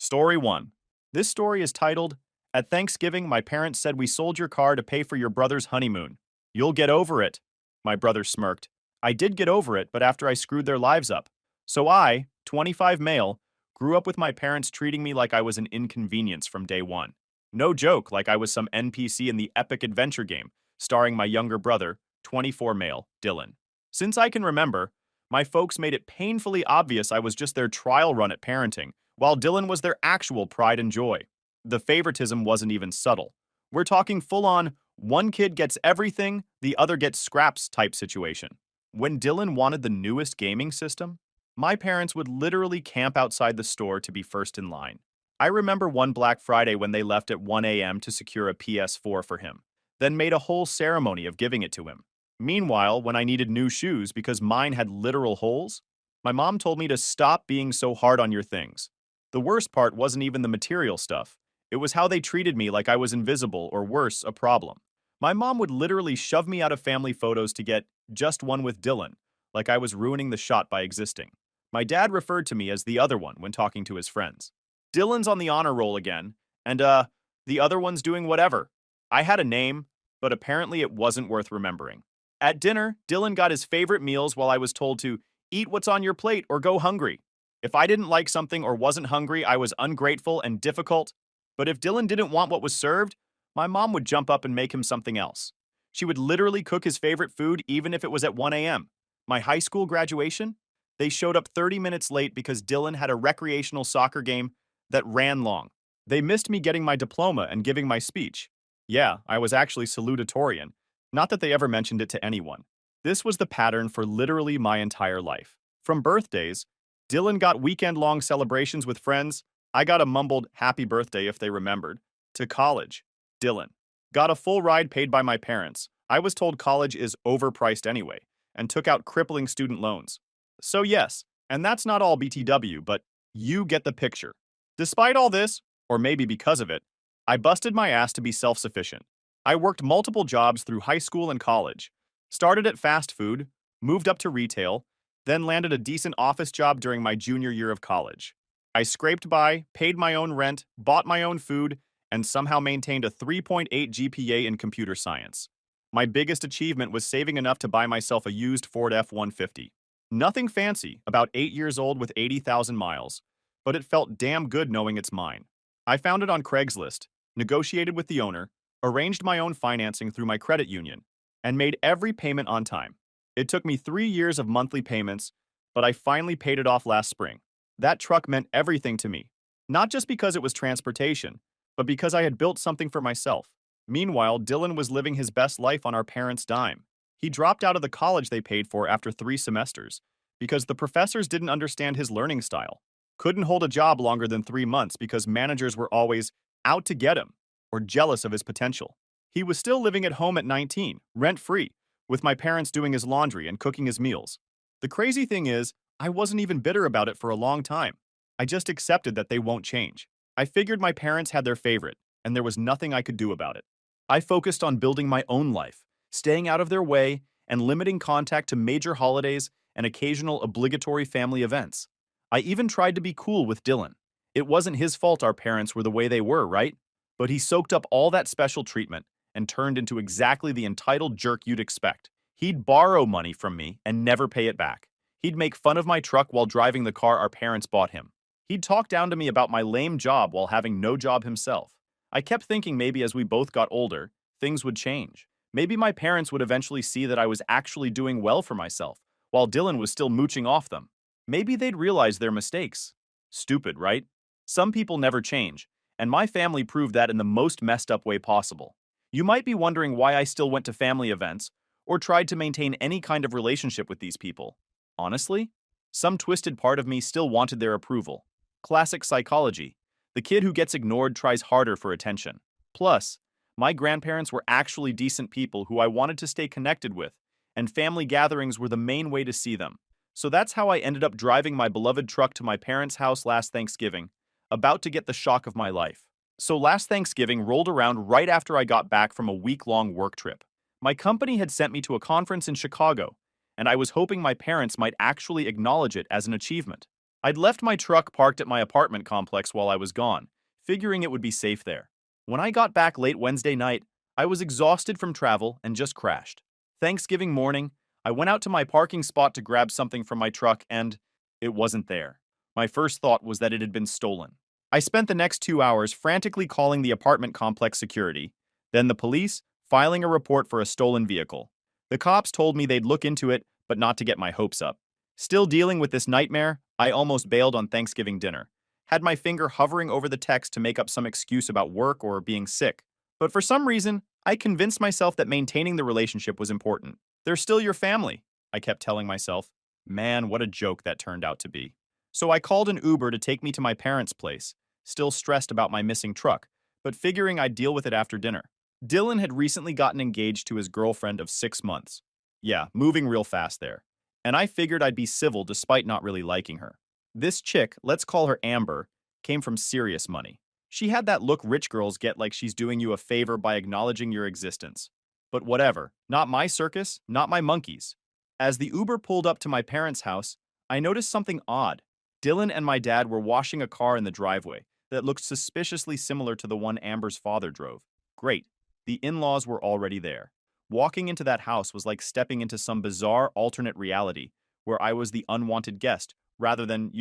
Story 1. This story is titled, At Thanksgiving, my parents said we sold your car to pay for your brother's honeymoon. You'll get over it. My brother smirked. I did get over it, but after I screwed their lives up. So I, 25 male, grew up with my parents treating me like I was an inconvenience from day one. No joke, like I was some NPC in the epic adventure game, starring my younger brother, 24 male, Dylan. Since I can remember, my folks made it painfully obvious I was just their trial run at parenting, while Dylan was their actual pride and joy. The favoritism wasn't even subtle. We're talking full-on, one kid gets everything, the other gets scraps type situation. When Dylan wanted the newest gaming system, my parents would literally camp outside the store to be first in line. I remember one Black Friday when they left at 1 a.m. to secure a PS4 for him, then made a whole ceremony of giving it to him. Meanwhile, when I needed new shoes because mine had literal holes, my mom told me to stop being so hard on your things. The worst part wasn't even the material stuff. It was how they treated me like I was invisible or worse, a problem. My mom would literally shove me out of family photos to get just one with Dylan, like I was ruining the shot by existing. My dad referred to me as the other one when talking to his friends. Dylan's on the honor roll again, and the other one's doing whatever. I had a name, but apparently it wasn't worth remembering. At dinner, Dylan got his favorite meals while I was told to eat what's on your plate or go hungry. If I didn't like something or wasn't hungry, I was ungrateful and difficult. But if Dylan didn't want what was served, my mom would jump up and make him something else. She would literally cook his favorite food even if it was at 1 a.m. My high school graduation, they showed up 30 minutes late because Dylan had a recreational soccer game that ran long. They missed me getting my diploma and giving my speech. Yeah, I was actually salutatorian. Not that they ever mentioned it to anyone. This was the pattern for literally my entire life. From birthdays, Dylan got weekend-long celebrations with friends. I got a mumbled happy birthday if they remembered. To college, Dylan got a full ride paid by my parents. I was told college is overpriced anyway, and took out crippling student loans. So yes, and that's not all BTW, but you get the picture. Despite all this, or maybe because of it, I busted my ass to be self-sufficient. I worked multiple jobs through high school and college. Started at fast food, moved up to retail, then landed a decent office job during my junior year of college. I scraped by, paid my own rent, bought my own food, and somehow maintained a 3.8 GPA in computer science. My biggest achievement was saving enough to buy myself a used Ford F-150. Nothing fancy, about 8 years old with 80,000 miles, but it felt damn good knowing it's mine. I found it on Craigslist, negotiated with the owner, arranged my own financing through my credit union, and made every payment on time. It took me 3 years of monthly payments, but I finally paid it off last spring. That truck meant everything to me, not just because it was transportation, but because I had built something for myself. Meanwhile, Dylan was living his best life on our parents' dime. He dropped out of the college they paid for after 3 semesters because the professors didn't understand his learning style. Couldn't hold a job longer than 3 months because managers were always out to get him or jealous of his potential. He was still living at home at 19, rent-free, with my parents doing his laundry and cooking his meals. The crazy thing is, I wasn't even bitter about it for a long time. I just accepted that they won't change. I figured my parents had their favorite, and there was nothing I could do about it. I focused on building my own life, staying out of their way, and limiting contact to major holidays and occasional obligatory family events. I even tried to be cool with Dylan. It wasn't his fault our parents were the way they were, right? But he soaked up all that special treatment and turned into exactly the entitled jerk you'd expect. He'd borrow money from me and never pay it back. He'd make fun of my truck while driving the car our parents bought him. He'd talk down to me about my lame job while having no job himself. I kept thinking maybe as we both got older, things would change. Maybe my parents would eventually see that I was actually doing well for myself, while Dylan was still mooching off them. Maybe they'd realize their mistakes. Stupid, right? Some people never change, and my family proved that in the most messed up way possible. You might be wondering why I still went to family events or tried to maintain any kind of relationship with these people. Honestly, some twisted part of me still wanted their approval. Classic psychology. The kid who gets ignored tries harder for attention. Plus, my grandparents were actually decent people who I wanted to stay connected with, and family gatherings were the main way to see them. So that's how I ended up driving my beloved truck to my parents' house last Thanksgiving, about to get the shock of my life. So last Thanksgiving rolled around right after I got back from a week-long work trip. My company had sent me to a conference in Chicago, and I was hoping my parents might actually acknowledge it as an achievement. I'd left my truck parked at my apartment complex while I was gone, figuring it would be safe there. When I got back late Wednesday night, I was exhausted from travel and just crashed. Thanksgiving morning, I went out to my parking spot to grab something from my truck and it wasn't there. My first thought was that it had been stolen. I spent the next 2 hours frantically calling the apartment complex security, then the police, filing a report for a stolen vehicle. The cops told me they'd look into it, but not to get my hopes up. Still dealing with this nightmare, I almost bailed on Thanksgiving dinner. Had my finger hovering over the text to make up some excuse about work or being sick. But for some reason, I convinced myself that maintaining the relationship was important. They're still your family, I kept telling myself. Man, what a joke that turned out to be. So I called an Uber to take me to my parents' place, still stressed about my missing truck, but figuring I'd deal with it after dinner. Dylan had recently gotten engaged to his girlfriend of 6 months. Yeah, moving real fast there. And I figured I'd be civil despite not really liking her. This chick, let's call her Amber, came from serious money. She had that look rich girls get like she's doing you a favor by acknowledging your existence. But whatever, not my circus, not my monkeys. As the Uber pulled up to my parents' house, I noticed something odd. Dylan and my dad were washing a car in the driveway that looked suspiciously similar to the one Amber's father drove. Great. The in-laws were already there. Walking into that house was like stepping into some bizarre alternate reality where I was the unwanted guest rather than,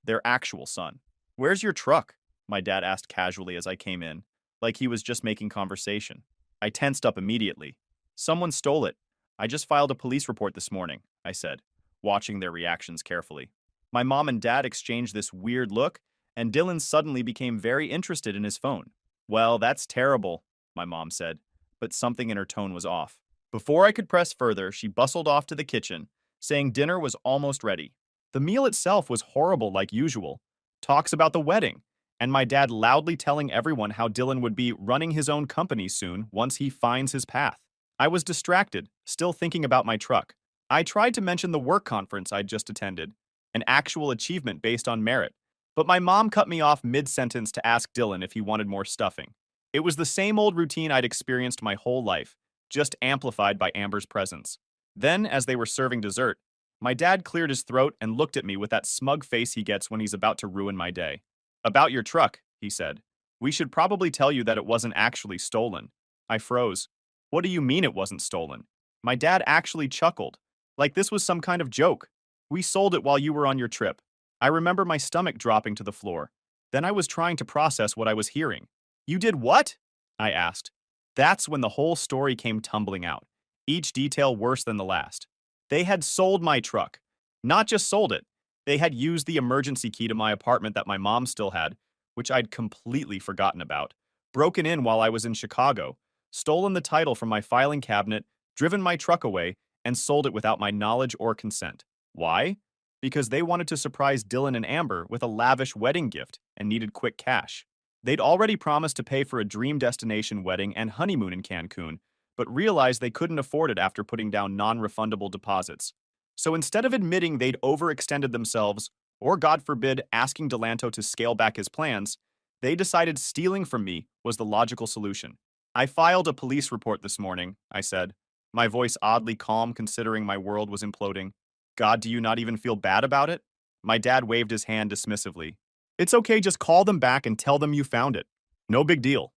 their actual son. "Where's your truck?" my dad asked casually as I came in, like he was just making conversation. I tensed up immediately. "Someone stole it. I just filed a police report this morning," I said, watching their reactions carefully. My mom and dad exchanged this weird look, and Dylan suddenly became very interested in his phone. "Well, that's terrible," my mom said, but something in her tone was off. Before I could press further, she bustled off to the kitchen, saying dinner was almost ready. The meal itself was horrible like usual. Talks about the wedding, and my dad loudly telling everyone how Dylan would be running his own company soon once he finds his path. I was distracted, still thinking about my truck. I tried to mention the work conference I'd just attended, an actual achievement based on merit, but my mom cut me off mid-sentence to ask Dylan if he wanted more stuffing. It was the same old routine I'd experienced my whole life, just amplified by Amber's presence. Then, as they were serving dessert, my dad cleared his throat and looked at me with that smug face he gets when he's about to ruin my day. "About your truck," he said. "We should probably tell you that it wasn't actually stolen." I froze. "What do you mean it wasn't stolen?" My dad actually chuckled, like this was some kind of joke. "We sold it while you were on your trip." I remember my stomach dropping to the floor. Then I was trying to process what I was hearing. "You did what?" I asked. That's when the whole story came tumbling out, each detail worse than the last. They had sold my truck. Not just sold it, they had used the emergency key to my apartment that my mom still had, which I'd completely forgotten about, broken in while I was in Chicago, stolen the title from my filing cabinet, driven my truck away, and sold it without my knowledge or consent. Why? Because they wanted to surprise Dylan and Amber with a lavish wedding gift and needed quick cash. They'd already promised to pay for a dream destination wedding and honeymoon in Cancun, but realized they couldn't afford it after putting down non-refundable deposits. So instead of admitting they'd overextended themselves, or God forbid, asking Delanto to scale back his plans, they decided stealing from me was the logical solution. "I filed a police report this morning," I said, my voice oddly calm considering my world was imploding. "God, do you not even feel bad about it?" My dad waved his hand dismissively. "It's okay, just call them back and tell them you found it. No big deal."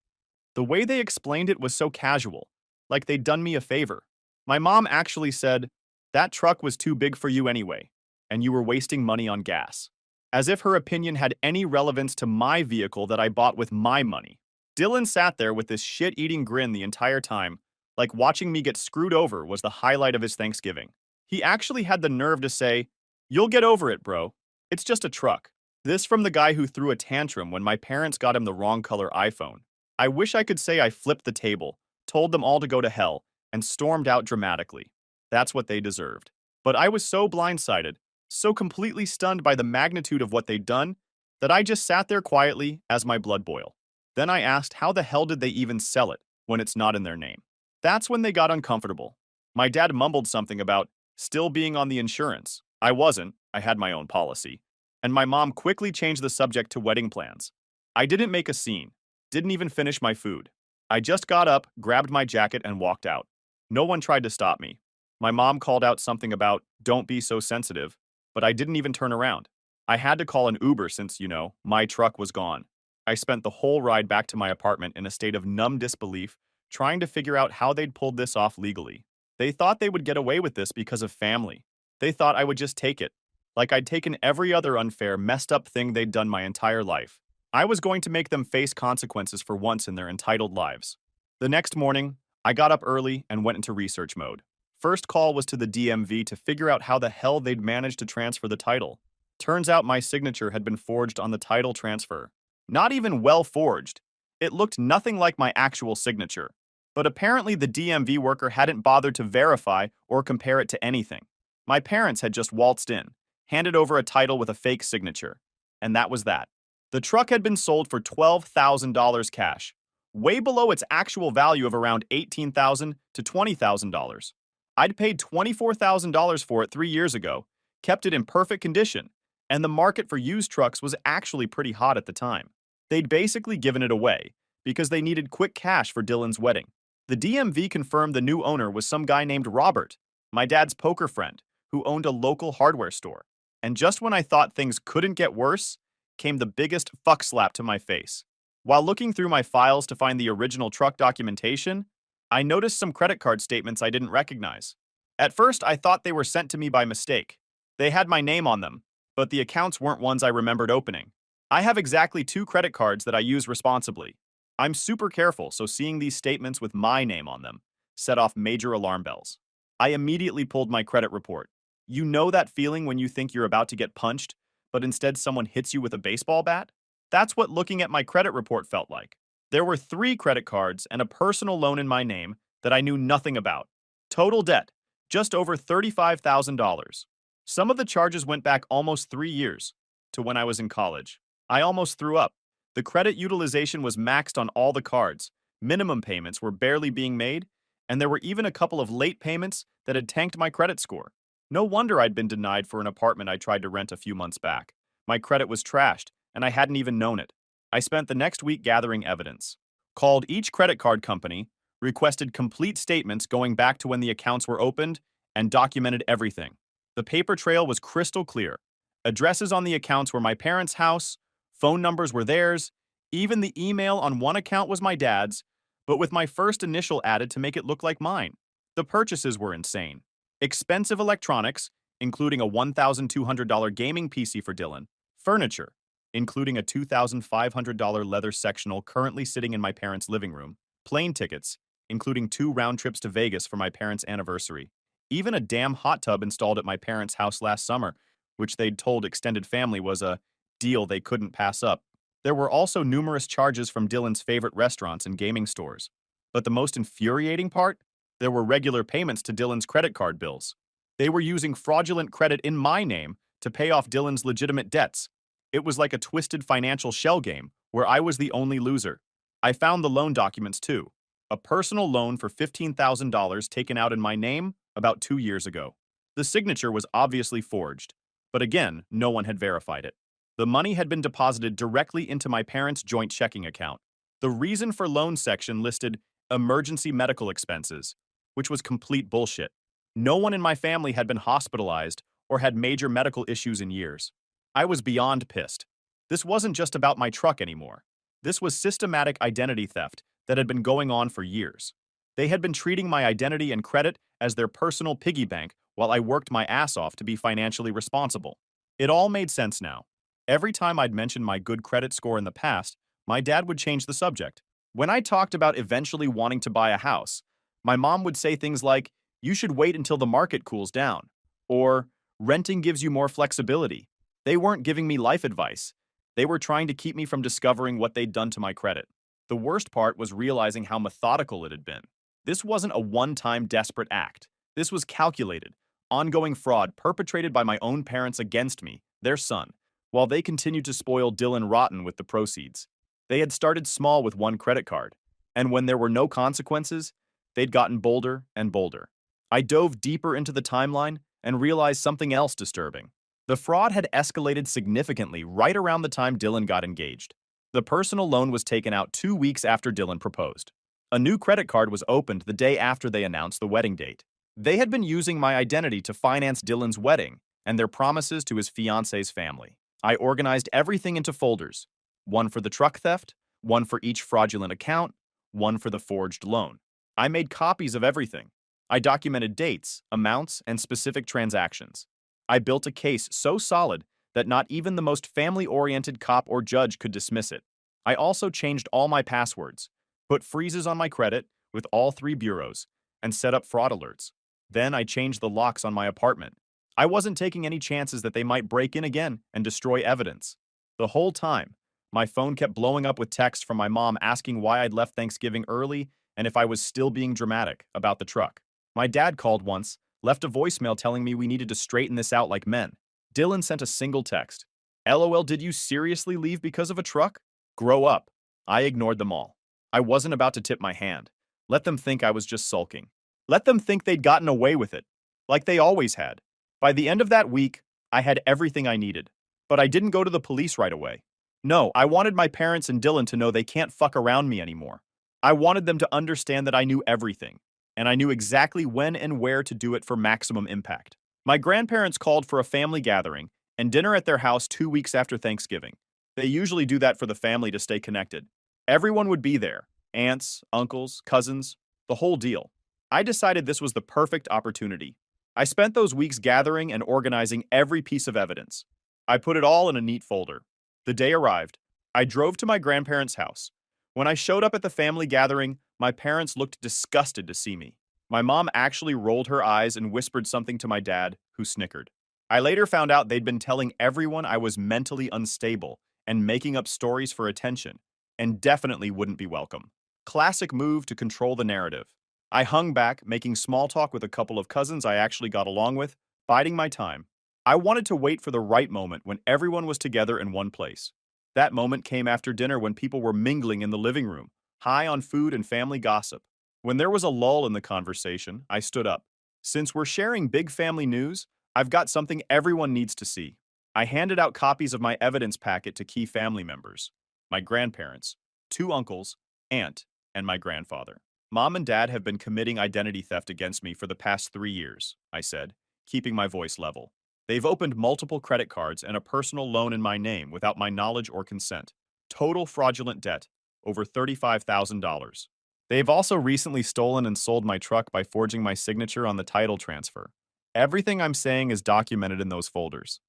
The way they explained it was so casual, like they'd done me a favor. My mom actually said, "That truck was too big for you anyway, and you were wasting money on gas." As if her opinion had any relevance to my vehicle that I bought with my money. Dylan sat there with this shit-eating grin the entire time, like watching me get screwed over was the highlight of his Thanksgiving. He actually had the nerve to say, "You'll get over it, bro. It's just a truck." This from the guy who threw a tantrum when my parents got him the wrong color iPhone. I wish I could say I flipped the table, told them all to go to hell, and stormed out dramatically. That's what they deserved. But I was so blindsided, so completely stunned by the magnitude of what they'd done, that I just sat there quietly as my blood boiled. Then I asked how the hell did they even sell it when it's not in their name. That's when they got uncomfortable. My dad mumbled something about still being on the insurance. I wasn't, I had my own policy. And my mom quickly changed the subject to wedding plans. I didn't make a scene, didn't even finish my food. I just got up, grabbed my jacket, and walked out. No one tried to stop me. My mom called out something about, "Don't be so sensitive," but I didn't even turn around. I had to call an Uber since, my truck was gone. I spent the whole ride back to my apartment in a state of numb disbelief, trying to figure out how they'd pulled this off legally. They thought they would get away with this because of family. They thought I would just take it, like I'd taken every other unfair, messed up thing they'd done my entire life. I was going to make them face consequences for once in their entitled lives. The next morning, I got up early and went into research mode. First call was to the DMV to figure out how the hell they'd managed to transfer the title. Turns out my signature had been forged on the title transfer. Not even well forged. It looked nothing like my actual signature. But apparently the DMV worker hadn't bothered to verify or compare it to anything. My parents had just waltzed in, handed over a title with a fake signature. And that was that. The truck had been sold for $12,000 cash, way below its actual value of around $18,000 to $20,000. I'd paid $24,000 for it 3 years ago, kept it in perfect condition, and the market for used trucks was actually pretty hot at the time. They'd basically given it away because they needed quick cash for Dylan's wedding. The DMV confirmed the new owner was some guy named Robert, my dad's poker friend, who owned a local hardware store. And just when I thought things couldn't get worse, came the biggest fuck slap to my face. While looking through my files to find the original truck documentation, I noticed some credit card statements I didn't recognize. At first, I thought they were sent to me by mistake. They had my name on them, but the accounts weren't ones I remembered opening. I have exactly 2 credit cards that I use responsibly. I'm super careful, so seeing these statements with my name on them set off major alarm bells. I immediately pulled my credit report. You know that feeling when you think you're about to get punched, but instead someone hits you with a baseball bat? That's what looking at my credit report felt like. There were 3 credit cards and a personal loan in my name that I knew nothing about. Total debt, just over $35,000. Some of the charges went back almost 3 years, to when I was in college. I almost threw up. The credit utilization was maxed on all the cards, minimum payments were barely being made, and there were even a couple of late payments that had tanked my credit score. No wonder I'd been denied for an apartment I tried to rent a few months back. My credit was trashed, and I hadn't even known it. I spent the next week gathering evidence. Called each credit card company, requested complete statements going back to when the accounts were opened, and documented everything. The paper trail was crystal clear. Addresses on the accounts were my parents' house, phone numbers were theirs, even the email on one account was my dad's, but with my first initial added to make it look like mine. The purchases were insane. Expensive electronics, including a $1,200 gaming PC for Dylan, furniture, including a $2,500 leather sectional currently sitting in my parents' living room, plane tickets, including 2 round trips to Vegas for my parents' anniversary, even a damn hot tub installed at my parents' house last summer, which they'd told extended family was a deal they couldn't pass up. There were also numerous charges from Dylan's favorite restaurants and gaming stores. But the most infuriating part? There were regular payments to Dylan's credit card bills. They were using fraudulent credit in my name to pay off Dylan's legitimate debts. It was like a twisted financial shell game where I was the only loser. I found the loan documents too. A personal loan for $15,000 taken out in my name about 2 years ago. The signature was obviously forged, but again, no one had verified it. The money had been deposited directly into my parents' joint checking account. The reason for loan section listed emergency medical expenses, which was complete bullshit. No one in my family had been hospitalized or had major medical issues in years. I was beyond pissed. This wasn't just about my truck anymore. This was systematic identity theft that had been going on for years. They had been treating my identity and credit as their personal piggy bank while I worked my ass off to be financially responsible. It all made sense now. Every time I'd mentioned my good credit score in the past, my dad would change the subject. When I talked about eventually wanting to buy a house, my mom would say things like, "You should wait until the market cools down," or "Renting gives you more flexibility." They weren't giving me life advice. They were trying to keep me from discovering what they'd done to my credit. The worst part was realizing how methodical it had been. This wasn't a one-time desperate act. This was calculated, ongoing fraud perpetrated by my own parents against me, their son, while they continued to spoil Dylan rotten with the proceeds. They had started small with one credit card, and when there were no consequences, they'd gotten bolder and bolder. I dove deeper into the timeline and realized something else disturbing. The fraud had escalated significantly right around the time Dylan got engaged. The personal loan was taken out 2 weeks after Dylan proposed. A new credit card was opened the day after they announced the wedding date. They had been using my identity to finance Dylan's wedding and their promises to his fiance's family. I organized everything into folders, one for the truck theft, one for each fraudulent account, one for the forged loan. I made copies of everything. I documented dates, amounts, and specific transactions. I built a case so solid that not even the most family-oriented cop or judge could dismiss it. I also changed all my passwords, put freezes on my credit with all 3 bureaus, and set up fraud alerts. Then I changed the locks on my apartment. I wasn't taking any chances that they might break in again and destroy evidence. The whole time, my phone kept blowing up with texts from my mom asking why I'd left Thanksgiving early and if I was still being dramatic about the truck. My dad called once, left a voicemail telling me we needed to straighten this out like men. Dylan sent a single text. LOL, did you seriously leave because of a truck? Grow up. I ignored them all. I wasn't about to tip my hand. Let them think I was just sulking. Let them think they'd gotten away with it, like they always had. By the end of that week, I had everything I needed. But I didn't go to the police right away. No, I wanted my parents and Dylan to know they can't fuck around me anymore. I wanted them to understand that I knew everything, and I knew exactly when and where to do it for maximum impact. My grandparents called for a family gathering and dinner at their house 2 weeks after Thanksgiving. They usually do that for the family to stay connected. Everyone would be there, aunts, uncles, cousins, the whole deal. I decided this was the perfect opportunity. I spent those weeks gathering and organizing every piece of evidence. I put it all in a neat folder. The day arrived. I drove to my grandparents' house. When I showed up at the family gathering, my parents looked disgusted to see me. My mom actually rolled her eyes and whispered something to my dad, who snickered. I later found out they'd been telling everyone I was mentally unstable and making up stories for attention, and definitely wouldn't be welcome. Classic move to control the narrative. I hung back, making small talk with a couple of cousins I actually got along with, biding my time. I wanted to wait for the right moment when everyone was together in one place. That moment came after dinner when people were mingling in the living room, high on food and family gossip. When there was a lull in the conversation, I stood up. Since we're sharing big family news, I've got something everyone needs to see. I handed out copies of my evidence packet to key family members, my grandparents, 2 uncles, aunt, and my grandfather. Mom and Dad have been committing identity theft against me for the past 3 years, I said, keeping my voice level. They've opened multiple credit cards and a personal loan in my name without my knowledge or consent. Total fraudulent debt, over $35,000. They've also recently stolen and sold my truck by forging my signature on the title transfer. Everything I'm saying is documented in those folders.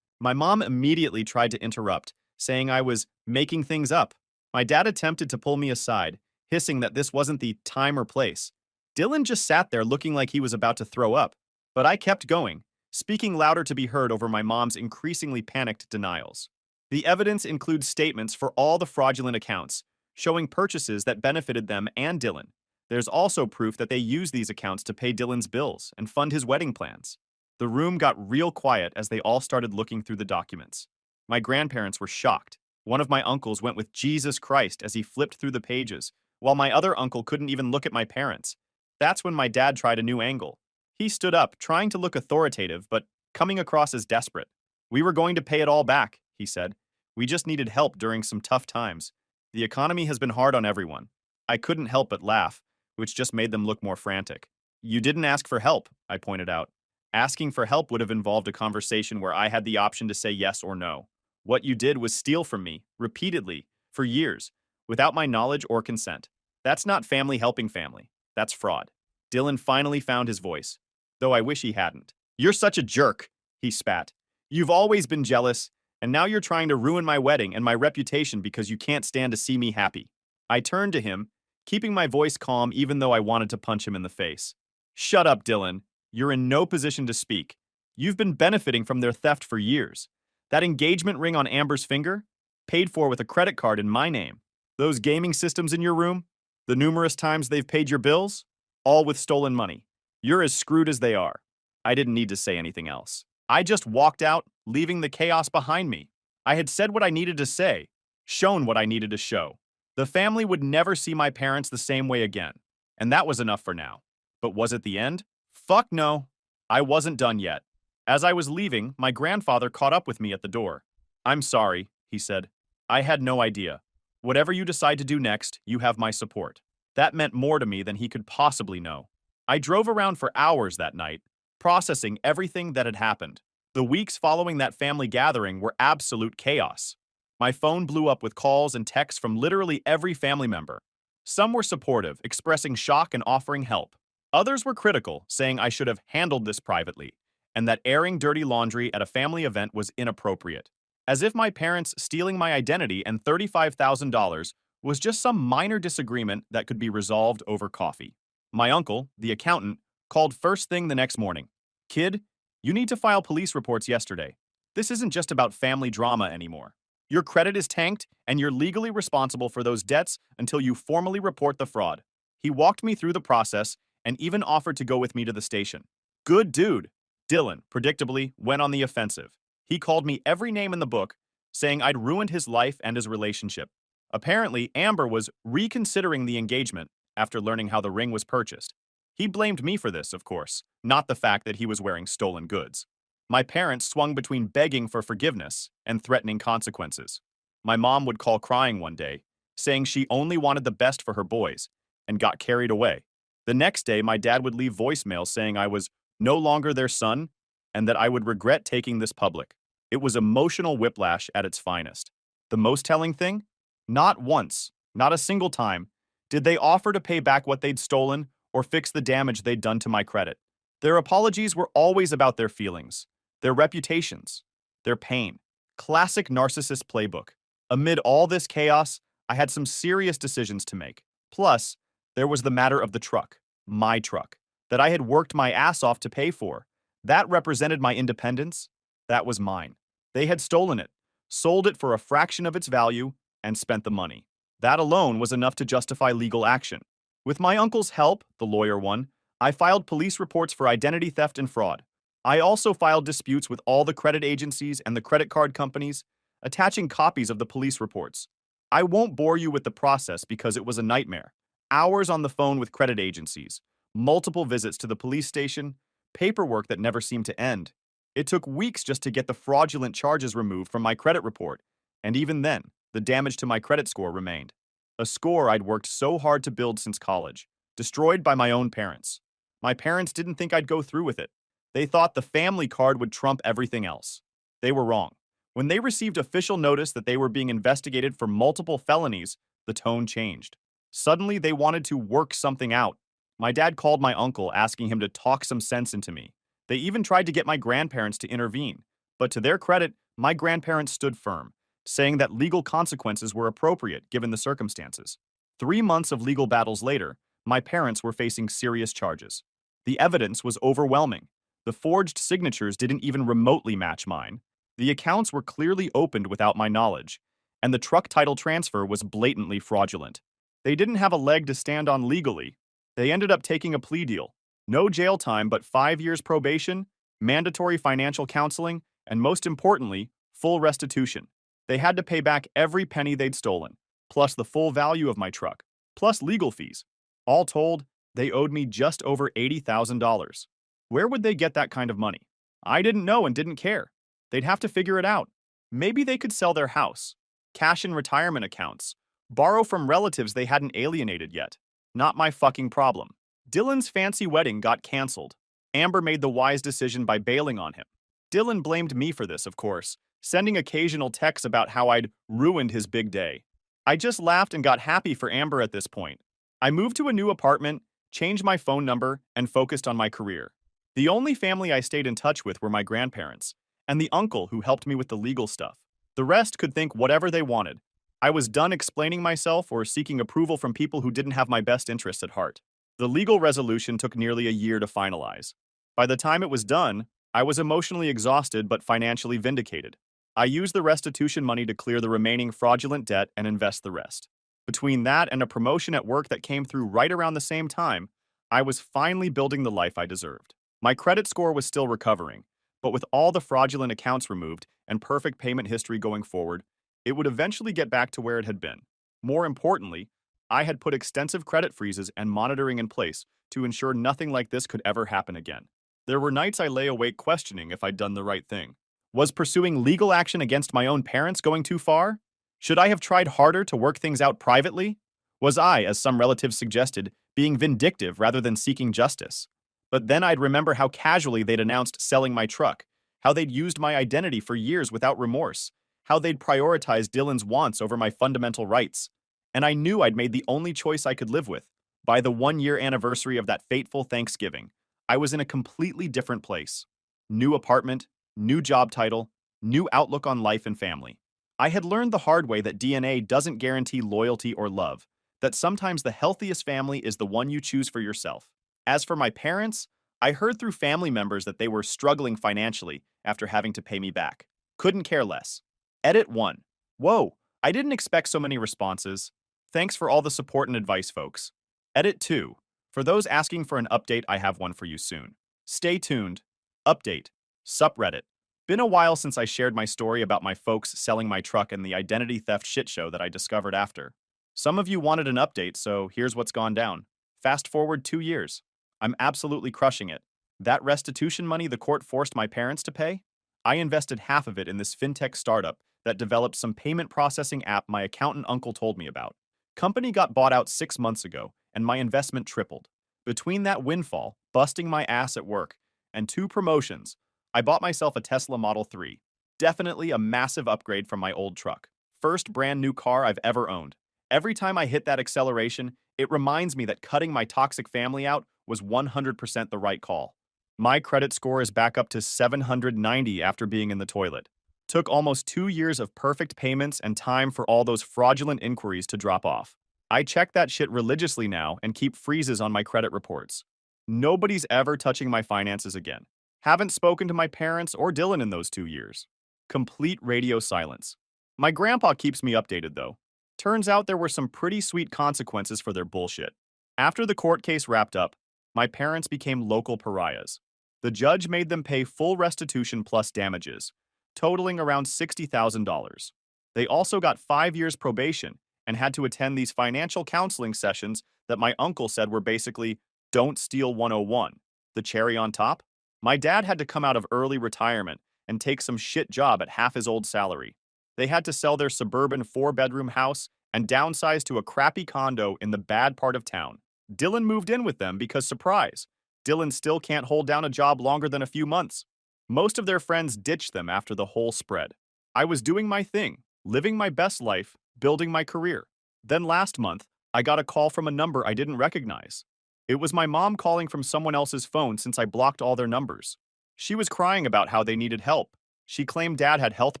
My mom immediately tried to interrupt, saying I was making things up. My dad attempted to pull me aside, hissing that this wasn't the time or place. Dylan just sat there looking like he was about to throw up. But I kept going, speaking louder to be heard over my mom's increasingly panicked denials. The evidence includes statements for all the fraudulent accounts, showing purchases that benefited them and Dylan. There's also proof that they used these accounts to pay Dylan's bills and fund his wedding plans. The room got real quiet as they all started looking through the documents. My grandparents were shocked. One of my uncles went with Jesus Christ as he flipped through the pages, while my other uncle couldn't even look at my parents. That's when my dad tried a new angle. He stood up, trying to look authoritative, but coming across as desperate. We were going to pay it all back, he said. We just needed help during some tough times. The economy has been hard on everyone. I couldn't help but laugh, which just made them look more frantic. You didn't ask for help, I pointed out. Asking for help would have involved a conversation where I had the option to say yes or no. What you did was steal from me, repeatedly, for years, without my knowledge or consent. That's not family helping family. That's fraud. Dylan finally found his voice, though I wish he hadn't. You're such a jerk, he spat. You've always been jealous, and now you're trying to ruin my wedding and my reputation because you can't stand to see me happy. I turned to him, keeping my voice calm even though I wanted to punch him in the face. Shut up, Dylan. You're in no position to speak. You've been benefiting from their theft for years. That engagement ring on Amber's finger? Paid for with a credit card in my name. Those gaming systems in your room? The numerous times they've paid your bills? All with stolen money. You're as screwed as they are. I didn't need to say anything else. I just walked out, leaving the chaos behind me. I had said what I needed to say, shown what I needed to show. The family would never see my parents the same way again, and that was enough for now. But was it the end? Fuck no. I wasn't done yet. As I was leaving, my grandfather caught up with me at the door. I'm sorry, he said. I had no idea. Whatever you decide to do next, you have my support. That meant more to me than he could possibly know. I drove around for hours that night, processing everything that had happened. The weeks following that family gathering were absolute chaos. My phone blew up with calls and texts from literally every family member. Some were supportive, expressing shock and offering help. Others were critical, saying I should have handled this privately, and that airing dirty laundry at a family event was inappropriate. As if my parents stealing my identity and $35,000 was just some minor disagreement that could be resolved over coffee. My uncle, the accountant, called first thing the next morning. Kid, you need to file police reports yesterday. This isn't just about family drama anymore. Your credit is tanked, and you're legally responsible for those debts until you formally report the fraud. He walked me through the process and even offered to go with me to the station. Good dude. Dylan, predictably, went on the offensive. He called me every name in the book, saying I'd ruined his life and his relationship. Apparently, Amber was reconsidering the engagement after learning how the ring was purchased. He blamed me for this, of course, not the fact that he was wearing stolen goods. My parents swung between begging for forgiveness and threatening consequences. My mom would call crying one day, saying she only wanted the best for her boys, and got carried away. The next day, my dad would leave voicemails saying I was no longer their son and that I would regret taking this public. It was emotional whiplash at its finest. The most telling thing? Not once, not a single time, did they offer to pay back what they'd stolen or fix the damage they'd done to my credit. Their apologies were always about their feelings, their reputations, their pain. Classic narcissist playbook. Amid all this chaos, I had some serious decisions to make. Plus, there was the matter of the truck, my truck, that I had worked my ass off to pay for. That represented my independence. That was mine. They had stolen it, sold it for a fraction of its value, and spent the money. That alone was enough to justify legal action. With my uncle's help, the lawyer one, I filed police reports for identity theft and fraud. I also filed disputes with all the credit agencies and the credit card companies, attaching copies of the police reports. I won't bore you with the process because it was a nightmare. Hours on the phone with credit agencies, multiple visits to the police station, paperwork that never seemed to end. It took weeks just to get the fraudulent charges removed from my credit report, and even then, the damage to my credit score remained. A score I'd worked so hard to build since college, destroyed by my own parents. My parents didn't think I'd go through with it. They thought the family card would trump everything else. They were wrong. When they received official notice that they were being investigated for multiple felonies, the tone changed. Suddenly, they wanted to work something out. My dad called my uncle, asking him to talk some sense into me. They even tried to get my grandparents to intervene. But to their credit, my grandparents stood firm, saying that legal consequences were appropriate given the circumstances. 3 months of legal battles later, my parents were facing serious charges. The evidence was overwhelming. The forged signatures didn't even remotely match mine. The accounts were clearly opened without my knowledge, and the truck title transfer was blatantly fraudulent. They didn't have a leg to stand on legally. They ended up taking a plea deal. No jail time, but 5 years probation, mandatory financial counseling, and most importantly, full restitution. They had to pay back every penny they'd stolen, plus the full value of my truck, plus legal fees. All told, they owed me just over $80,000. Where would they get that kind of money? I didn't know and didn't care. They'd have to figure it out. Maybe they could sell their house, cash in retirement accounts, borrow from relatives they hadn't alienated yet. Not my fucking problem. Dylan's fancy wedding got canceled. Amber made the wise decision by bailing on him. Dylan blamed me for this, of course, sending occasional texts about how I'd ruined his big day. I just laughed and got happy for Amber at this point. I moved to a new apartment, changed my phone number, and focused on my career. The only family I stayed in touch with were my grandparents, and the uncle who helped me with the legal stuff. The rest could think whatever they wanted. I was done explaining myself or seeking approval from people who didn't have my best interests at heart. The legal resolution took nearly a year to finalize. By the time it was done, I was emotionally exhausted but financially vindicated. I used the restitution money to clear the remaining fraudulent debt and invest the rest. Between that and a promotion at work that came through right around the same time, I was finally building the life I deserved. My credit score was still recovering, but with all the fraudulent accounts removed and perfect payment history going forward, it would eventually get back to where it had been. More importantly, I had put extensive credit freezes and monitoring in place to ensure nothing like this could ever happen again. There were nights I lay awake questioning if I'd done the right thing. Was pursuing legal action against my own parents going too far? Should I have tried harder to work things out privately? Was I, as some relatives suggested, being vindictive rather than seeking justice? But then I'd remember how casually they'd announced selling my truck, how they'd used my identity for years without remorse, how they'd prioritized Dylan's wants over my fundamental rights. And I knew I'd made the only choice I could live with. By the 1 year anniversary of that fateful Thanksgiving, I was in a completely different place. New apartment, new job title, new outlook on life and family. I had learned the hard way that DNA doesn't guarantee loyalty or love, that sometimes the healthiest family is the one you choose for yourself. As for my parents, I heard through family members that they were struggling financially after having to pay me back. Couldn't care less. Edit 1. Whoa, I didn't expect so many responses. Thanks for all the support and advice, folks. Edit 2. For those asking for an update, I have one for you soon. Stay tuned. Update. Subreddit. Been a while since I shared my story about my folks selling my truck and the identity theft shitshow that I discovered after. Some of you wanted an update, so here's what's gone down. Fast forward 2 years. I'm absolutely crushing it. That restitution money the court forced my parents to pay? I invested half of it in this fintech startup that developed some payment processing app my accountant uncle told me about. Company got bought out 6 months ago, and my investment tripled. Between that windfall, busting my ass at work, and 2 promotions, I bought myself a Tesla Model 3. Definitely a massive upgrade from my old truck. First brand new car I've ever owned. Every time I hit that acceleration, it reminds me that cutting my toxic family out was 100% the right call. My credit score is back up to 790 after being in the toilet. Took almost 2 years of perfect payments and time for all those fraudulent inquiries to drop off. I check that shit religiously now and keep freezes on my credit reports. Nobody's ever touching my finances again. Haven't spoken to my parents or Dylan in those 2 years. Complete radio silence. My grandpa keeps me updated, though. Turns out there were some pretty sweet consequences for their bullshit. After the court case wrapped up, my parents became local pariahs. The judge made them pay full restitution plus damages, totaling around $60,000. They also got 5 years probation and had to attend these financial counseling sessions that my uncle said were basically don't steal 101. The cherry on top? My dad had to come out of early retirement and take some shit job at half his old salary. They had to sell their suburban 4-bedroom house and downsize to a crappy condo in the bad part of town. Dylan moved in with them because, surprise, Dylan still can't hold down a job longer than a few months. Most of their friends ditched them after the whole spread. I was doing my thing, living my best life, building my career. Then last month, I got a call from a number I didn't recognize. It was my mom calling from someone else's phone since I blocked all their numbers. She was crying about how they needed help. She claimed dad had health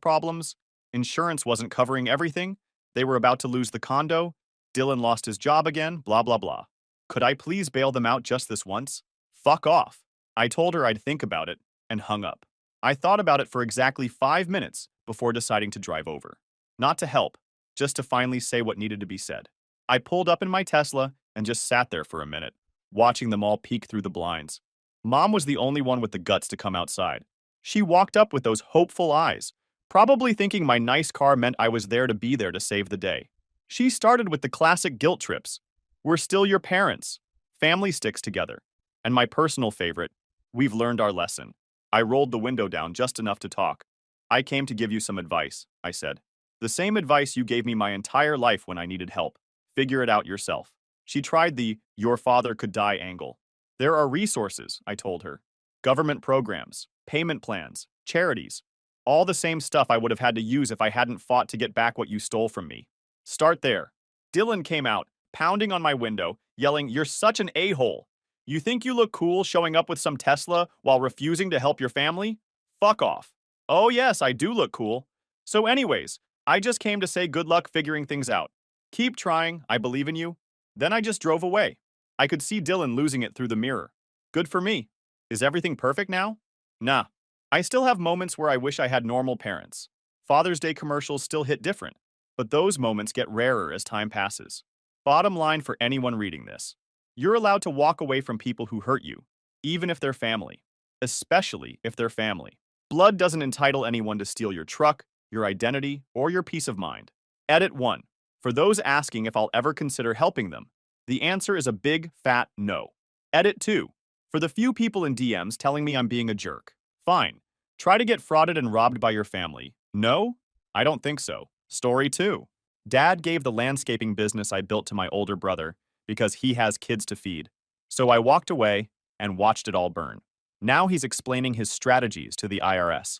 problems, insurance wasn't covering everything, they were about to lose the condo, Dylan lost his job again, blah blah blah. Could I please bail them out just this once? Fuck off. I told her I'd think about it, and hung up. I thought about it for exactly 5 minutes before deciding to drive over. Not to help, just to finally say what needed to be said. I pulled up in my Tesla and just sat there for a minute, watching them all peek through the blinds. Mom was the only one with the guts to come outside. She walked up with those hopeful eyes, probably thinking my nice car meant I was there to save the day. She started with the classic guilt trips. We're still your parents. Family sticks together. And my personal favorite, we've learned our lesson. I rolled the window down just enough to talk. I came to give you some advice, I said. The same advice you gave me my entire life when I needed help. Figure it out yourself. She tried the your father could die angle. There are resources, I told her. Government programs, payment plans, charities. All the same stuff I would have had to use if I hadn't fought to get back what you stole from me. Start there. Dylan came out, pounding on my window, yelling, "You're such an a-hole. You think you look cool showing up with some Tesla while refusing to help your family? Fuck off." Oh yes, I do look cool. So anyways, I just came to say good luck figuring things out. Keep trying, I believe in you. Then I just drove away. I could see Dylan losing it through the mirror. Good for me. Is everything perfect now? Nah. I still have moments where I wish I had normal parents. Father's Day commercials still hit different, but those moments get rarer as time passes. Bottom line for anyone reading this. You're allowed to walk away from people who hurt you, even if they're family. Especially if they're family. Blood doesn't entitle anyone to steal your truck, your identity, or your peace of mind. Edit 1. For those asking if I'll ever consider helping them, the answer is a big, fat no. Edit 2. For the few people in DMs telling me I'm being a jerk. Fine. Try to get frauded and robbed by your family. No? I don't think so. Story 2. Dad gave the landscaping business I built to my older brother because he has kids to feed. So I walked away and watched it all burn. Now he's explaining his strategies to the IRS.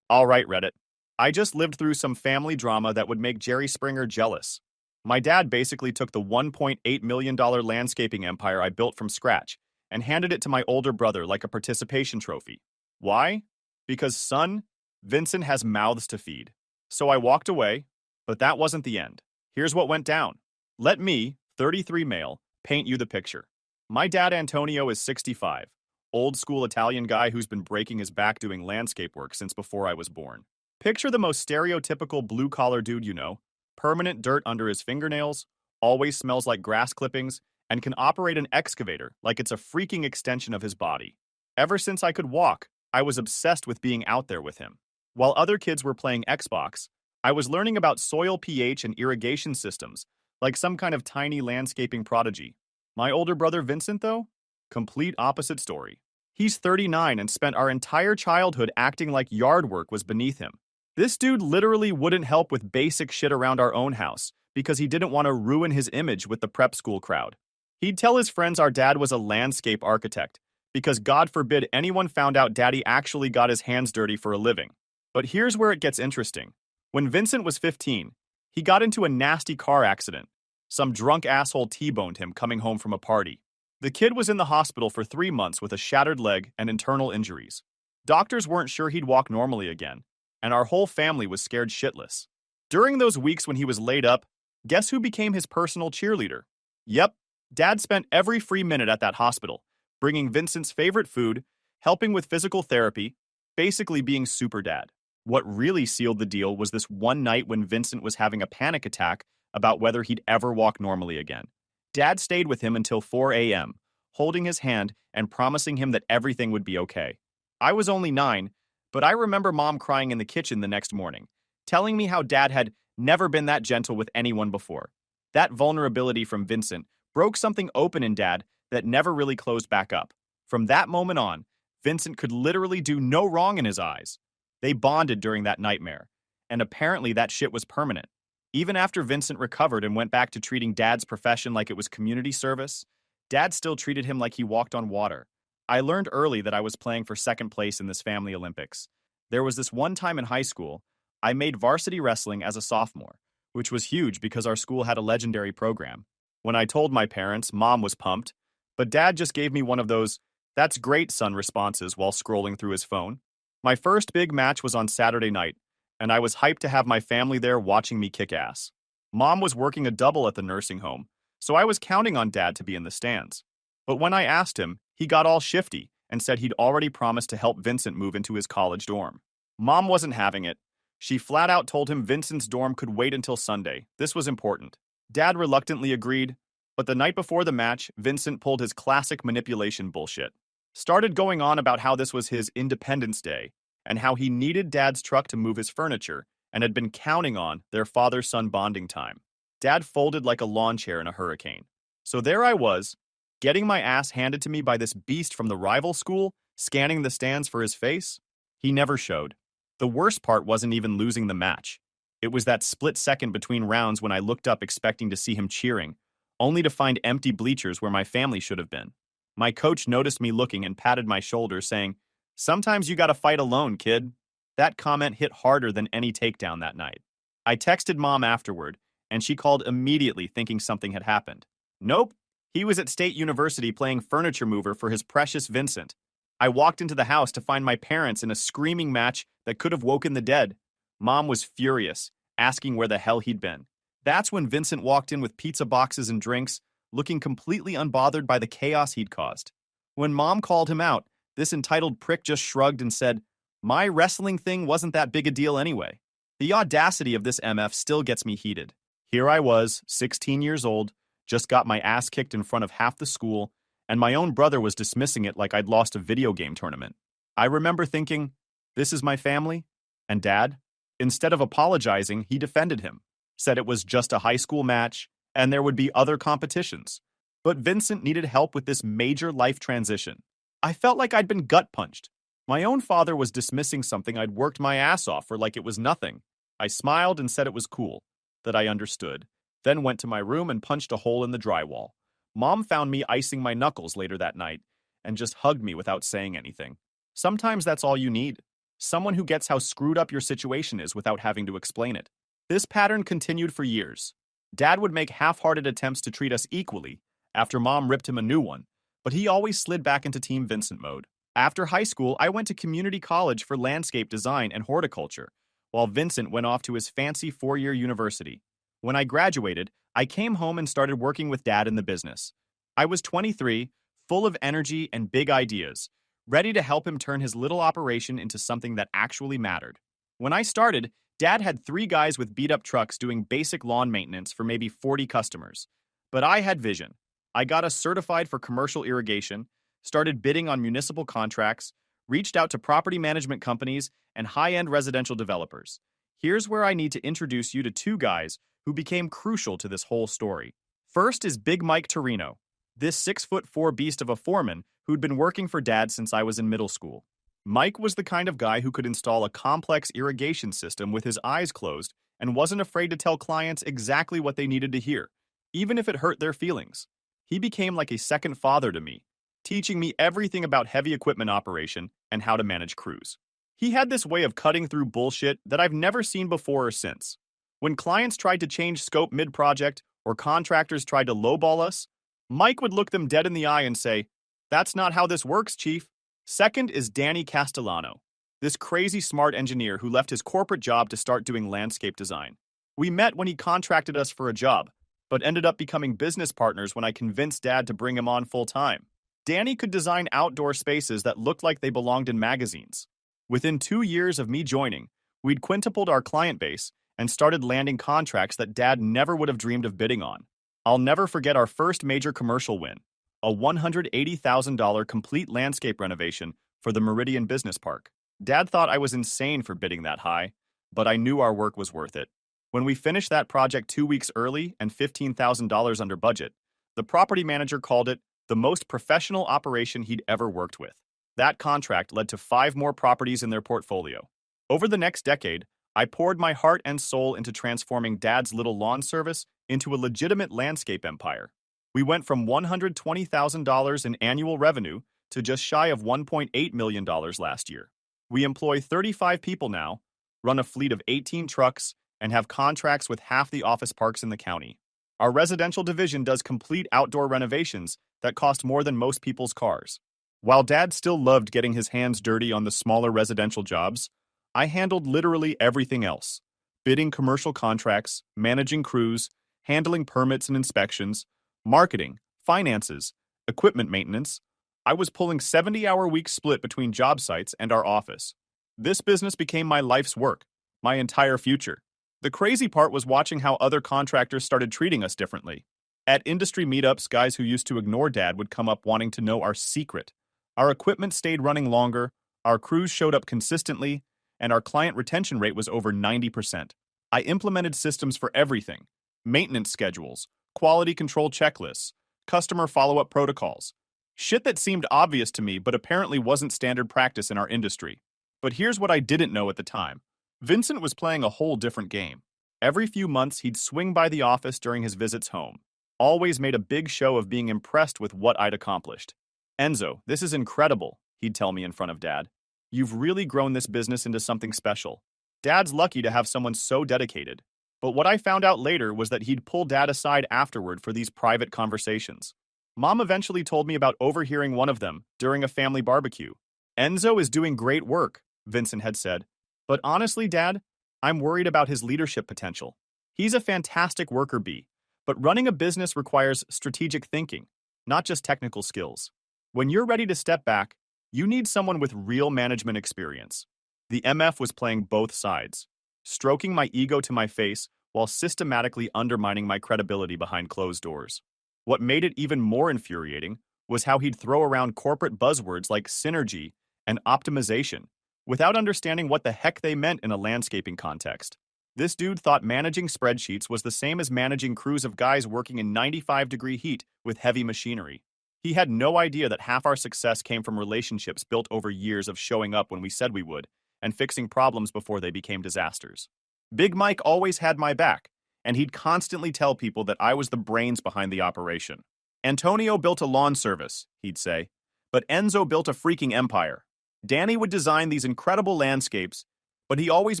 All right, Reddit. I just lived through some family drama that would make Jerry Springer jealous. My dad basically took the $1.8 million landscaping empire I built from scratch and handed it to my older brother like a participation trophy. Why? Because, son, Vincent has mouths to feed. So I walked away, but that wasn't the end. Here's what went down. Let me, 33 male, paint you the picture. My dad Antonio is 65, old school Italian guy who's been breaking his back doing landscape work since before I was born. Picture the most stereotypical blue-collar dude you know, permanent dirt under his fingernails, always smells like grass clippings, and can operate an excavator like it's a freaking extension of his body. Ever since I could walk, I was obsessed with being out there with him. While other kids were playing Xbox, I was learning about soil pH and irrigation systems, like some kind of tiny landscaping prodigy. My older brother Vincent, though? Complete opposite story. He's 39 and spent our entire childhood acting like yard work was beneath him. This dude literally wouldn't help with basic shit around our own house because he didn't want to ruin his image with the prep school crowd. He'd tell his friends our dad was a landscape architect because God forbid anyone found out daddy actually got his hands dirty for a living. But here's where it gets interesting. When Vincent was 15, he got into a nasty car accident. Some drunk asshole T-boned him coming home from a party. The kid was in the hospital for 3 months with a shattered leg and internal injuries. Doctors weren't sure he'd walk normally again, and our whole family was scared shitless. During those weeks when he was laid up, guess who became his personal cheerleader? Yep, Dad spent every free minute at that hospital, bringing Vincent's favorite food, helping with physical therapy, basically being super dad. What really sealed the deal was this one night when Vincent was having a panic attack about whether he'd ever walk normally again. Dad stayed with him until 4 a.m., holding his hand and promising him that everything would be okay. I was only 9, but I remember Mom crying in the kitchen the next morning, telling me how Dad had never been that gentle with anyone before. That vulnerability from Vincent broke something open in Dad that never really closed back up. From that moment on, Vincent could literally do no wrong in his eyes. They bonded during that nightmare, and apparently that shit was permanent. Even after Vincent recovered and went back to treating Dad's profession like it was community service, Dad still treated him like he walked on water. I learned early that I was playing for second place in this family Olympics. There was this one time in high school, I made varsity wrestling as a sophomore, which was huge because our school had a legendary program. When I told my parents, Mom was pumped, but Dad just gave me one of those, "That's great, son" responses while scrolling through his phone. My first big match was on Saturday night, and I was hyped to have my family there watching me kick ass. Mom was working a double at the nursing home, so I was counting on Dad to be in the stands. But when I asked him, he got all shifty and said he'd already promised to help Vincent move into his college dorm. Mom wasn't having it. She flat out told him Vincent's dorm could wait until Sunday. This was important. Dad reluctantly agreed, but the night before the match, Vincent pulled his classic manipulation bullshit. Started going on about how this was his Independence Day, and how he needed Dad's truck to move his furniture and had been counting on their father-son bonding time. Dad folded like a lawn chair in a hurricane. So there I was, getting my ass handed to me by this beast from the rival school, scanning the stands for his face. He never showed. The worst part wasn't even losing the match. It was that split second between rounds when I looked up expecting to see him cheering, only to find empty bleachers where my family should have been. My coach noticed me looking and patted my shoulder, saying, "Sometimes you gotta fight alone, kid." That comment hit harder than any takedown that night. I texted Mom afterward, and she called immediately thinking something had happened. Nope, he was at State University playing furniture mover for his precious Vincent. I walked into the house to find my parents in a screaming match that could have woken the dead. Mom was furious, asking where the hell he'd been. That's when Vincent walked in with pizza boxes and drinks, looking completely unbothered by the chaos he'd caused. When Mom called him out, this entitled prick just shrugged and said, "My wrestling thing wasn't that big a deal anyway." The audacity of this MF still gets me heated. Here I was, 16 years old, just got my ass kicked in front of half the school, and my own brother was dismissing it like I'd lost a video game tournament. I remember thinking, this is my family? And Dad? Instead of apologizing, he defended him, said it was just a high school match, and there would be other competitions. But Vincent needed help with this major life transition. I felt like I'd been gut-punched. My own father was dismissing something I'd worked my ass off for like it was nothing. I smiled and said it was cool, that I understood, then went to my room and punched a hole in the drywall. Mom found me icing my knuckles later that night and just hugged me without saying anything. Sometimes that's all you need. Someone who gets how screwed up your situation is without having to explain it. This pattern continued for years. Dad would make half-hearted attempts to treat us equally after Mom ripped him a new one, but he always slid back into Team Vincent mode. After high school, I went to community college for landscape design and horticulture, while Vincent went off to his fancy 4-year university. When I graduated, I came home and started working with Dad in the business. I was 23, full of energy and big ideas, ready to help him turn his little operation into something that actually mattered. When I started, Dad had 3 guys with beat-up trucks doing basic lawn maintenance for maybe 40 customers. But I had vision. I got us certified for commercial irrigation, started bidding on municipal contracts, reached out to property management companies and high-end residential developers. Here's where I need to introduce you to 2 guys who became crucial to this whole story. First is Big Mike Torino, this 6'4" beast of a foreman who'd been working for Dad since I was in middle school. Mike was the kind of guy who could install a complex irrigation system with his eyes closed and wasn't afraid to tell clients exactly what they needed to hear, even if it hurt their feelings. He became like a second father to me, teaching me everything about heavy equipment operation and how to manage crews. He had this way of cutting through bullshit that I've never seen before or since. When clients tried to change scope mid-project or contractors tried to lowball us, Mike would look them dead in the eye and say, "That's not how this works, Chief." Second is Danny Castellano, this crazy smart engineer who left his corporate job to start doing landscape design. We met when he contracted us for a job, but ended up becoming business partners when I convinced Dad to bring him on full-time. Danny could design outdoor spaces that looked like they belonged in magazines. Within 2 years of me joining, we'd quintupled our client base and started landing contracts that Dad never would have dreamed of bidding on. I'll never forget our first major commercial win, a $180,000 complete landscape renovation for the Meridian Business Park. Dad thought I was insane for bidding that high, but I knew our work was worth it. When we finished that project 2 weeks early and $15,000 under budget, the property manager called it the most professional operation he'd ever worked with. That contract led to 5 more properties in their portfolio. Over the next decade, I poured my heart and soul into transforming Dad's little lawn service into a legitimate landscape empire. We went from $120,000 in annual revenue to just shy of $1.8 million last year. We employ 35 people now, run a fleet of 18 trucks, and have contracts with half the office parks in the county. Our residential division does complete outdoor renovations that cost more than most people's cars. While Dad still loved getting his hands dirty on the smaller residential jobs, I handled literally everything else: bidding commercial contracts, managing crews, handling permits and inspections, marketing, finances, equipment maintenance. I was pulling 70-hour weeks split between job sites and our office. This business became my life's work, my entire future. The crazy part was watching how other contractors started treating us differently. At industry meetups, guys who used to ignore Dad would come up wanting to know our secret. Our equipment stayed running longer, our crews showed up consistently, and our client retention rate was over 90%. I implemented systems for everything: maintenance schedules, quality control checklists, customer follow-up protocols. Shit that seemed obvious to me but apparently wasn't standard practice in our industry. But here's what I didn't know at the time. Vincent was playing a whole different game. Every few months, he'd swing by the office during his visits home. Always made a big show of being impressed with what I'd accomplished. "Enzo, this is incredible," he'd tell me in front of Dad. "You've really grown this business into something special." Dad's lucky to have someone so dedicated. But what I found out later was that he'd pull Dad aside afterward for these private conversations. Mom eventually told me about overhearing one of them during a family barbecue. "Enzo is doing great work," Vincent had said. "But honestly, Dad, I'm worried about his leadership potential. He's a fantastic worker bee, but running a business requires strategic thinking, not just technical skills. When you're ready to step back, you need someone with real management experience." The MF was playing both sides, stroking my ego to my face while systematically undermining my credibility behind closed doors. What made it even more infuriating was how he'd throw around corporate buzzwords like synergy and optimization without understanding what the heck they meant in a landscaping context. This dude thought managing spreadsheets was the same as managing crews of guys working in 95-degree heat with heavy machinery. He had no idea that half our success came from relationships built over years of showing up when we said we would and fixing problems before they became disasters. Big Mike always had my back, and he'd constantly tell people that I was the brains behind the operation. "Antonio built a lawn service," he'd say, "but Enzo built a freaking empire." Danny would design these incredible landscapes, but he always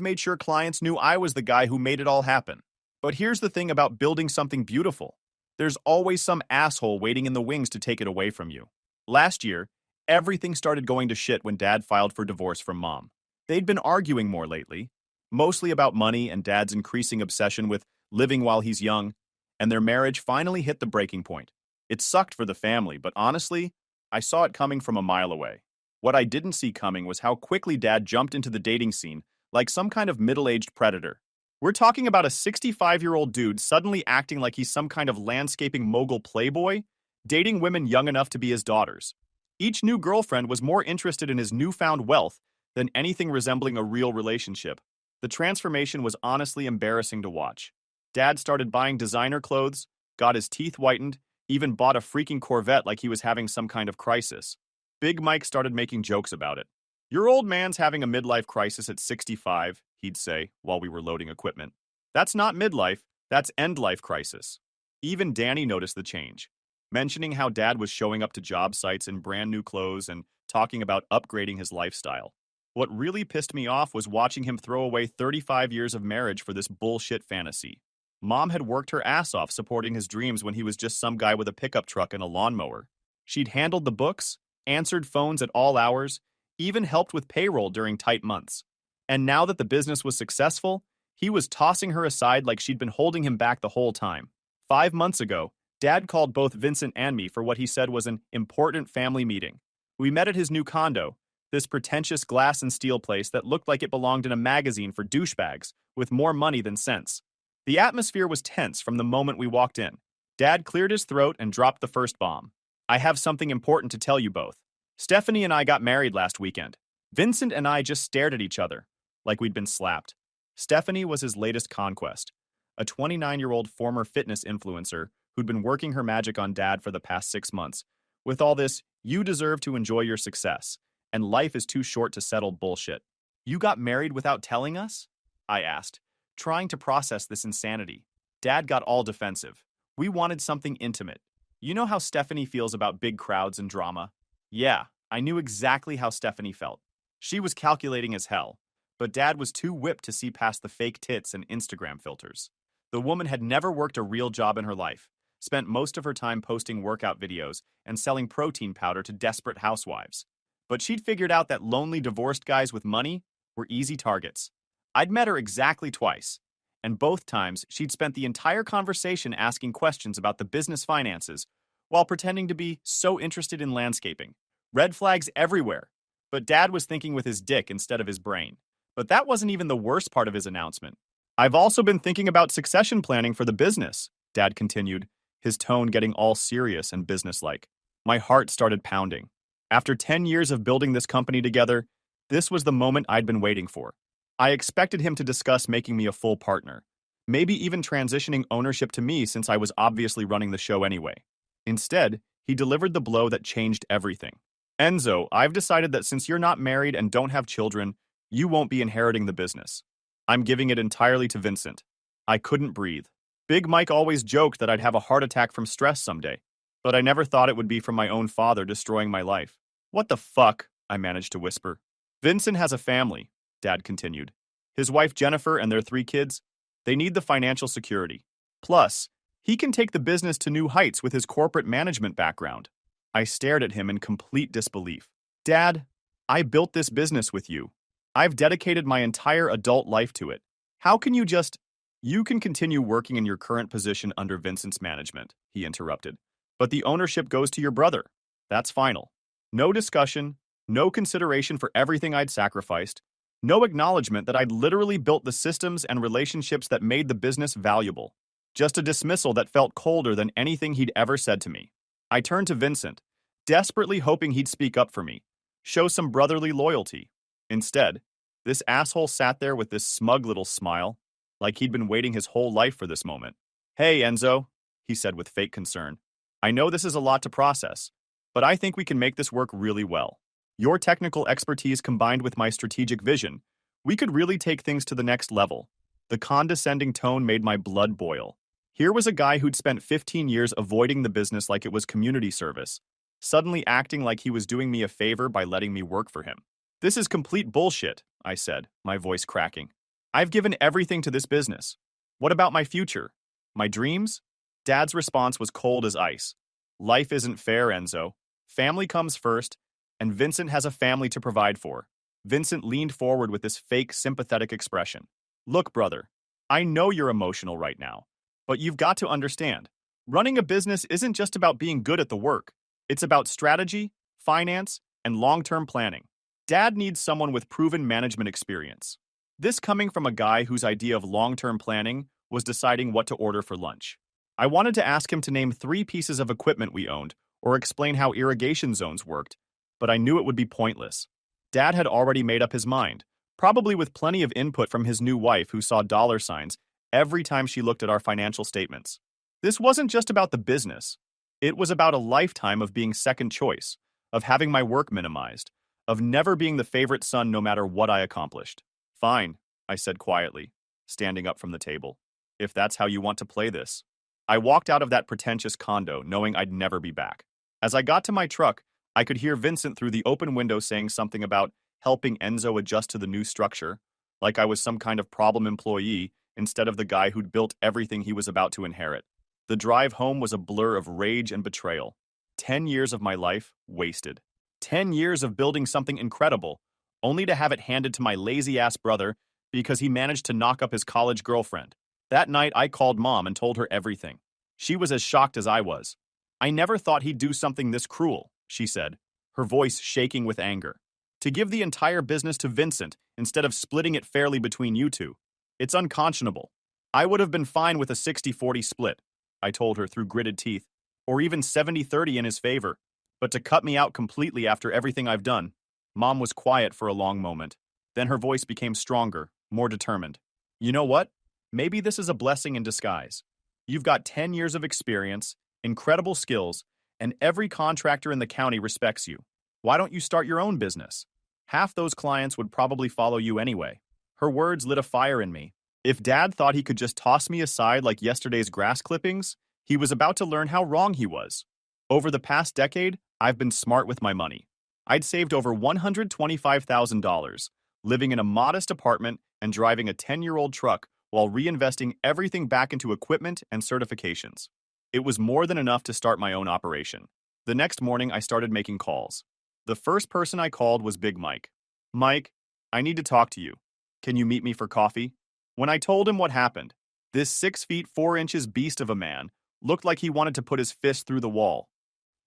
made sure clients knew I was the guy who made it all happen. But here's the thing about building something beautiful. There's always some asshole waiting in the wings to take it away from you. Last year, everything started going to shit when Dad filed for divorce from Mom. They'd been arguing more lately, mostly about money and Dad's increasing obsession with living while he's young, and their marriage finally hit the breaking point. It sucked for the family, but honestly, I saw it coming from a mile away. What I didn't see coming was how quickly Dad jumped into the dating scene like some kind of middle-aged predator. We're talking about a 65-year-old dude suddenly acting like he's some kind of landscaping mogul playboy, dating women young enough to be his daughters. Each new girlfriend was more interested in his newfound wealth than anything resembling a real relationship. The transformation was honestly embarrassing to watch. Dad started buying designer clothes, got his teeth whitened, even bought a freaking Corvette like he was having some kind of crisis. Big Mike started making jokes about it. "Your old man's having a midlife crisis at 65, he'd say, while we were loading equipment. "That's not midlife, that's end-life crisis." Even Danny noticed the change, mentioning how Dad was showing up to job sites in brand new clothes and talking about upgrading his lifestyle. What really pissed me off was watching him throw away 35 years of marriage for this bullshit fantasy. Mom had worked her ass off supporting his dreams when he was just some guy with a pickup truck and a lawnmower. She'd handled the books, answered phones at all hours, even helped with payroll during tight months. And now that the business was successful, he was tossing her aside like she'd been holding him back the whole time. 5 months ago, Dad called both Vincent and me for what he said was an important family meeting. We met at his new condo, this pretentious glass and steel place that looked like it belonged in a magazine for douchebags with more money than sense. The atmosphere was tense from the moment we walked in. Dad cleared his throat and dropped the first bomb. "I have something important to tell you both. Stephanie and I got married last weekend." Vincent and I just stared at each other, like we'd been slapped. Stephanie was his latest conquest, a 29-year-old former fitness influencer who'd been working her magic on Dad for the past 6 months. With all this, "You deserve to enjoy your success, and life is too short to settle" bullshit. "You got married without telling us?" I asked, trying to process this insanity. Dad got all defensive. "We wanted something intimate. You know how Stephanie feels about big crowds and drama?" Yeah, I knew exactly how Stephanie felt. She was calculating as hell, but Dad was too whipped to see past the fake tits and Instagram filters. The woman had never worked a real job in her life, spent most of her time posting workout videos and selling protein powder to desperate housewives. But she'd figured out that lonely divorced guys with money were easy targets. I'd met her exactly twice, and both times she'd spent the entire conversation asking questions about the business finances while pretending to be so interested in landscaping. Red flags everywhere, but Dad was thinking with his dick instead of his brain. But that wasn't even the worst part of his announcement. "I've also been thinking about succession planning for the business," Dad continued, his tone getting all serious and businesslike. My heart started pounding. After 10 years of building this company together, this was the moment I'd been waiting for. I expected him to discuss making me a full partner, maybe even transitioning ownership to me since I was obviously running the show anyway. Instead, he delivered the blow that changed everything. "Enzo, I've decided that since you're not married and don't have children, you won't be inheriting the business. I'm giving it entirely to Vincent." I couldn't breathe. Big Mike always joked that I'd have a heart attack from stress someday, but I never thought it would be from my own father destroying my life. "What the fuck?" I managed to whisper. "Vincent has a family," Dad continued. "His wife Jennifer and their 3 kids. They need the financial security. Plus, he can take the business to new heights with his corporate management background." I stared at him in complete disbelief. "Dad, I built this business with you. I've dedicated my entire adult life to it. How can you just—" "You can continue working in your current position under Vincent's management," he interrupted. "But the ownership goes to your brother. That's final. No discussion, no consideration for everything I'd sacrificed, no acknowledgement that I'd literally built the systems and relationships that made the business valuable. Just a dismissal that felt colder than anything he'd ever said to me." I turned to Vincent, desperately hoping he'd speak up for me, show some brotherly loyalty. Instead, this asshole sat there with this smug little smile, like he'd been waiting his whole life for this moment. "Hey, Enzo," he said with fake concern. "I know this is a lot to process, but I think we can make this work really well. Your technical expertise combined with my strategic vision, we could really take things to the next level." The condescending tone made my blood boil. Here was a guy who'd spent 15 years avoiding the business like it was community service, suddenly acting like he was doing me a favor by letting me work for him. This is complete bullshit, I said, my voice cracking. I've given everything to this business. What about my future? My dreams? Dad's response was cold as ice. Life isn't fair, Enzo. Family comes first, and Vincent has a family to provide for. Vincent leaned forward with this fake, sympathetic expression. Look, brother, I know you're emotional right now, but you've got to understand. Running a business isn't just about being good at the work. It's about strategy, finance, and long-term planning. Dad needs someone with proven management experience. This coming from a guy whose idea of long-term planning was deciding what to order for lunch. I wanted to ask him to name 3 pieces of equipment we owned or explain how irrigation zones worked, but I knew it would be pointless. Dad had already made up his mind, probably with plenty of input from his new wife who saw dollar signs every time she looked at our financial statements. This wasn't just about the business. It was about a lifetime of being second choice, of having my work minimized, of never being the favorite son no matter what I accomplished. Fine, I said quietly, standing up from the table. If that's how you want to play this. I walked out of that pretentious condo knowing I'd never be back. As I got to my truck, I could hear Vincent through the open window saying something about helping Enzo adjust to the new structure, like I was some kind of problem employee instead of the guy who'd built everything he was about to inherit. The drive home was a blur of rage and betrayal. 10 years of my life wasted. 10 years of building something incredible, only to have it handed to my lazy-ass brother because he managed to knock up his college girlfriend. That night, I called Mom and told her everything. She was as shocked as I was. I never thought he'd do something this cruel, she said, her voice shaking with anger. To give the entire business to Vincent instead of splitting it fairly between you two. It's unconscionable. I would have been fine with a 60-40 split, I told her through gritted teeth, or even 70-30 in his favor. But to cut me out completely after everything I've done. Mom was quiet for a long moment. Then her voice became stronger, more determined. You know what? Maybe this is a blessing in disguise. You've got 10 years of experience, incredible skills, and every contractor in the county respects you. Why don't you start your own business? Half those clients would probably follow you anyway. Her words lit a fire in me. If Dad thought he could just toss me aside like yesterday's grass clippings, he was about to learn how wrong he was. Over the past decade, I've been smart with my money. I'd saved over $125,000, living in a modest apartment and driving a 10-year-old truck while reinvesting everything back into equipment and certifications. It was more than enough to start my own operation. The next morning, I started making calls. The first person I called was Big Mike. Mike, I need to talk to you. Can you meet me for coffee? When I told him what happened, this 6 feet 4 inches beast of a man looked like he wanted to put his fist through the wall.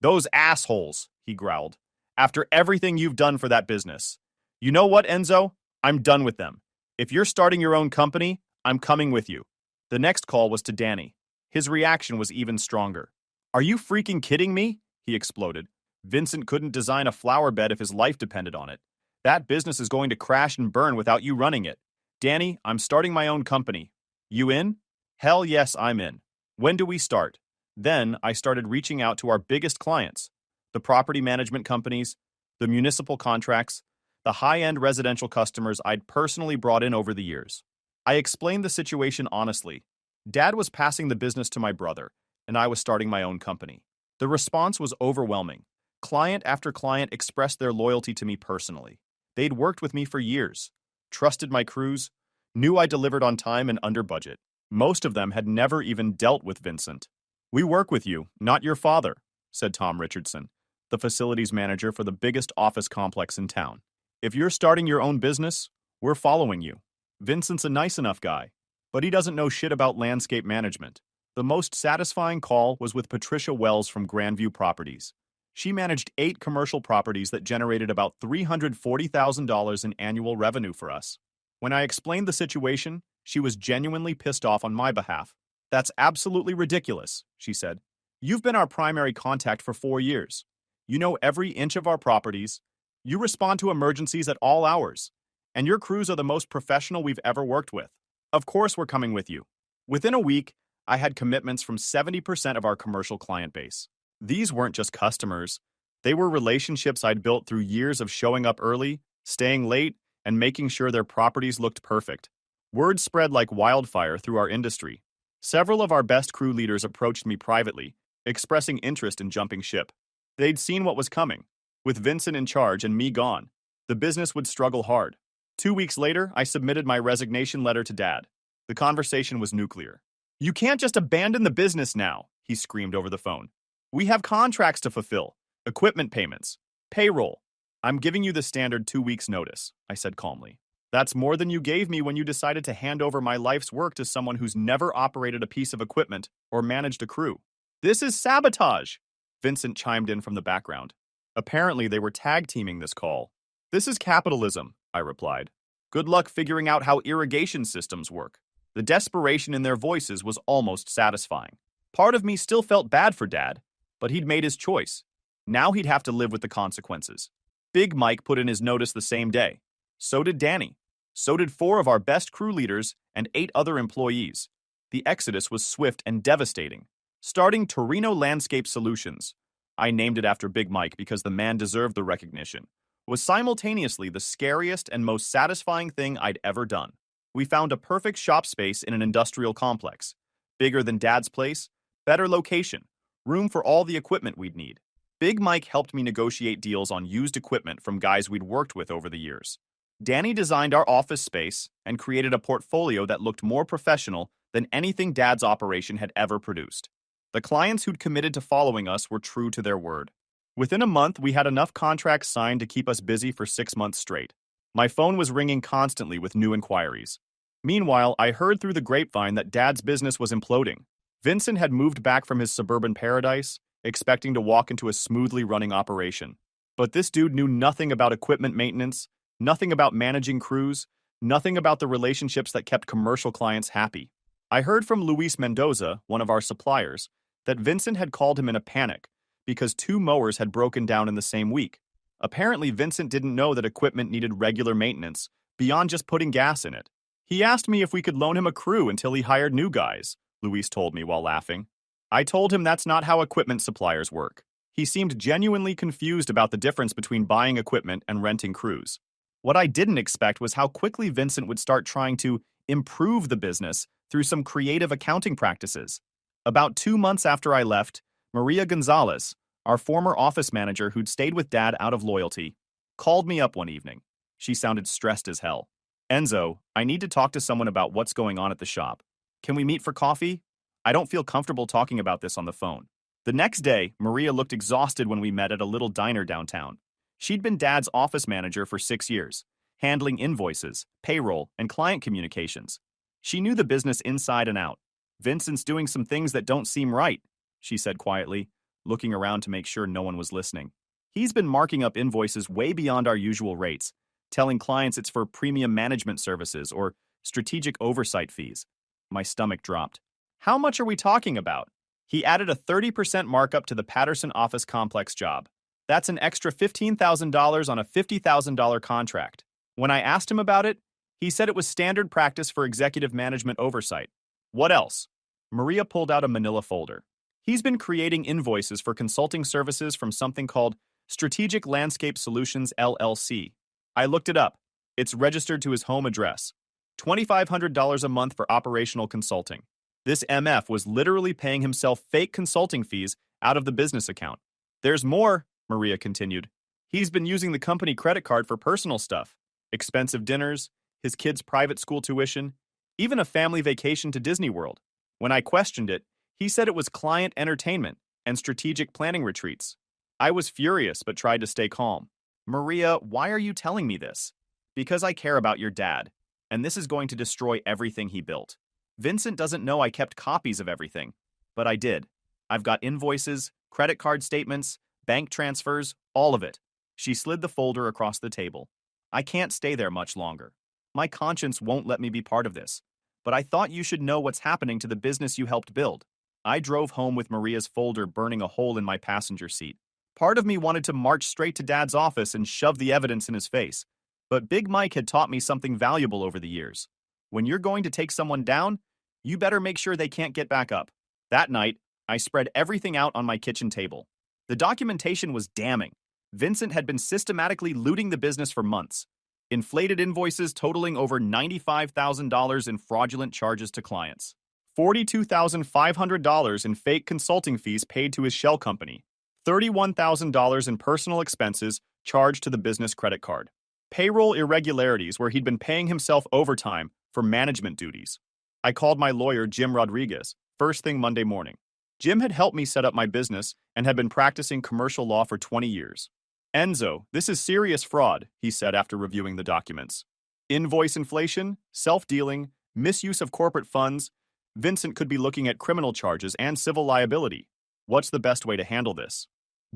Those assholes, he growled. After everything you've done for that business. You know what, Enzo? I'm done with them. If you're starting your own company, I'm coming with you. The next call was to Danny. His reaction was even stronger. Are you freaking kidding me? He exploded. Vincent couldn't design a flower bed if his life depended on it. That business is going to crash and burn without you running it. Danny, I'm starting my own company. You in? Hell yes, I'm in. When do we start? Then I started reaching out to our biggest clients, the property management companies, the municipal contracts, the high-end residential customers I'd personally brought in over the years. I explained the situation honestly. Dad was passing the business to my brother, and I was starting my own company. The response was overwhelming. Client after client expressed their loyalty to me personally. They'd worked with me for years, trusted my crews, knew I delivered on time and under budget. Most of them had never even dealt with Vincent. We work with you, not your father, said Tom Richardson, the facilities manager for the biggest office complex in town. If you're starting your own business, we're following you. Vincent's a nice enough guy, but he doesn't know shit about landscape management. The most satisfying call was with Patricia Wells from Grandview Properties. She managed 8 commercial properties that generated about $340,000 in annual revenue for us. When I explained the situation, she was genuinely pissed off on my behalf. That's absolutely ridiculous, she said. You've been our primary contact for 4 years. You know every inch of our properties. You respond to emergencies at all hours. And your crews are the most professional we've ever worked with. Of course we're coming with you. Within a week, I had commitments from 70% of our commercial client base. These weren't just customers. They were relationships I'd built through years of showing up early, staying late, and making sure their properties looked perfect. Word spread like wildfire through our industry. Several of our best crew leaders approached me privately, expressing interest in jumping ship. They'd seen what was coming, with Vincent in charge and me gone. the business would struggle hard. 2 weeks later, I submitted my resignation letter to Dad. The conversation was nuclear. "You can't just abandon the business now," he screamed over the phone. "We have contracts to fulfill, equipment payments, payroll." "I'm giving you the standard 2 weeks notice," I said calmly. "That's more than you gave me when you decided to hand over my life's work to someone who's never operated a piece of equipment or managed a crew." "This is sabotage," Vincent chimed in from the background. Apparently, they were tag-teaming this call. "This is capitalism," I replied. "Good luck figuring out how irrigation systems work." The desperation in their voices was almost satisfying. Part of me still felt bad for Dad, but he'd made his choice. Now he'd have to live with the consequences. Big Mike put in his notice the same day. So did Danny. So did 4 of our best crew leaders and 8 other employees. The exodus was swift and devastating. Starting Torino Landscape Solutions, I named it after Big Mike because the man deserved the recognition, was simultaneously the scariest and most satisfying thing I'd ever done. We found a perfect shop space in an industrial complex. Bigger than Dad's place, better location, room for all the equipment we'd need. Big Mike helped me negotiate deals on used equipment from guys we'd worked with over the years. Danny designed our office space and created a portfolio that looked more professional than anything Dad's operation had ever produced. The clients who'd committed to following us were true to their word. Within a month, we had enough contracts signed to keep us busy for 6 months straight. My phone was ringing constantly with new inquiries. Meanwhile, I heard through the grapevine that Dad's business was imploding. Vincent had moved back from his suburban paradise, expecting to walk into a smoothly running operation. But this dude knew nothing about equipment maintenance, nothing about managing crews, nothing about the relationships that kept commercial clients happy. I heard from Luis Mendoza, one of our suppliers, that Vincent had called him in a panic because 2 mowers had broken down in the same week. Apparently, Vincent didn't know that equipment needed regular maintenance beyond just putting gas in it. "He asked me if we could loan him a crew until he hired new guys," Luis told me while laughing. I told him that's not how equipment suppliers work. He seemed genuinely confused about the difference between buying equipment and renting crews. What I didn't expect was how quickly Vincent would start trying to improve the business through some creative accounting practices. About 2 months after I left, Maria Gonzalez, our former office manager who'd stayed with Dad out of loyalty, called me up one evening. She sounded stressed as hell. "Enzo, I need to talk to someone about what's going on at the shop. Can we meet for coffee? I don't feel comfortable talking about this on the phone." The next day, Maria looked exhausted when we met at a little diner downtown. She'd been Dad's office manager for 6 years, handling invoices, payroll, and client communications. She knew the business inside and out. "Vincent's doing some things that don't seem right," she said quietly, looking around to make sure no one was listening. "He's been marking up invoices way beyond our usual rates, telling clients it's for premium management services or strategic oversight fees." My stomach dropped. "How much are we talking about?" "He added a 30% markup to the Patterson office complex job. That's an extra $15,000 on a $50,000 contract. When I asked him about it, he said it was standard practice for executive management oversight." "What else?" Maria pulled out a manila folder. "He's been creating invoices for consulting services from something called Strategic Landscape Solutions LLC. I looked it up. It's registered to his home address. $2,500 a month for operational consulting. This MF was literally paying himself fake consulting fees out of the business account. There's more," Maria continued. "He's been using the company credit card for personal stuff. Expensive dinners, his kids' private school tuition, even a family vacation to Disney World. When I questioned it, he said it was client entertainment and strategic planning retreats. I was furious but tried to stay calm. "Maria, why are you telling me this?" "Because I care about your dad, and this is going to destroy everything he built. Vincent doesn't know I kept copies of everything, but I did. I've got invoices, credit card statements, bank transfers, all of it." She slid the folder across the table. "I can't stay there much longer. My conscience won't let me be part of this, but I thought you should know what's happening to the business you helped build." I drove home with Maria's folder burning a hole in my passenger seat. Part of me wanted to march straight to Dad's office and shove the evidence in his face. But Big Mike had taught me something valuable over the years. When you're going to take someone down, you better make sure they can't get back up. That night, I spread everything out on my kitchen table. The documentation was damning. Vincent had been systematically looting the business for months. Inflated invoices totaling over $95,000 in fraudulent charges to clients. $42,500 in fake consulting fees paid to his shell company. $31,000 in personal expenses charged to the business credit card. Payroll irregularities where he'd been paying himself overtime for management duties. I called my lawyer, Jim Rodriguez, first thing Monday morning. Jim had helped me set up my business and had been practicing commercial law for 20 years. Enzo, this is serious fraud, he said after reviewing the documents. Invoice inflation, self-dealing, misuse of corporate funds. Vincent could be looking at criminal charges and civil liability. What's the best way to handle this?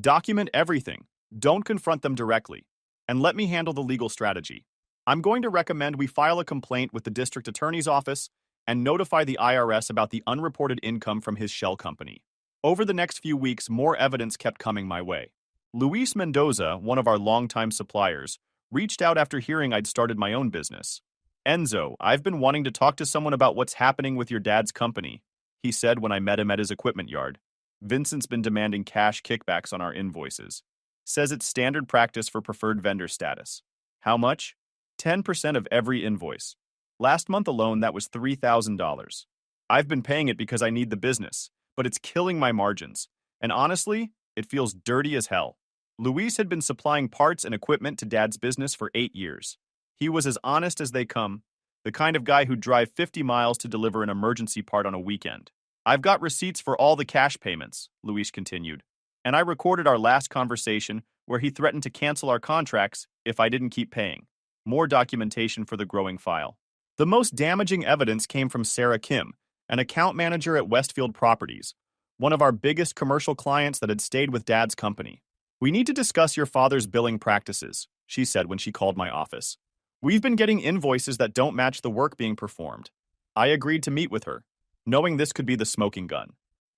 Document everything. Don't confront them directly. And let me handle the legal strategy. I'm going to recommend we file a complaint with the district attorney's office and notify the IRS about the unreported income from his shell company. Over the next few weeks, more evidence kept coming my way. Luis Mendoza, one of our longtime suppliers, reached out after hearing I'd started my own business. Enzo, I've been wanting to talk to someone about what's happening with your dad's company, he said when I met him at his equipment yard. Vincent's been demanding cash kickbacks on our invoices. Says it's standard practice for preferred vendor status. How much? 10% of every invoice. Last month alone, that was $3,000. I've been paying it because I need the business, but it's killing my margins. And honestly, it feels dirty as hell. Luis had been supplying parts and equipment to Dad's business for 8 years. He was as honest as they come, the kind of guy who'd drive 50 miles to deliver an emergency part on a weekend. I've got receipts for all the cash payments, Luis continued, and I recorded our last conversation where he threatened to cancel our contracts if I didn't keep paying. More documentation for the growing file. The most damaging evidence came from Sarah Kim, an account manager at Westfield Properties, one of our biggest commercial clients that had stayed with Dad's company. We need to discuss your father's billing practices, she said when she called my office. We've been getting invoices that don't match the work being performed. I agreed to meet with her, knowing this could be the smoking gun.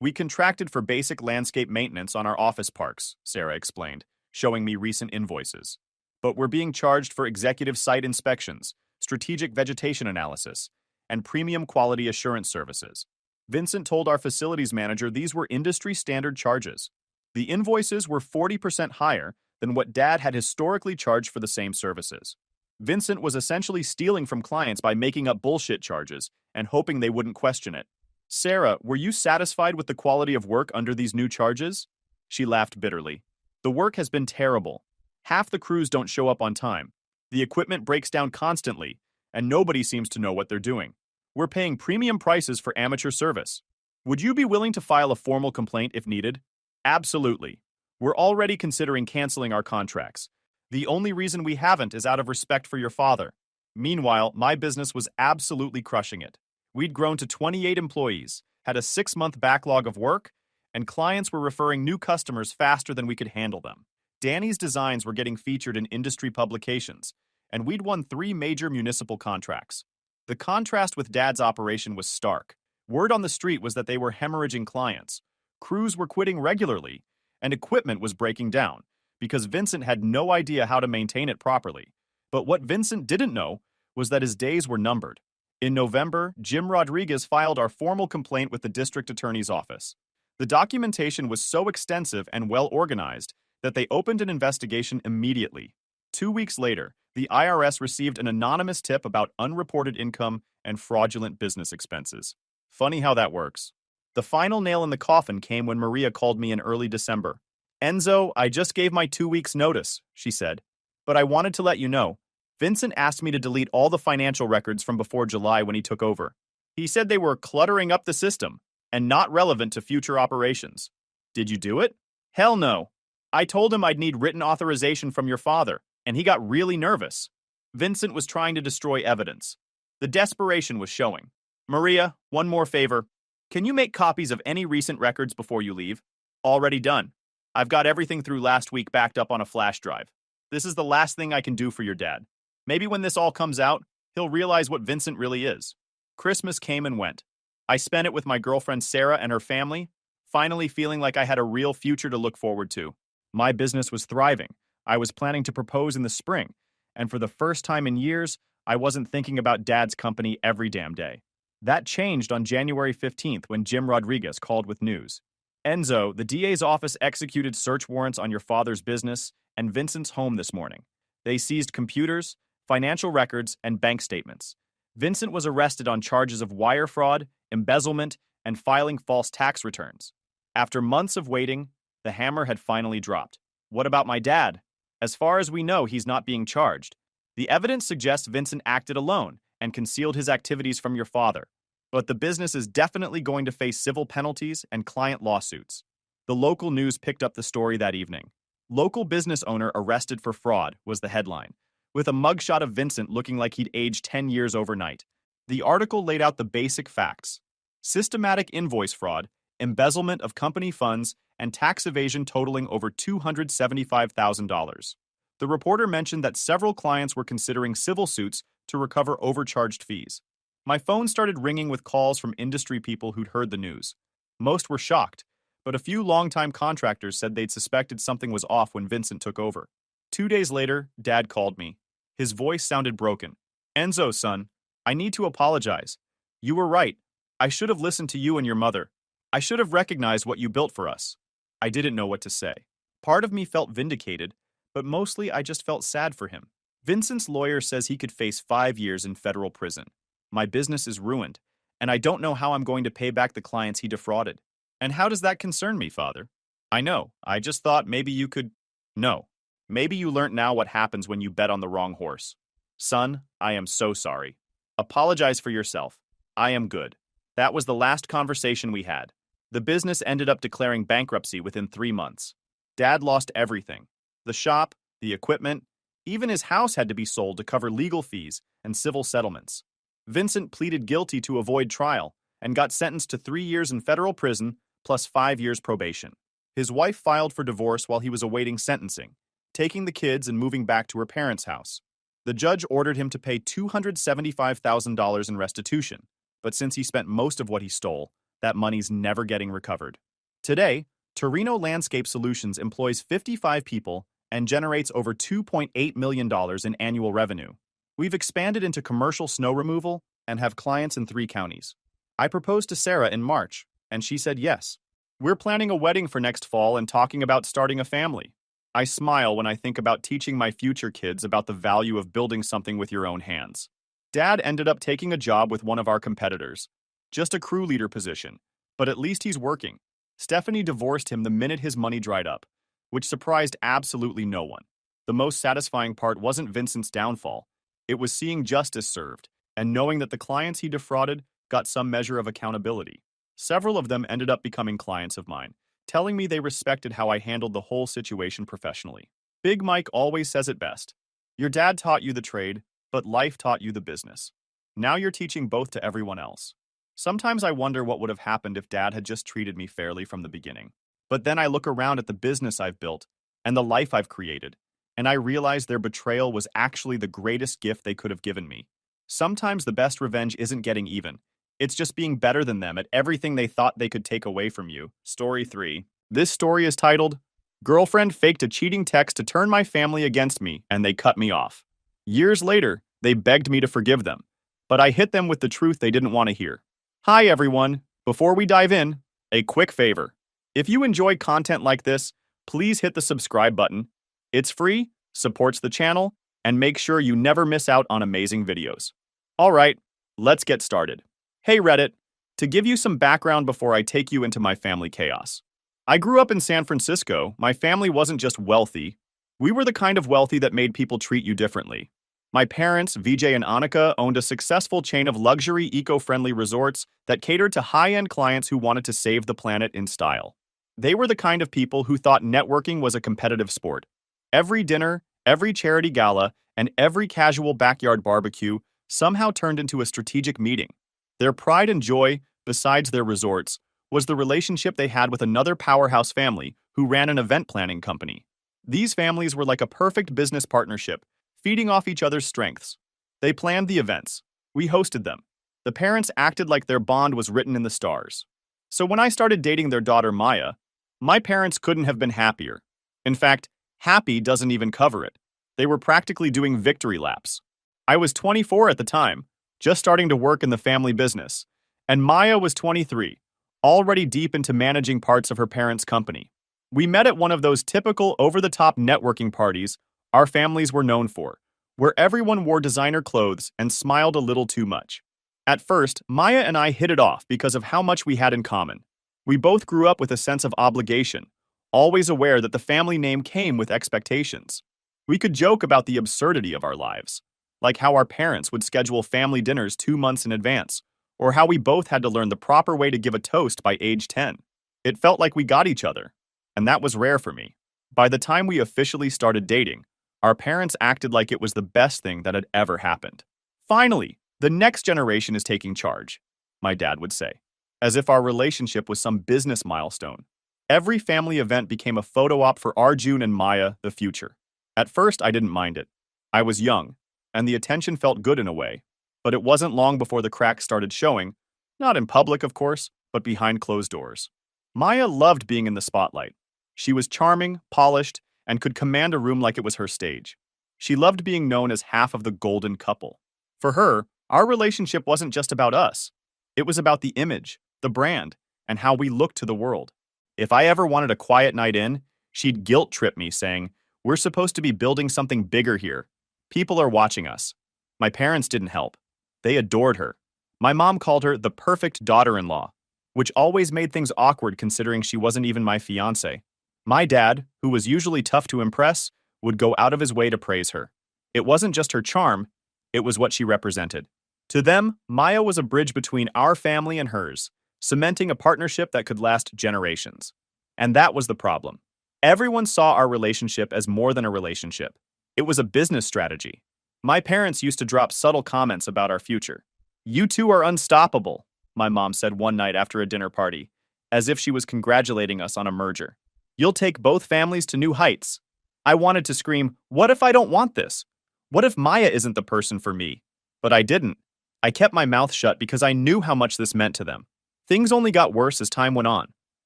We contracted for basic landscape maintenance on our office parks, Sarah explained, showing me recent invoices. But we're being charged for executive site inspections, strategic vegetation analysis, and premium quality assurance services. Vincent told our facilities manager these were industry standard charges. The invoices were 40% higher than what Dad had historically charged for the same services. Vincent was essentially stealing from clients by making up bullshit charges and hoping they wouldn't question it. Sarah, were you satisfied with the quality of work under these new charges? She laughed bitterly. The work has been terrible. Half the crews don't show up on time. The equipment breaks down constantly, and nobody seems to know what they're doing. We're paying premium prices for amateur service. Would you be willing to file a formal complaint if needed? Absolutely. We're already considering canceling our contracts. The only reason we haven't is out of respect for your father. Meanwhile, my business was absolutely crushing it. We'd grown to 28 employees, had a 6-month backlog of work, and clients were referring new customers faster than we could handle them. Danny's designs were getting featured in industry publications, and we'd won 3 major municipal contracts. The contrast with Dad's operation was stark. Word on the street was that they were hemorrhaging clients. Crews were quitting regularly, and equipment was breaking down because Vincent had no idea how to maintain it properly. But what Vincent didn't know was that his days were numbered. In November, Jim Rodriguez filed our formal complaint with the district attorney's office. The documentation was so extensive and well organized that they opened an investigation immediately. 2 weeks later, the IRS received an anonymous tip about unreported income and fraudulent business expenses. Funny how that works. The final nail in the coffin came when Maria called me in early December. Enzo, I just gave my 2 weeks' notice, she said. But I wanted to let you know. Vincent asked me to delete all the financial records from before July when he took over. He said they were cluttering up the system and not relevant to future operations. Did you do it? Hell no. I told him I'd need written authorization from your father, and he got really nervous. Vincent was trying to destroy evidence. The desperation was showing. Maria, one more favor. Can you make copies of any recent records before you leave? Already done. I've got everything through last week backed up on a flash drive. This is the last thing I can do for your dad. Maybe when this all comes out, he'll realize what Vincent really is. Christmas came and went. I spent it with my girlfriend Sarah and her family, finally feeling like I had a real future to look forward to. My business was thriving. I was planning to propose in the spring, and for the first time in years, I wasn't thinking about Dad's company every damn day. That changed on January 15th when Jim Rodriguez called with news. Enzo, the DA's office executed search warrants on your father's business and Vincent's home this morning. They seized computers, financial records, and bank statements. Vincent was arrested on charges of wire fraud, embezzlement, and filing false tax returns. After months of waiting, the hammer had finally dropped. What about my dad? As far as we know, he's not being charged. The evidence suggests Vincent acted alone and concealed his activities from your father, but the business is definitely going to face civil penalties and client lawsuits. The local news picked up the story that evening. Local business owner arrested for fraud was the headline, with a mugshot of Vincent looking like he'd aged 10 years overnight. The article laid out the basic facts: systematic invoice fraud, embezzlement of company funds, and tax evasion totaling over $275,000. The reporter mentioned that several clients were considering civil suits to recover overcharged fees. My phone started ringing with calls from industry people who'd heard the news. Most were shocked, but a few longtime contractors said they'd suspected something was off when Vincent took over. 2 days later, Dad called me. His voice sounded broken. "Enzo, son, I need to apologize. You were right. I should have listened to you and your mother. I should have recognized what you built for us." I didn't know what to say. Part of me felt vindicated, but mostly I just felt sad for him. Vincent's lawyer says he could face 5 years in federal prison. My business is ruined, and I don't know how I'm going to pay back the clients he defrauded. And how does that concern me, Father? I know, I just thought maybe you could... No. Maybe you learnt now what happens when you bet on the wrong horse. Son, I am so sorry. Apologize for yourself. I am good. That was the last conversation we had. The business ended up declaring bankruptcy within 3 months. Dad lost everything. The shop, the equipment, even his house had to be sold to cover legal fees and civil settlements. Vincent pleaded guilty to avoid trial and got sentenced to 3 years in federal prison plus 5 years probation. His wife filed for divorce while he was awaiting sentencing, taking the kids and moving back to her parents' house. The judge ordered him to pay $275,000 in restitution, but since he spent most of what he stole, that money's never getting recovered. Today, Torino Landscape Solutions employs 55 people and generates over $2.8 million in annual revenue. We've expanded into commercial snow removal and have clients in 3 counties. I proposed to Sarah in March, and she said yes. We're planning a wedding for next fall and talking about starting a family. I smile when I think about teaching my future kids about the value of building something with your own hands. Dad ended up taking a job with one of our competitors. Just a crew leader position, but at least he's working. Stephanie divorced him the minute his money dried up, which surprised absolutely no one. The most satisfying part wasn't Vincent's downfall. It was seeing justice served and knowing that the clients he defrauded got some measure of accountability. Several of them ended up becoming clients of mine, telling me they respected how I handled the whole situation professionally. Big Mike always says it best. Your dad taught you the trade, but life taught you the business. Now you're teaching both to everyone else. Sometimes I wonder what would have happened if Dad had just treated me fairly from the beginning. But then I look around at the business I've built and the life I've created, and I realize their betrayal was actually the greatest gift they could have given me. Sometimes the best revenge isn't getting even. It's just being better than them at everything they thought they could take away from you. Story 3. This story is titled, "Girlfriend faked a cheating text to turn my family against me, and they cut me off. Years later, they begged me to forgive them, but I hit them with the truth they didn't want to hear." Hi everyone. Before we dive in, a quick favor. If you enjoy content like this, please hit the subscribe button. It's free, supports the channel, and make sure you never miss out on amazing videos. Alright, let's get started. Hey Reddit, to give you some background before I take you into my family chaos. I grew up in San Francisco. My family wasn't just wealthy. We were the kind of wealthy that made people treat you differently. My parents, Vijay and Annika, owned a successful chain of luxury, eco-friendly resorts that catered to high-end clients who wanted to save the planet in style. They were the kind of people who thought networking was a competitive sport. Every dinner, every charity gala, and every casual backyard barbecue somehow turned into a strategic meeting. Their pride and joy, besides their resorts, was the relationship they had with another powerhouse family who ran an event planning company. These families were like a perfect business partnership, feeding off each other's strengths. They planned the events. We hosted them. The parents acted like their bond was written in the stars. So when I started dating their daughter Maya, my parents couldn't have been happier. In fact, happy doesn't even cover it. They were practically doing victory laps. I was 24 at the time, just starting to work in the family business, and Maya was 23, already deep into managing parts of her parents' company. We met at one of those typical over-the-top networking parties our families were known for, where everyone wore designer clothes and smiled a little too much. At first, Maya and I hit it off because of how much we had in common. We both grew up with a sense of obligation, always aware that the family name came with expectations. We could joke about the absurdity of our lives. like how our parents would schedule family dinners 2 months in advance, or how we both had to learn the proper way to give a toast by age 10. It felt like we got each other, and that was rare for me. By the time we officially started dating, our parents acted like it was the best thing that had ever happened. Finally, the next generation is taking charge, my dad would say, as if our relationship was some business milestone. Every family event became a photo op for Arjun and Maya, the future. At first, I didn't mind it. I was young, and the attention felt good in a way. But it wasn't long before the cracks started showing, not in public, of course, but behind closed doors. Maya loved being in the spotlight. She was charming, polished, and could command a room like it was her stage. She loved being known as half of the golden couple. For her, our relationship wasn't just about us. It was about the image, the brand, and how we looked to the world. If I ever wanted a quiet night in, she'd guilt trip me saying, "We're supposed to be building something bigger here. People are watching us." My parents didn't help. They adored her. My mom called her the perfect daughter-in-law, which always made things awkward considering she wasn't even my fiancé. My dad, who was usually tough to impress, would go out of his way to praise her. It wasn't just her charm, it was what she represented. To them, Maya was a bridge between our family and hers, cementing a partnership that could last generations. And that was the problem. Everyone saw our relationship as more than a relationship. It was a business strategy. My parents used to drop subtle comments about our future. "You two are unstoppable," my mom said one night after a dinner party, as if she was congratulating us on a merger. "You'll take both families to new heights." I wanted to scream, "What if I don't want this? What if Maya isn't the person for me?" But I didn't. I kept my mouth shut because I knew how much this meant to them. Things only got worse as time went on.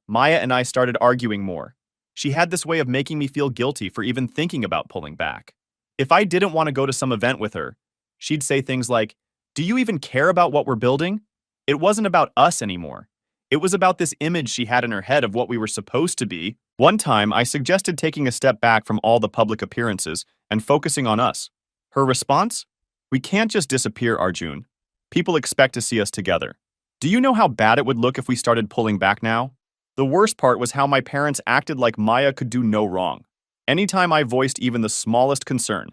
Maya and I started arguing more. She had this way of making me feel guilty for even thinking about pulling back. If I didn't want to go to some event with her, she'd say things like, "Do you even care about what we're building?" It wasn't about us anymore. It was about this image she had in her head of what we were supposed to be. One time, I suggested taking a step back from all the public appearances and focusing on us. Her response? "We can't just disappear, Arjun. People expect to see us together. Do you know how bad it would look if we started pulling back now?" The worst part was how my parents acted like Maya could do no wrong. Anytime I voiced even the smallest concern,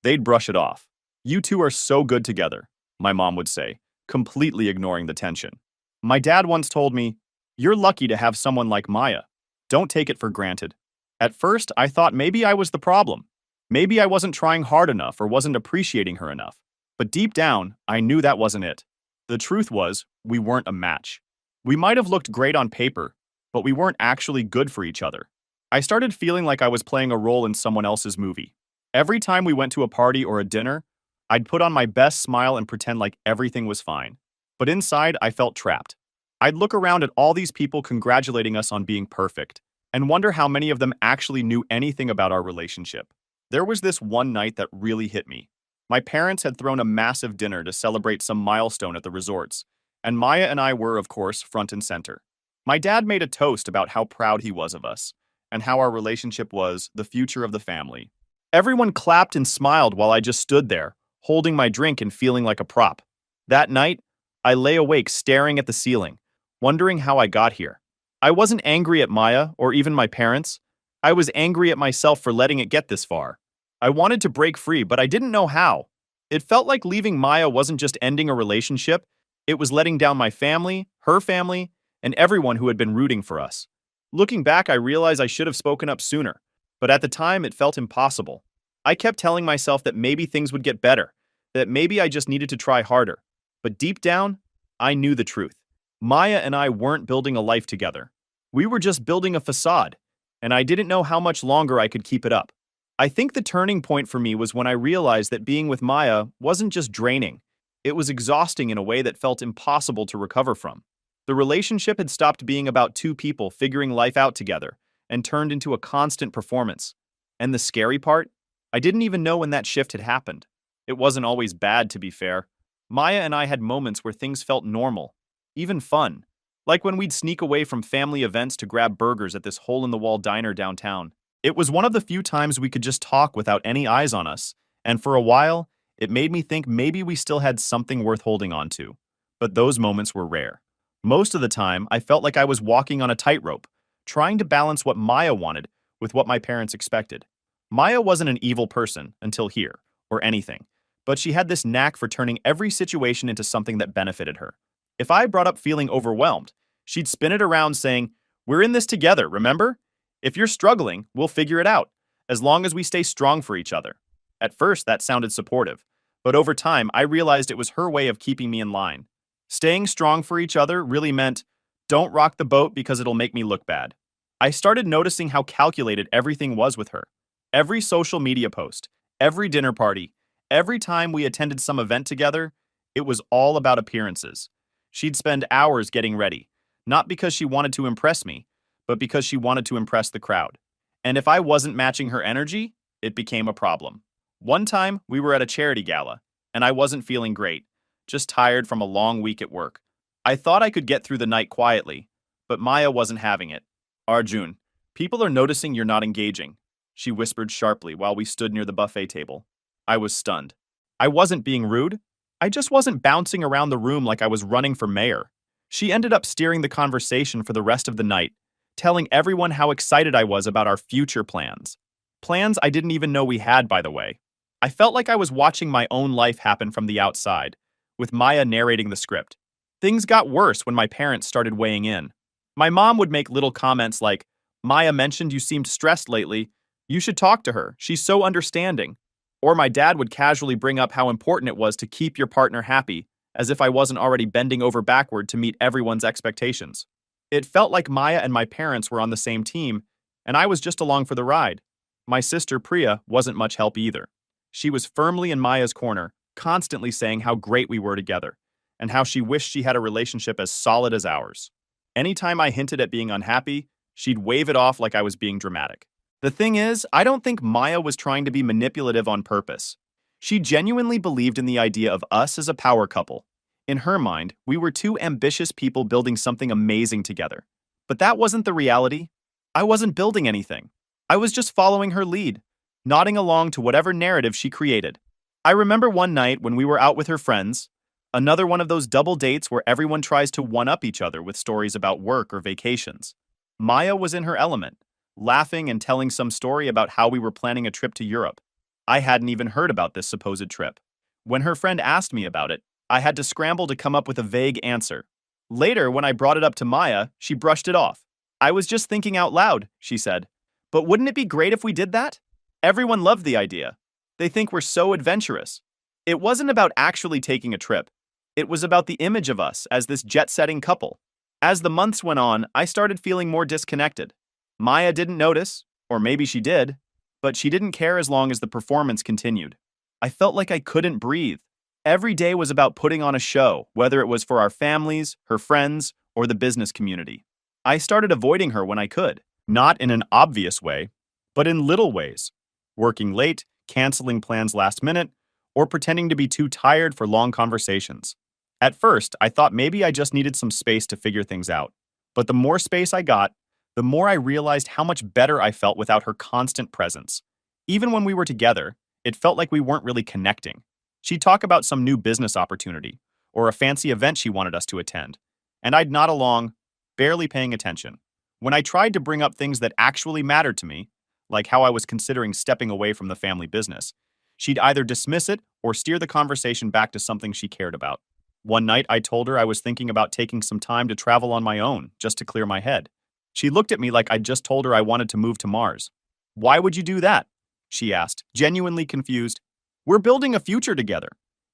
they'd brush it off. "You two are so good together," my mom would say, completely ignoring the tension. My dad once told me, "You're lucky to have someone like Maya. Don't take it for granted." At first, I thought maybe I was the problem. Maybe I wasn't trying hard enough or wasn't appreciating her enough. But deep down, I knew that wasn't it. The truth was, we weren't a match. We might have looked great on paper, but we weren't actually good for each other. I started feeling like I was playing a role in someone else's movie. Every time we went to a party or a dinner, I'd put on my best smile and pretend like everything was fine. But inside, I felt trapped. I'd look around at all these people congratulating us on being perfect, and wonder how many of them actually knew anything about our relationship. There was this one night that really hit me. My parents had thrown a massive dinner to celebrate some milestone at the resorts, and Maya and I were, of course, front and center. My dad made a toast about how proud he was of us, and how our relationship was the future of the family. Everyone clapped and smiled while I just stood there, holding my drink and feeling like a prop. That night, I lay awake staring at the ceiling, wondering how I got here. I wasn't angry at Maya or even my parents. I was angry at myself for letting it get this far. I wanted to break free, but I didn't know how. It felt like leaving Maya wasn't just ending a relationship, it was letting down my family, her family, and everyone who had been rooting for us. Looking back, I realized I should have spoken up sooner, but at the time it felt impossible. I kept telling myself that maybe things would get better, that maybe I just needed to try harder. But deep down, I knew the truth. Maya and I weren't building a life together. We were just building a facade, and I didn't know how much longer I could keep it up. I think the turning point for me was when I realized that being with Maya wasn't just draining. It was exhausting in a way that felt impossible to recover from. The relationship had stopped being about two people figuring life out together and turned into a constant performance. And the scary part? I didn't even know when that shift had happened. It wasn't always bad, to be fair. Maya and I had moments where things felt normal, even fun, like when we'd sneak away from family events to grab burgers at this hole-in-the-wall diner downtown. It was one of the few times we could just talk without any eyes on us, and for a while, it made me think maybe we still had something worth holding on to. But those moments were rare. Most of the time, I felt like I was walking on a tightrope, trying to balance what Maya wanted with what my parents expected. Maya wasn't an evil person until here, or anything, but she had this knack for turning every situation into something that benefited her. If I brought up feeling overwhelmed, she'd spin it around saying, "We're in this together, remember? If you're struggling, we'll figure it out, as long as we stay strong for each other." At first, that sounded supportive, but over time, I realized it was her way of keeping me in line. Staying strong for each other really meant, don't rock the boat because it'll make me look bad. I started noticing how calculated everything was with her. Every social media post, every dinner party, every time we attended some event together, it was all about appearances. She'd spend hours getting ready, not because she wanted to impress me, but because she wanted to impress the crowd. And if I wasn't matching her energy, it became a problem. One time, we were at a charity gala, and I wasn't feeling great, just tired from a long week at work. I thought I could get through the night quietly, but Maya wasn't having it. "Arjun, people are noticing you're not engaging," she whispered sharply while we stood near the buffet table. I was stunned. I wasn't being rude. I just wasn't bouncing around the room like I was running for mayor. She ended up steering the conversation for the rest of the night, telling everyone how excited I was about our future plans. Plans I didn't even know we had, by the way. I felt like I was watching my own life happen from the outside, with Maya narrating the script. Things got worse when my parents started weighing in. My mom would make little comments like, "Maya mentioned you seemed stressed lately. You should talk to her. She's so understanding." Or my dad would casually bring up how important it was to keep your partner happy, as if I wasn't already bending over backward to meet everyone's expectations. It felt like Maya and my parents were on the same team, and I was just along for the ride. My sister Priya wasn't much help either. She was firmly in Maya's corner, constantly saying how great we were together, and how she wished she had a relationship as solid as ours. Anytime I hinted at being unhappy, she'd wave it off like I was being dramatic. The thing is, I don't think Maya was trying to be manipulative on purpose. She genuinely believed in the idea of us as a power couple. In her mind, we were two ambitious people building something amazing together. But that wasn't the reality. I wasn't building anything. I was just following her lead, nodding along to whatever narrative she created. I remember one night when we were out with her friends, another one of those double dates where everyone tries to one-up each other with stories about work or vacations. Maya was in her element, laughing and telling some story about how we were planning a trip to Europe. I hadn't even heard about this supposed trip. When her friend asked me about it, I had to scramble to come up with a vague answer. Later, when I brought it up to Maya, she brushed it off. "I was just thinking out loud," she said. "But wouldn't it be great if we did that?" Everyone loved the idea. They think we're so adventurous. It wasn't about actually taking a trip. It was about the image of us as this jet-setting couple. As the months went on, I started feeling more disconnected. Maya didn't notice, or maybe she did, but she didn't care as long as the performance continued. I felt like I couldn't breathe. Every day was about putting on a show, whether it was for our families, her friends, or the business community. I started avoiding her when I could, not in an obvious way, but in little ways. Working late, canceling plans last minute, or pretending to be too tired for long conversations. At first, I thought maybe I just needed some space to figure things out. But the more space I got, the more I realized how much better I felt without her constant presence. Even when we were together, it felt like we weren't really connecting. She'd talk about some new business opportunity, or a fancy event she wanted us to attend, and I'd nod along, barely paying attention. When I tried to bring up things that actually mattered to me, like how I was considering stepping away from the family business, she'd either dismiss it or steer the conversation back to something she cared about. One night, I told her I was thinking about taking some time to travel on my own, just to clear my head. She looked at me like I'd just told her I wanted to move to Mars. "Why would you do that?" she asked, genuinely confused. "We're building a future together.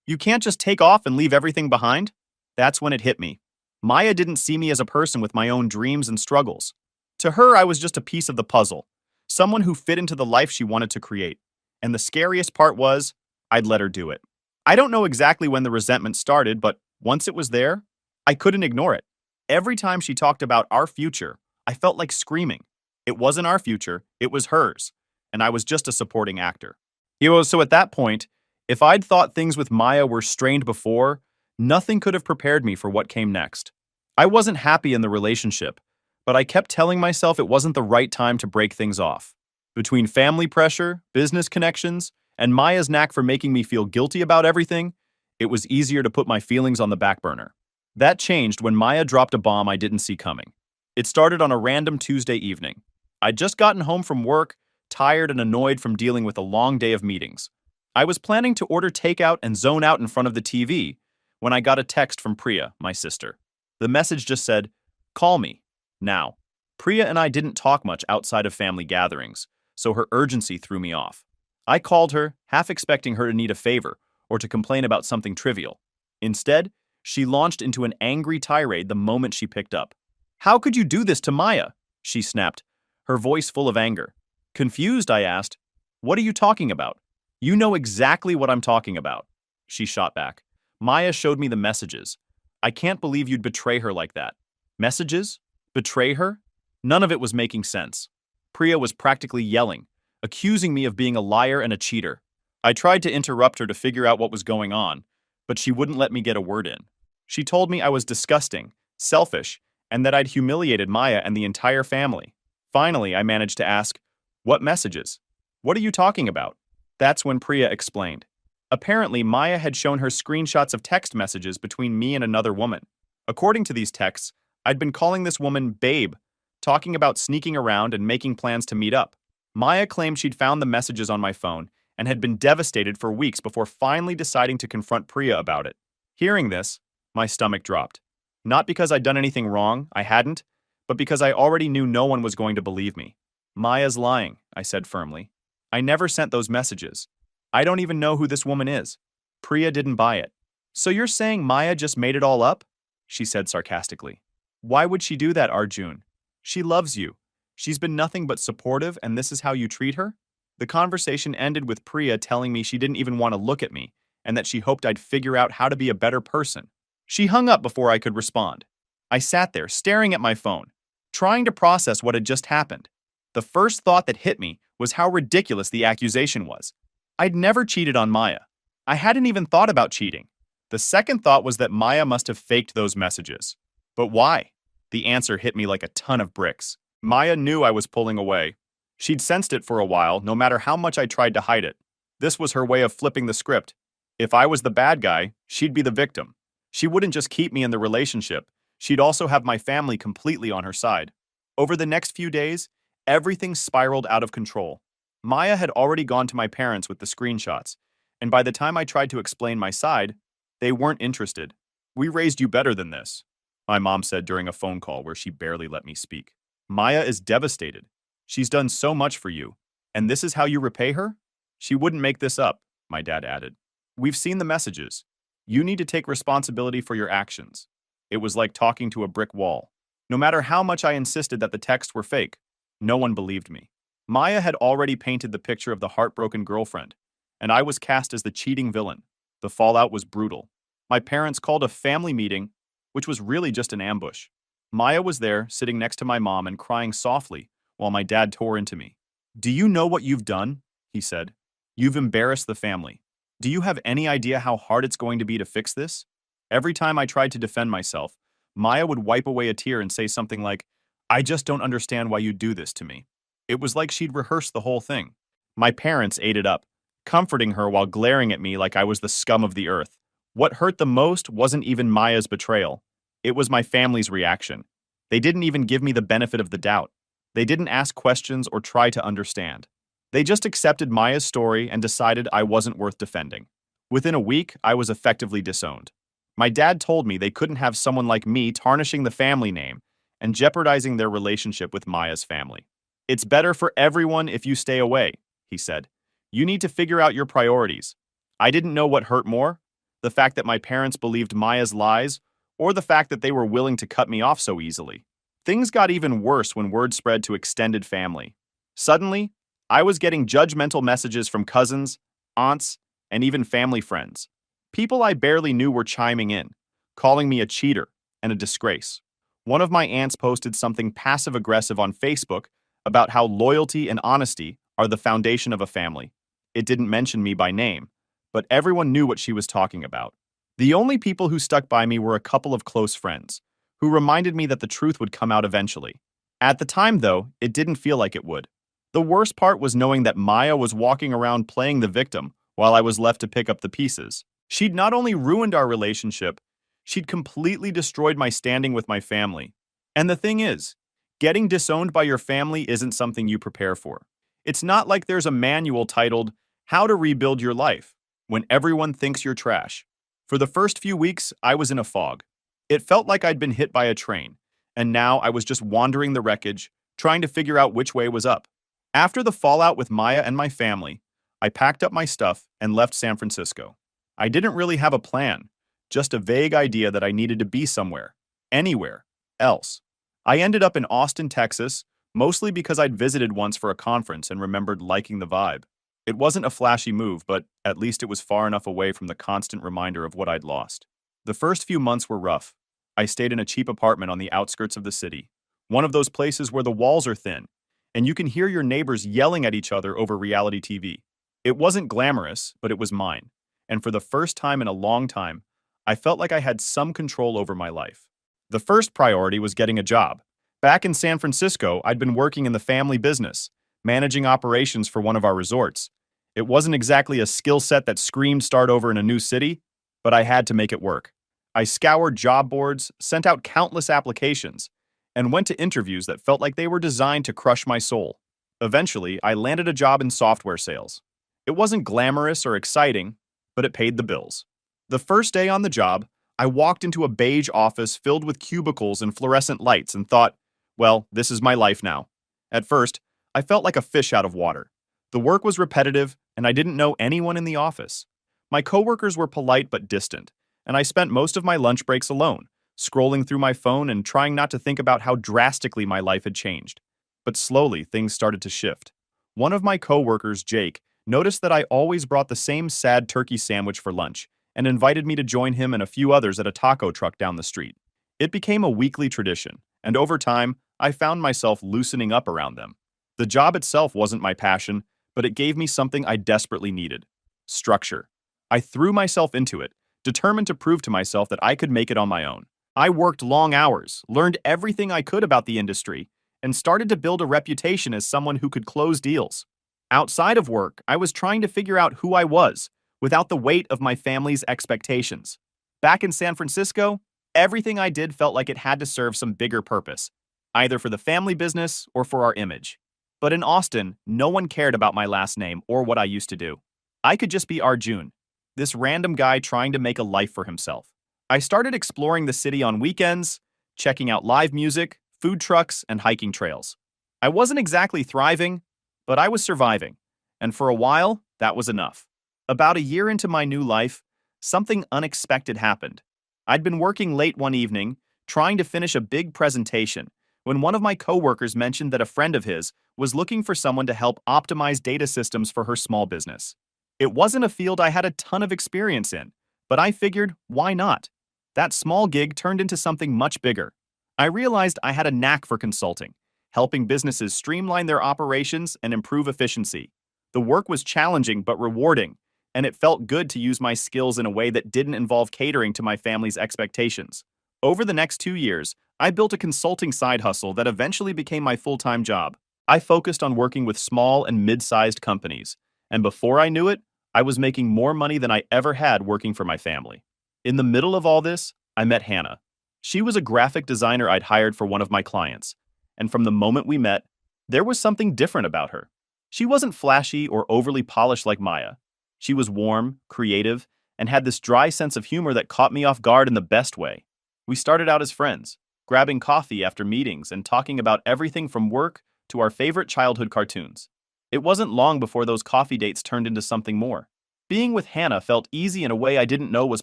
You can't just take off and leave everything behind." That's when it hit me. Maya didn't see me as a person with my own dreams and struggles. To her, I was just a piece of the puzzle, someone who fit into the life she wanted to create. And the scariest part was, I'd let her do it. I don't know exactly when the resentment started, but once it was there, I couldn't ignore it. Every time she talked about our future, I felt like screaming. It wasn't our future, it was hers, and I was just a supporting actor. So at that point, if I'd thought things with Maya were strained before, nothing could have prepared me for what came next. I wasn't happy in the relationship, but I kept telling myself it wasn't the right time to break things off. Between family pressure, business connections, and Maya's knack for making me feel guilty about everything, it was easier to put my feelings on the back burner. That changed when Maya dropped a bomb I didn't see coming. It started on a random Tuesday evening. I'd just gotten home from work, tired and annoyed from dealing with a long day of meetings. I was planning to order takeout and zone out in front of the TV when I got a text from Priya, my sister. The message just said, "Call me, now." Priya and I didn't talk much outside of family gatherings, so her urgency threw me off. I called her, half expecting her to need a favor or to complain about something trivial. Instead, she launched into an angry tirade the moment she picked up. "How could you do this to Maya?" she snapped, her voice full of anger. Confused, I asked, "What are you talking about?" "You know exactly what I'm talking about," she shot back. "Maya showed me the messages. I can't believe you'd betray her like that." Messages? Betray her? None of it was making sense. Priya was practically yelling, accusing me of being a liar and a cheater. I tried to interrupt her to figure out what was going on, but she wouldn't let me get a word in. She told me I was disgusting, selfish, and that I'd humiliated Maya and the entire family. Finally, I managed to ask, "What messages? What are you talking about?" That's when Priya explained. Apparently, Maya had shown her screenshots of text messages between me and another woman. According to these texts, I'd been calling this woman Babe, talking about sneaking around and making plans to meet up. Maya claimed she'd found the messages on my phone and had been devastated for weeks before finally deciding to confront Priya about it. Hearing this, my stomach dropped. Not because I'd done anything wrong, I hadn't, but because I already knew no one was going to believe me. "Maya's lying," I said firmly. "I never sent those messages. I don't even know who this woman is." Priya didn't buy it. "So you're saying Maya just made it all up?" she said sarcastically. "Why would she do that, Arjun? She loves you. She's been nothing but supportive, and this is how you treat her?" The conversation ended with Priya telling me she didn't even want to look at me, and that she hoped I'd figure out how to be a better person. She hung up before I could respond. I sat there, staring at my phone, trying to process what had just happened. The first thought that hit me was how ridiculous the accusation was. I'd never cheated on Maya. I hadn't even thought about cheating. The second thought was that Maya must have faked those messages. But why? The answer hit me like a ton of bricks. Maya knew I was pulling away. She'd sensed it for a while, no matter how much I tried to hide it. This was her way of flipping the script. If I was the bad guy, she'd be the victim. She wouldn't just keep me in the relationship, she'd also have my family completely on her side. Over the next few days, everything spiraled out of control. Maya had already gone to my parents with the screenshots, and by the time I tried to explain my side, they weren't interested. "We raised you better than this," my mom said during a phone call where she barely let me speak. "Maya is devastated. She's done so much for you. And this is how you repay her?" "She wouldn't make this up," my dad added. "We've seen the messages. You need to take responsibility for your actions." It was like talking to a brick wall. No matter how much I insisted that the texts were fake, no one believed me. Maya had already painted the picture of the heartbroken girlfriend, and I was cast as the cheating villain. The fallout was brutal. My parents called a family meeting, which was really just an ambush. Maya was there, sitting next to my mom and crying softly, while my dad tore into me. "Do you know what you've done?" he said. "You've embarrassed the family. Do you have any idea how hard it's going to be to fix this?" Every time I tried to defend myself, Maya would wipe away a tear and say something like, "I just don't understand why you do this to me." It was like she'd rehearsed the whole thing. My parents ate it up, comforting her while glaring at me like I was the scum of the earth. What hurt the most wasn't even Maya's betrayal. It was my family's reaction. They didn't even give me the benefit of the doubt. They didn't ask questions or try to understand. They just accepted Maya's story and decided I wasn't worth defending. Within a week, I was effectively disowned. My dad told me they couldn't have someone like me tarnishing the family name and jeopardizing their relationship with Maya's family. "It's better for everyone if you stay away," he said. "You need to figure out your priorities." I didn't know what hurt more, the fact that my parents believed Maya's lies, or the fact that they were willing to cut me off so easily. Things got even worse when word spread to extended family. Suddenly, I was getting judgmental messages from cousins, aunts, and even family friends. People I barely knew were chiming in, calling me a cheater and a disgrace. One of my aunts posted something passive-aggressive on Facebook about how loyalty and honesty are the foundation of a family. It didn't mention me by name, but everyone knew what she was talking about. The only people who stuck by me were a couple of close friends, who reminded me that the truth would come out eventually. At the time, though, it didn't feel like it would. The worst part was knowing that Maya was walking around playing the victim while I was left to pick up the pieces. She'd not only ruined our relationship, she'd completely destroyed my standing with my family. And the thing is, getting disowned by your family isn't something you prepare for. It's not like there's a manual titled, How to rebuild your life when everyone thinks you're trash. For the first few weeks, I was in a fog. It felt like I'd been hit by a train, and now I was just wandering the wreckage, trying to figure out which way was up. After the fallout with Maya and my family, I packed up my stuff and left San Francisco. I didn't really have a plan, just a vague idea that I needed to be somewhere, anywhere, else. I ended up in Austin, Texas, mostly because I'd visited once for a conference and remembered liking the vibe. It wasn't a flashy move, but at least it was far enough away from the constant reminder of what I'd lost. The first few months were rough. I stayed in a cheap apartment on the outskirts of the city, one of those places where the walls are thin, and you can hear your neighbors yelling at each other over reality TV. It wasn't glamorous, but it was mine, and for the first time in a long time, I felt like I had some control over my life. The first priority was getting a job. Back in San Francisco, I'd been working in the family business, managing operations for one of our resorts. It wasn't exactly a skill set that screamed start over in a new city, but I had to make it work. I scoured job boards, sent out countless applications, and went to interviews that felt like they were designed to crush my soul. Eventually, I landed a job in software sales. It wasn't glamorous or exciting, but it paid the bills. The first day on the job, I walked into a beige office filled with cubicles and fluorescent lights and thought, well, this is my life now. At first, I felt like a fish out of water. The work was repetitive, and I didn't know anyone in the office. My coworkers were polite but distant, and I spent most of my lunch breaks alone, scrolling through my phone and trying not to think about how drastically my life had changed. But slowly, things started to shift. One of my coworkers, Jake, noticed that I always brought the same sad turkey sandwich for lunch and invited me to join him and a few others at a taco truck down the street. It became a weekly tradition, and over time, I found myself loosening up around them. The job itself wasn't my passion, but it gave me something I desperately needed: structure. I threw myself into it, determined to prove to myself that I could make it on my own. I worked long hours, learned everything I could about the industry, and started to build a reputation as someone who could close deals. Outside of work, I was trying to figure out who I was, without the weight of my family's expectations. Back in San Francisco, everything I did felt like it had to serve some bigger purpose, either for the family business or for our image. But in Austin, no one cared about my last name or what I used to do. I could just be Arjun, this random guy trying to make a life for himself. I started exploring the city on weekends, checking out live music, food trucks, and hiking trails. I wasn't exactly thriving, but I was surviving, and for a while, that was enough. About a year into my new life, something unexpected happened. I'd been working late one evening, trying to finish a big presentation, when one of my coworkers mentioned that a friend of his was looking for someone to help optimize data systems for her small business. It wasn't a field I had a ton of experience in, but I figured, why not? That small gig turned into something much bigger. I realized I had a knack for consulting, helping businesses streamline their operations and improve efficiency. The work was challenging but rewarding, and it felt good to use my skills in a way that didn't involve catering to my family's expectations. Over the next 2 years, I built a consulting side hustle that eventually became my full-time job. I focused on working with small and mid-sized companies, and before I knew it, I was making more money than I ever had working for my family. In the middle of all this, I met Hannah. She was a graphic designer I'd hired for one of my clients, and from the moment we met, there was something different about her. She wasn't flashy or overly polished like Maya. She was warm, creative, and had this dry sense of humor that caught me off guard in the best way. We started out as friends, grabbing coffee after meetings and talking about everything from work to our favorite childhood cartoons. It wasn't long before those coffee dates turned into something more. Being with Hannah felt easy in a way I didn't know was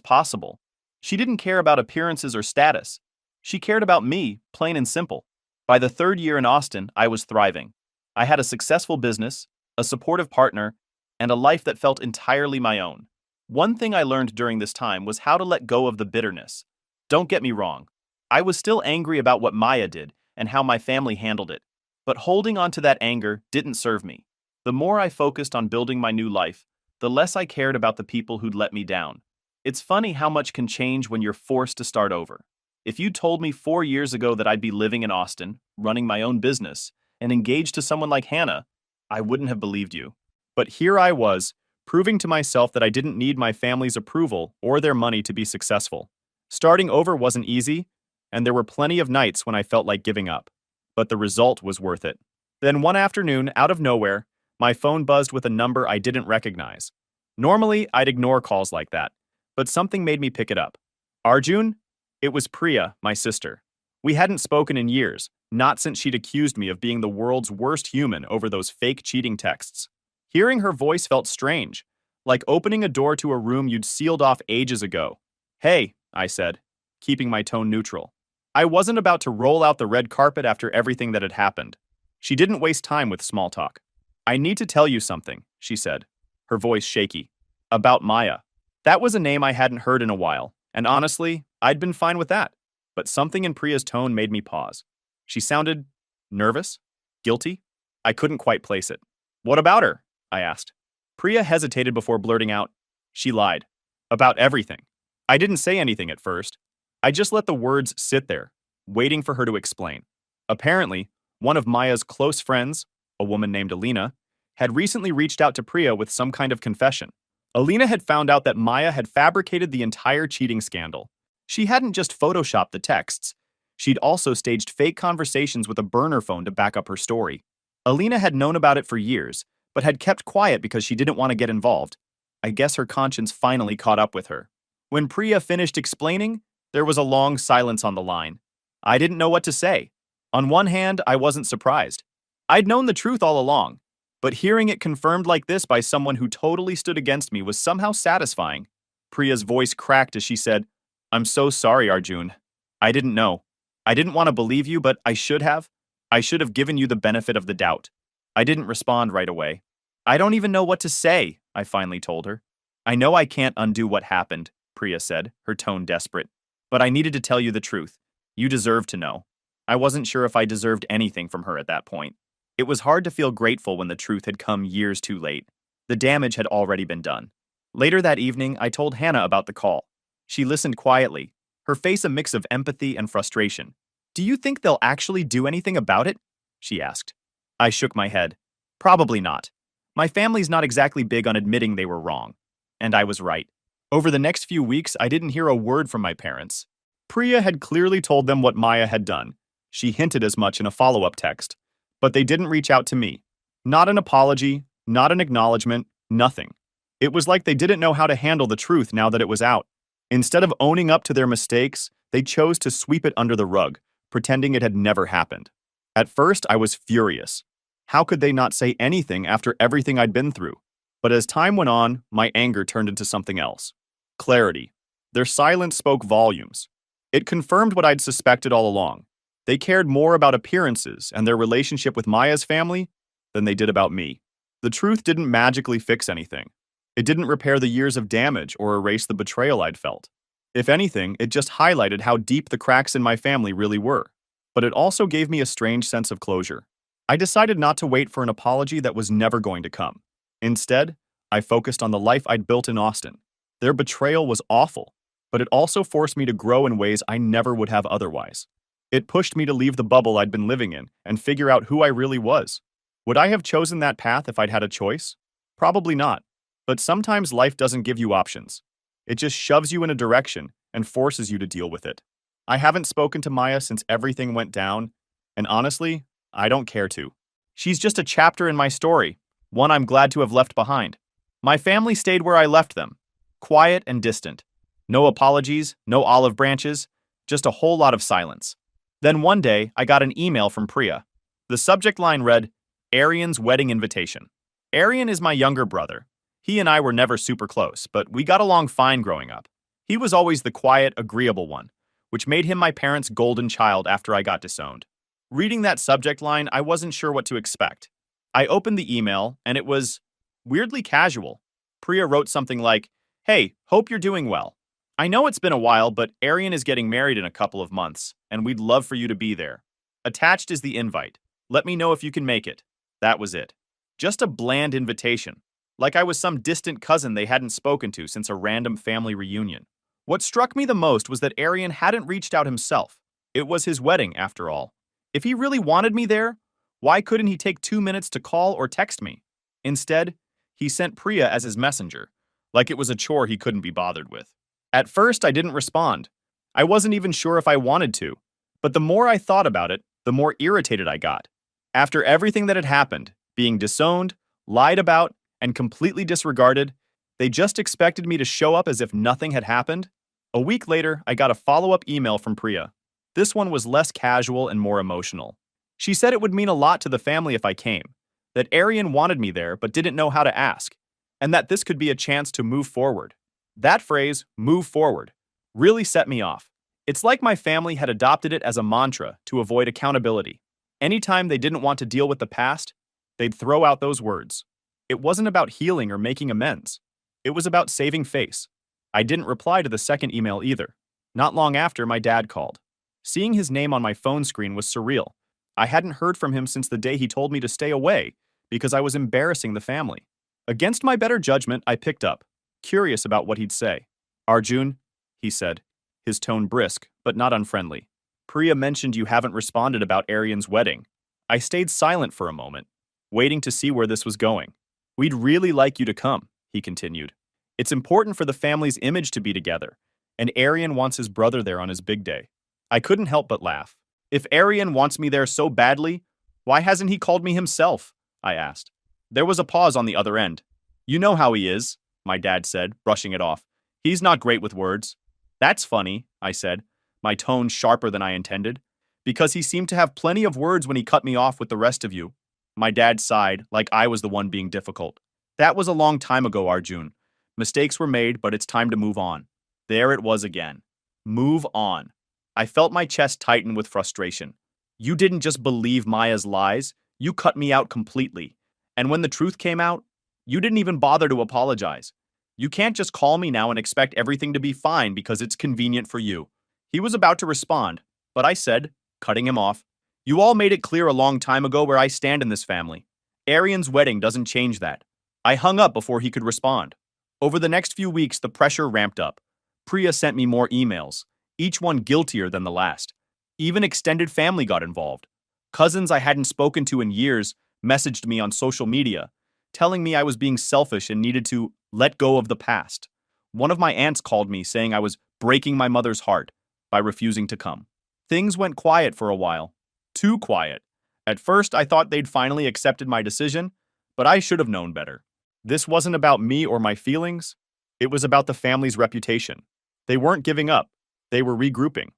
possible. She didn't care about appearances or status. She cared about me, plain and simple. By the third year in Austin, I was thriving. I had a successful business, a supportive partner, and a life that felt entirely my own. One thing I learned during this time was how to let go of the bitterness. Don't get me wrong. I was still angry about what Maya did and how my family handled it. But holding on to that anger didn't serve me. The more I focused on building my new life, the less I cared about the people who'd let me down. It's funny how much can change when you're forced to start over. If you told me 4 years ago that I'd be living in Austin, running my own business, and engaged to someone like Hannah, I wouldn't have believed you. But here I was, proving to myself that I didn't need my family's approval or their money to be successful. Starting over wasn't easy, and there were plenty of nights when I felt like giving up. But the result was worth it. Then one afternoon, out of nowhere, My phone buzzed with a number I didn't recognize. Normally, I'd ignore calls like that, but something made me pick it up. Arjun? It was Priya, my sister. We hadn't spoken in years, not since she'd accused me of being the world's worst human over those fake cheating texts. Hearing her voice felt strange, like opening a door to a room you'd sealed off ages ago. Hey, I said, keeping my tone neutral. I wasn't about to roll out the red carpet after everything that had happened. She didn't waste time with small talk. I need to tell you something, she said, her voice shaky. About Maya. That was a name I hadn't heard in a while, and honestly, I'd been fine with that. But something in Priya's tone made me pause. She sounded nervous? Guilty? I couldn't quite place it. What about her? I asked. Priya hesitated before blurting out. She lied. About everything. I didn't say anything at first. I just let the words sit there, waiting for her to explain. Apparently, one of Maya's close friends, a woman named Alina, had recently reached out to Priya with some kind of confession. Alina had found out that Maya had fabricated the entire cheating scandal. She hadn't just photoshopped the texts. She'd also staged fake conversations with a burner phone to back up her story. Alina had known about it for years, but had kept quiet because she didn't want to get involved. I guess her conscience finally caught up with her. When Priya finished explaining, there was a long silence on the line. I didn't know what to say. On one hand, I wasn't surprised. I'd known the truth all along, but hearing it confirmed like this by someone who totally stood against me was somehow satisfying. Priya's voice cracked as she said, I'm so sorry, Arjun. I didn't know. I didn't want to believe you, but I should have. I should have given you the benefit of the doubt. I didn't respond right away. I don't even know what to say, I finally told her. I know I can't undo what happened, Priya said, her tone desperate. But I needed to tell you the truth. You deserve to know. I wasn't sure if I deserved anything from her at that point. It was hard to feel grateful when the truth had come years too late. The damage had already been done. Later that evening, I told Hannah about the call. She listened quietly, her face a mix of empathy and frustration. Do you think they'll actually do anything about it? She asked. I shook my head. Probably not. My family's not exactly big on admitting they were wrong. And I was right. Over the next few weeks, I didn't hear a word from my parents. Priya had clearly told them what Maya had done. She hinted as much in a follow-up text. But they didn't reach out to me. Not an apology, not an acknowledgement, nothing. It was like they didn't know how to handle the truth now that it was out. Instead of owning up to their mistakes, they chose to sweep it under the rug, pretending it had never happened. At first, I was furious. How could they not say anything after everything I'd been through? But as time went on, my anger turned into something else. Clarity. Their silence spoke volumes. It confirmed what I'd suspected all along. They cared more about appearances and their relationship with Maya's family than they did about me. The truth didn't magically fix anything. It didn't repair the years of damage or erase the betrayal I'd felt. If anything, it just highlighted how deep the cracks in my family really were. But it also gave me a strange sense of closure. I decided not to wait for an apology that was never going to come. Instead, I focused on the life I'd built in Austin. Their betrayal was awful, but it also forced me to grow in ways I never would have otherwise. It pushed me to leave the bubble I'd been living in and figure out who I really was. Would I have chosen that path if I'd had a choice? Probably not. But sometimes life doesn't give you options. It just shoves you in a direction and forces you to deal with it. I haven't spoken to Maya since everything went down, and honestly, I don't care to. She's just a chapter in my story, one I'm glad to have left behind. My family stayed where I left them, quiet and distant. No apologies, no olive branches, just a whole lot of silence. Then one day, I got an email from Priya. The subject line read, Arian's wedding invitation. Arian is my younger brother. He and I were never super close, but we got along fine growing up. He was always the quiet, agreeable one, which made him my parents' golden child after I got disowned. Reading that subject line, I wasn't sure what to expect. I opened the email, and it was weirdly casual. Priya wrote something like, Hey, hope you're doing well. I know it's been a while, but Arian is getting married in a couple of months, and we'd love for you to be there. Attached is the invite. Let me know if you can make it. That was it. Just a bland invitation, like I was some distant cousin they hadn't spoken to since a random family reunion. What struck me the most was that Arian hadn't reached out himself. It was his wedding, after all. If he really wanted me there, why couldn't he take 2 minutes to call or text me? Instead, he sent Priya as his messenger, like it was a chore he couldn't be bothered with. At first, I didn't respond. I wasn't even sure if I wanted to. But the more I thought about it, the more irritated I got. After everything that had happened, being disowned, lied about, and completely disregarded. They just expected me to show up as if nothing had happened. A week later, I got a follow-up email from Priya. This one was less casual and more emotional. She said it would mean a lot to the family if I came, that Arian wanted me there but didn't know how to ask, and that this could be a chance to move forward. That phrase, move forward, really set me off. It's like my family had adopted it as a mantra to avoid accountability. Anytime they didn't want to deal with the past, they'd throw out those words. It wasn't about healing or making amends. It was about saving face. I didn't reply to the second email either. Not long after, my dad called. Seeing his name on my phone screen was surreal. I hadn't heard from him since the day he told me to stay away because I was embarrassing the family. Against my better judgment, I picked up, curious about what he'd say. Arjun, he said, his tone brisk, but not unfriendly. Priya mentioned you haven't responded about Arian's wedding. I stayed silent for a moment, waiting to see where this was going. We'd really like you to come, he continued. It's important for the family's image to be together, and Arian wants his brother there on his big day. I couldn't help but laugh. If Arian wants me there so badly, why hasn't he called me himself? I asked. There was a pause on the other end. You know how he is, my dad said, brushing it off. He's not great with words. That's funny, I said, my tone sharper than I intended, because he seemed to have plenty of words when he cut me off with the rest of you. My dad sighed, like I was the one being difficult. That was a long time ago, Arjun. Mistakes were made, but it's time to move on. There it was again. Move on. I felt my chest tighten with frustration. You didn't just believe Maya's lies, you cut me out completely. And when the truth came out, you didn't even bother to apologize. You can't just call me now and expect everything to be fine because it's convenient for you. He was about to respond, but I said, cutting him off, you all made it clear a long time ago where I stand in this family. Arian's wedding doesn't change that. I hung up before he could respond. Over the next few weeks, the pressure ramped up. Priya sent me more emails, each one guiltier than the last. Even extended family got involved. Cousins I hadn't spoken to in years messaged me on social media, telling me I was being selfish and needed to let go of the past. One of my aunts called me saying I was breaking my mother's heart by refusing to come. Things went quiet for a while. Too quiet. At first, I thought they'd finally accepted my decision, but I should have known better. This wasn't about me or my feelings. It was about the family's reputation. They weren't giving up. They were regrouping.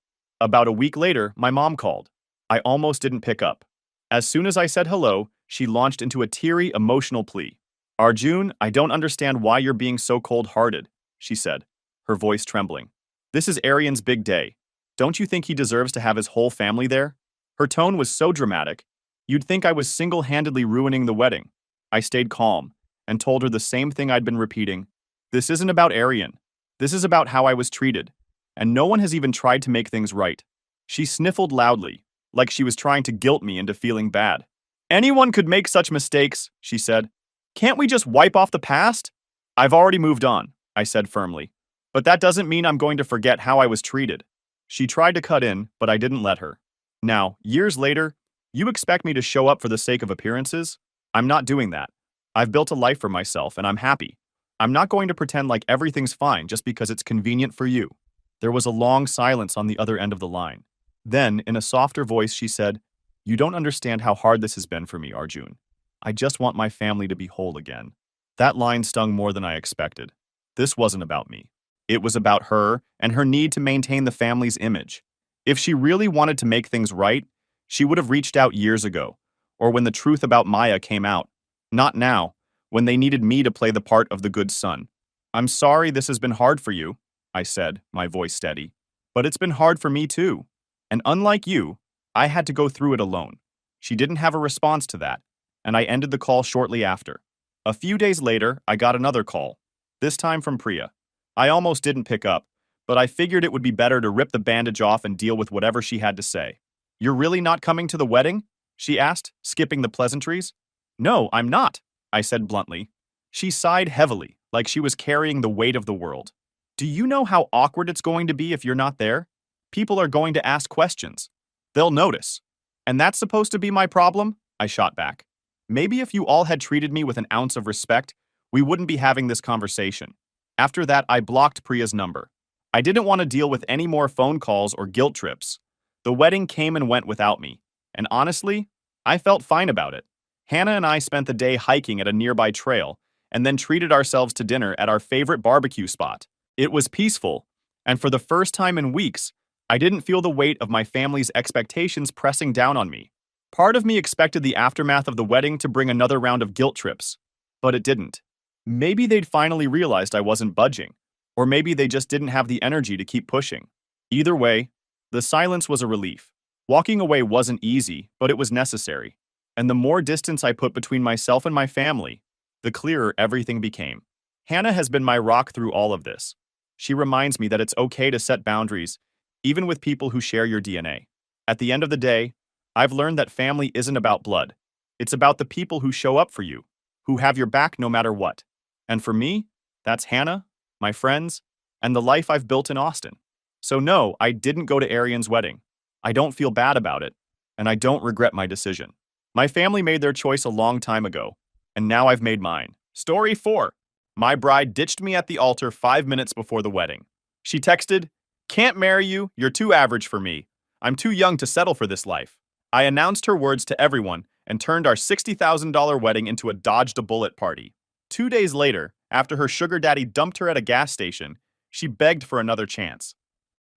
About a week later, my mom called. I almost didn't pick up. As soon as I said hello, she launched into a teary, emotional plea. Arjun, I don't understand why you're being so cold-hearted, she said, her voice trembling. This is Arian's big day. Don't you think he deserves to have his whole family there? Her tone was so dramatic, you'd think I was single-handedly ruining the wedding. I stayed calm and told her the same thing I'd been repeating. This isn't about Arian. This is about how I was treated, and no one has even tried to make things right. She sniffled loudly, like she was trying to guilt me into feeling bad. Anyone could make such mistakes, she said. Can't we just wipe off the past? I've already moved on, I said firmly. But that doesn't mean I'm going to forget how I was treated. She tried to cut in, but I didn't let her. Now, years later, you expect me to show up for the sake of appearances? I'm not doing that. I've built a life for myself, and I'm happy. I'm not going to pretend like everything's fine just because it's convenient for you. There was a long silence on the other end of the line. Then, in a softer voice, she said, You don't understand how hard this has been for me, Arjun. I just want my family to be whole again. That line stung more than I expected. This wasn't about me. It was about her and her need to maintain the family's image. If she really wanted to make things right, she would have reached out years ago, or when the truth about Maya came out. Not now, when they needed me to play the part of the good son. I'm sorry this has been hard for you, I said, my voice steady. But it's been hard for me too. And unlike you, I had to go through it alone. She didn't have a response to that, and I ended the call shortly after. A few days later, I got another call, this time from Priya. I almost didn't pick up, but I figured it would be better to rip the bandage off and deal with whatever she had to say. You're really not coming to the wedding? She asked, skipping the pleasantries. No, I'm not, I said bluntly. She sighed heavily, like she was carrying the weight of the world. Do you know how awkward it's going to be if you're not there? People are going to ask questions. They'll notice. And that's supposed to be my problem? I shot back. Maybe if you all had treated me with an ounce of respect, we wouldn't be having this conversation. After that, I blocked Priya's number. I didn't want to deal with any more phone calls or guilt trips. The wedding came and went without me, and honestly, I felt fine about it. Hannah and I spent the day hiking at a nearby trail and then treated ourselves to dinner at our favorite barbecue spot. It was peaceful, and for the first time in weeks, I didn't feel the weight of my family's expectations pressing down on me. Part of me expected the aftermath of the wedding to bring another round of guilt trips, but it didn't. Maybe they'd finally realized I wasn't budging, or maybe they just didn't have the energy to keep pushing. Either way, the silence was a relief. Walking away wasn't easy, but it was necessary. And the more distance I put between myself and my family, the clearer everything became. Hannah has been my rock through all of this. She reminds me that it's okay to set boundaries, even with people who share your DNA. At the end of the day, I've learned that family isn't about blood. It's about the people who show up for you, who have your back no matter what. And for me, that's Hannah, my friends, and the life I've built in Austin. So no, I didn't go to Arian's wedding. I don't feel bad about it, and I don't regret my decision. My family made their choice a long time ago, and now I've made mine. Story 4. My bride ditched me at the altar 5 minutes before the wedding. She texted, "Can't marry you, you're too average for me. I'm too young to settle for this life." I announced her words to everyone and turned our $60,000 wedding into a dodged-a-bullet party. 2 days later, after her sugar daddy dumped her at a gas station, she begged for another chance.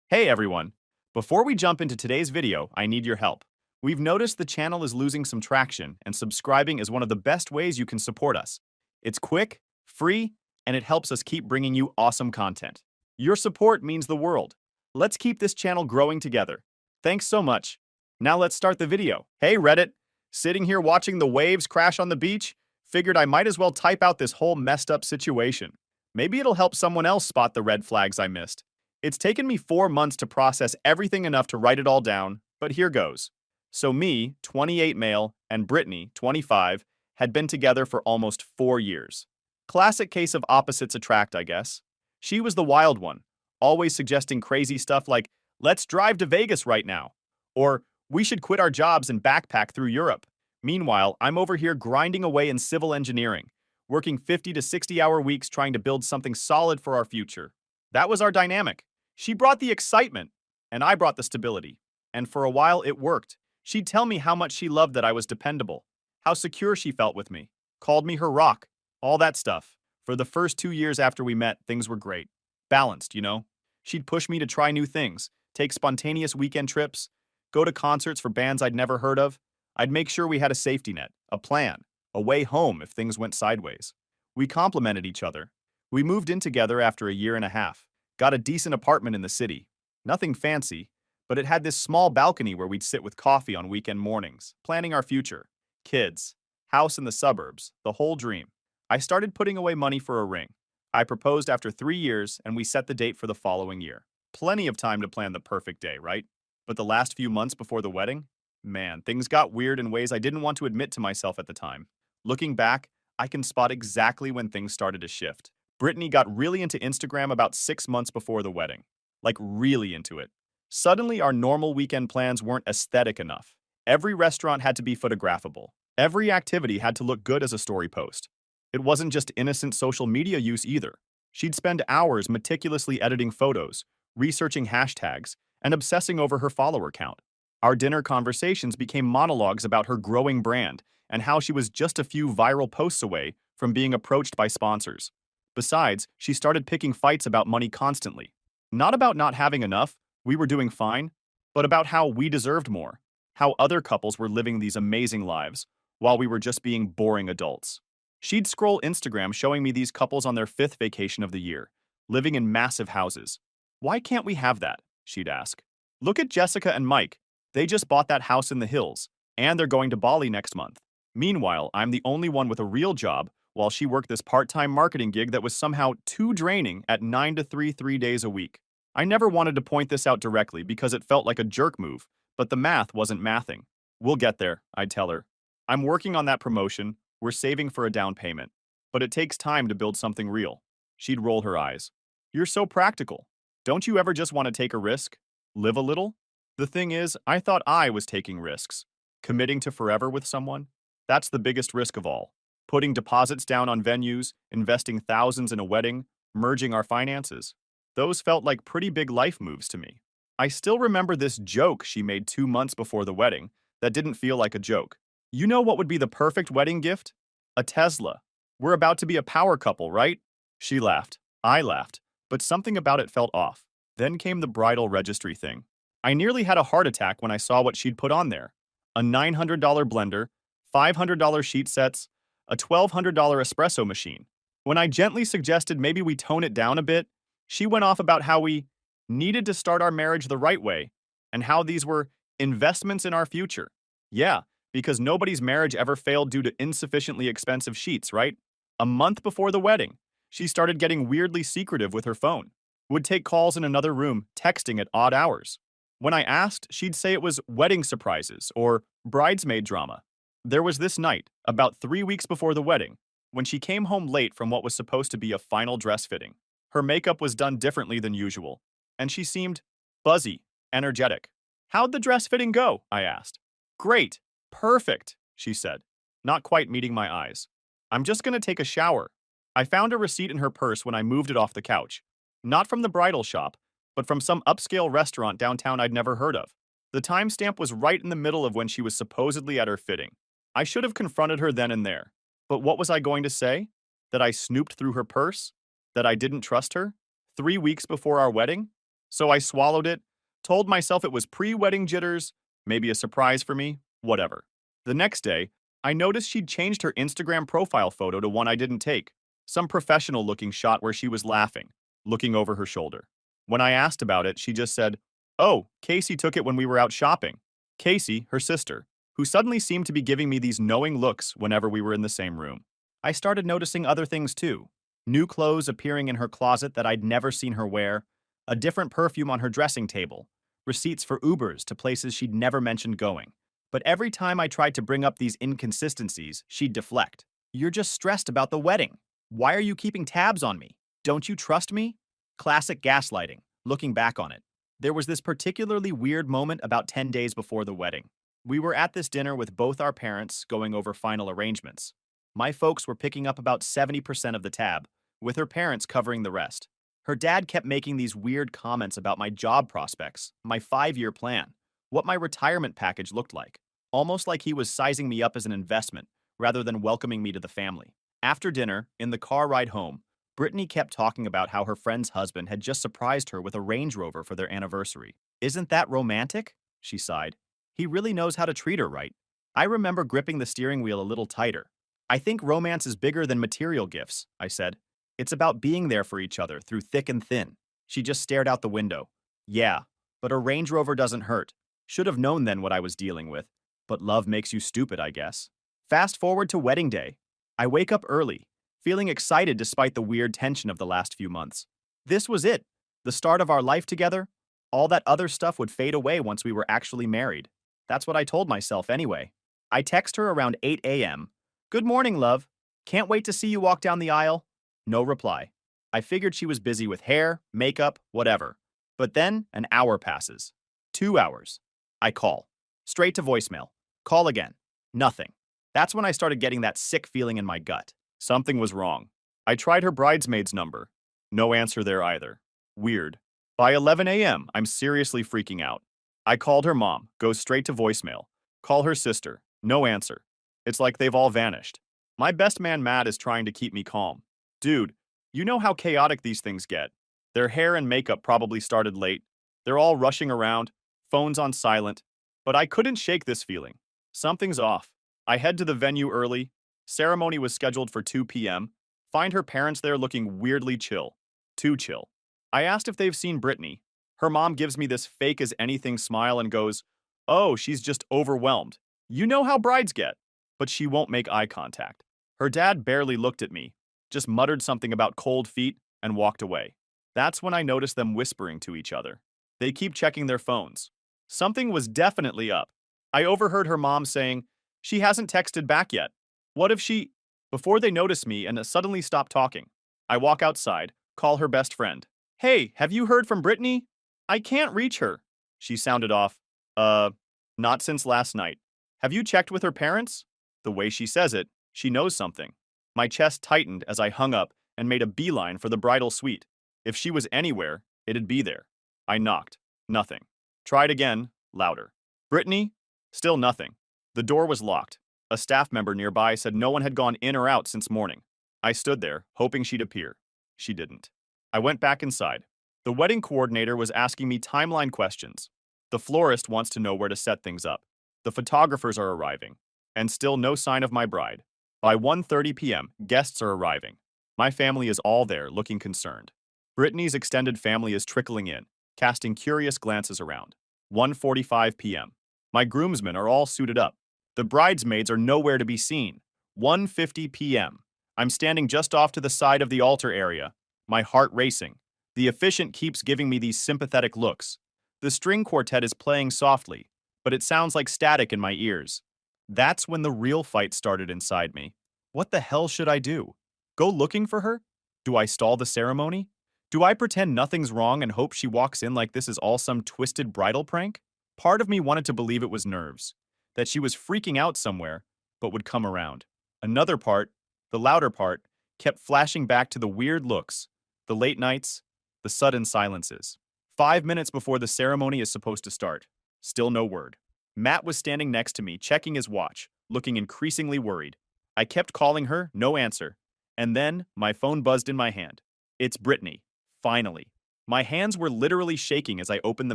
Hey everyone! Before we jump into today's video, I need your help. We've noticed the channel is losing some traction, and subscribing is one of the best ways you can support us. It's quick, free, and it helps us keep bringing you awesome content. Your support means the world. Let's keep this channel growing together. Thanks so much. Now let's start the video. Hey Reddit! Sitting here watching the waves crash on the beach? Figured I might as well type out this whole messed up situation. Maybe it'll help someone else spot the red flags I missed. It's taken me 4 months to process everything enough to write it all down, but here goes. So me, 28 male, and Brittany, 25, had been together for almost 4 years. Classic case of opposites attract, I guess. She was the wild one, always suggesting crazy stuff like, "Let's drive to Vegas right now," or "We should quit our jobs and backpack through Europe." Meanwhile, I'm over here grinding away in civil engineering, working 50 to 60-hour weeks trying to build something solid for our future. That was our dynamic. She brought the excitement, and I brought the stability. And for a while, it worked. She'd tell me how much she loved that I was dependable, how secure she felt with me, called me her rock, all that stuff. For the first 2 years after we met, things were great. Balanced, you know? She'd push me to try new things, take spontaneous weekend trips, go to concerts for bands I'd never heard of. I'd make sure we had a safety net, a plan, a way home if things went sideways. We complemented each other. We moved in together after a year and a half. Got a decent apartment in the city. Nothing fancy, but it had this small balcony where we'd sit with coffee on weekend mornings, planning our future. Kids, house in the suburbs, the whole dream. I started putting away money for a ring. I proposed after 3 years, and we set the date for the following year. Plenty of time to plan the perfect day, right? But the last few months before the wedding? Man, things got weird in ways I didn't want to admit to myself at the time. Looking back, I can spot exactly when things started to shift. Brittany got really into Instagram about 6 months before the wedding. Like, really into it. Suddenly, our normal weekend plans weren't aesthetic enough. Every restaurant had to be photographable. Every activity had to look good as a story post. It wasn't just innocent social media use either. She'd spend hours meticulously editing photos, researching hashtags, and obsessing over her follower count. Our dinner conversations became monologues about her growing brand and how she was just a few viral posts away from being approached by sponsors. Besides, she started picking fights about money constantly. Not about not having enough, we were doing fine, but about how we deserved more, how other couples were living these amazing lives, while we were just being boring adults. She'd scroll Instagram showing me these couples on their 5th vacation of the year, living in massive houses. "Why can't we have that?" she'd ask. "Look at Jessica and Mike. They just bought that house in the hills, and they're going to Bali next month." Meanwhile, I'm the only one with a real job, while she worked this part-time marketing gig that was somehow too draining at 9 to 3 3 days a week. I never wanted to point this out directly because it felt like a jerk move, but the math wasn't mathing. "We'll get there," I'd tell her. "I'm working on that promotion, we're saving for a down payment. But it takes time to build something real." She'd roll her eyes. "You're so practical. Don't you ever just want to take a risk? Live a little?" The thing is, I thought I was taking risks. Committing to forever with someone? That's the biggest risk of all. Putting deposits down on venues, investing thousands in a wedding, merging our finances. Those felt like pretty big life moves to me. I still remember this joke she made 2 months before the wedding that didn't feel like a joke. You know what would be the perfect wedding gift? A Tesla. We're about to be a power couple, right? She laughed. I laughed. But something about it felt off. Then came the bridal registry thing. I nearly had a heart attack when I saw what she'd put on there. A $900 blender, $500 sheet sets, a $1,200 espresso machine. When I gently suggested maybe we tone it down a bit, she went off about how we needed to start our marriage the right way and how these were investments in our future. Yeah, because nobody's marriage ever failed due to insufficiently expensive sheets, right? A month before the wedding, she started getting weirdly secretive with her phone, would take calls in another room, texting at odd hours. When I asked, she'd say it was wedding surprises or bridesmaid drama. There was this night, about 3 weeks before the wedding, when she came home late from what was supposed to be a final dress fitting. Her makeup was done differently than usual, and she seemed buzzy, energetic. How'd the dress fitting go? I asked. Great. Perfect, she said, not quite meeting my eyes. I'm just going to take a shower. I found a receipt in her purse when I moved it off the couch. Not from the bridal shop, but from some upscale restaurant downtown I'd never heard of. The timestamp was right in the middle of when she was supposedly at her fitting. I should have confronted her then and there. But what was I going to say? That I snooped through her purse? That I didn't trust her? 3 weeks before our wedding? So I swallowed it, told myself it was pre-wedding jitters, maybe a surprise for me, whatever. The next day, I noticed she'd changed her Instagram profile photo to one I didn't take. Some professional-looking shot where she was laughing, looking over her shoulder. When I asked about it, she just said, "Oh, Casey took it when we were out shopping." Casey, her sister, who suddenly seemed to be giving me these knowing looks whenever we were in the same room. I started noticing other things too. New clothes appearing in her closet that I'd never seen her wear, a different perfume on her dressing table, receipts for Ubers to places she'd never mentioned going. But every time I tried to bring up these inconsistencies, she'd deflect. "You're just stressed about the wedding. Why are you keeping tabs on me? Don't you trust me?" Classic gaslighting, looking back on it. There was this particularly weird moment about 10 days before the wedding. We were at this dinner with both our parents going over final arrangements. My folks were picking up about 70% of the tab, with her parents covering the rest. Her dad kept making these weird comments about my job prospects, my 5-year plan, what my retirement package looked like, almost like he was sizing me up as an investment rather than welcoming me to the family. After dinner, in the car ride home, Brittany kept talking about how her friend's husband had just surprised her with a Range Rover for their anniversary. "Isn't that romantic?" she sighed. "He really knows how to treat her right." I remember gripping the steering wheel a little tighter. "I think romance is bigger than material gifts," I said. "It's about being there for each other through thick and thin." She just stared out the window. "Yeah, but a Range Rover doesn't hurt. Should have known then what I was dealing with. But love makes you stupid, I guess." Fast forward to wedding day. I wake up early, feeling excited despite the weird tension of the last few months. This was it, the start of our life together. All that other stuff would fade away once we were actually married. That's what I told myself anyway. I text her around 8 a.m. "Good morning, love. Can't wait to see you walk down the aisle." No reply. I figured she was busy with hair, makeup, whatever. But then an hour passes. 2 hours. I call. Straight to voicemail. Call again. Nothing. That's when I started getting that sick feeling in my gut. Something was wrong. I tried her bridesmaid's number. No answer there either. Weird. By 11 a.m., I'm seriously freaking out. I called her mom, goes straight to voicemail. Call her sister. No answer. It's like they've all vanished. My best man Matt is trying to keep me calm. "Dude, you know how chaotic these things get. Their hair and makeup probably started late. They're all rushing around, phones on silent. But I couldn't shake this feeling. Something's off. I head to the venue early. Ceremony was scheduled for 2 p.m. Find her parents there looking weirdly chill. Too chill. I asked if they've seen Brittany. Her mom gives me this fake as anything smile and goes, "Oh, she's just overwhelmed. You know how brides get." But she won't make eye contact. Her dad barely looked at me, just muttered something about cold feet and walked away. That's when I noticed them whispering to each other. They keep checking their phones. Something was definitely up. I overheard her mom saying, "She hasn't texted back yet. What if she—" Before they notice me and suddenly stop talking, I walk outside, call her best friend. "Hey, have you heard from Brittany? I can't reach her." She sounded off. Not since last night. Have you checked with her parents?" The way she says it, she knows something. My chest tightened as I hung up and made a beeline for the bridal suite. If she was anywhere, it'd be there. I knocked. Nothing. Tried again, louder. "Brittany?" Still nothing. The door was locked. A staff member nearby said no one had gone in or out since morning. I stood there, hoping she'd appear. She didn't. I went back inside. The wedding coordinator was asking me timeline questions. The florist wants to know where to set things up. The photographers are arriving. And still no sign of my bride. By 1:30 p.m., guests are arriving. My family is all there, looking concerned. Brittany's extended family is trickling in, casting curious glances around. 1:45 p.m. My groomsmen are all suited up. The bridesmaids are nowhere to be seen. 1:50 p.m. I'm standing just off to the side of the altar area, my heart racing. The officiant keeps giving me these sympathetic looks. The string quartet is playing softly, but it sounds like static in my ears. That's when the real fight started inside me. What the hell should I do? Go looking for her? Do I stall the ceremony? Do I pretend nothing's wrong and hope she walks in like this is all some twisted bridal prank? Part of me wanted to believe it was nerves, that she was freaking out somewhere, but would come around. Another part, the louder part, kept flashing back to the weird looks, the late nights, the sudden silences. 5 minutes before the ceremony is supposed to start. Still no word. Matt was standing next to me, checking his watch, looking increasingly worried. I kept calling her, no answer. And then, my phone buzzed in my hand. It's Brittany. Finally. My hands were literally shaking as I opened the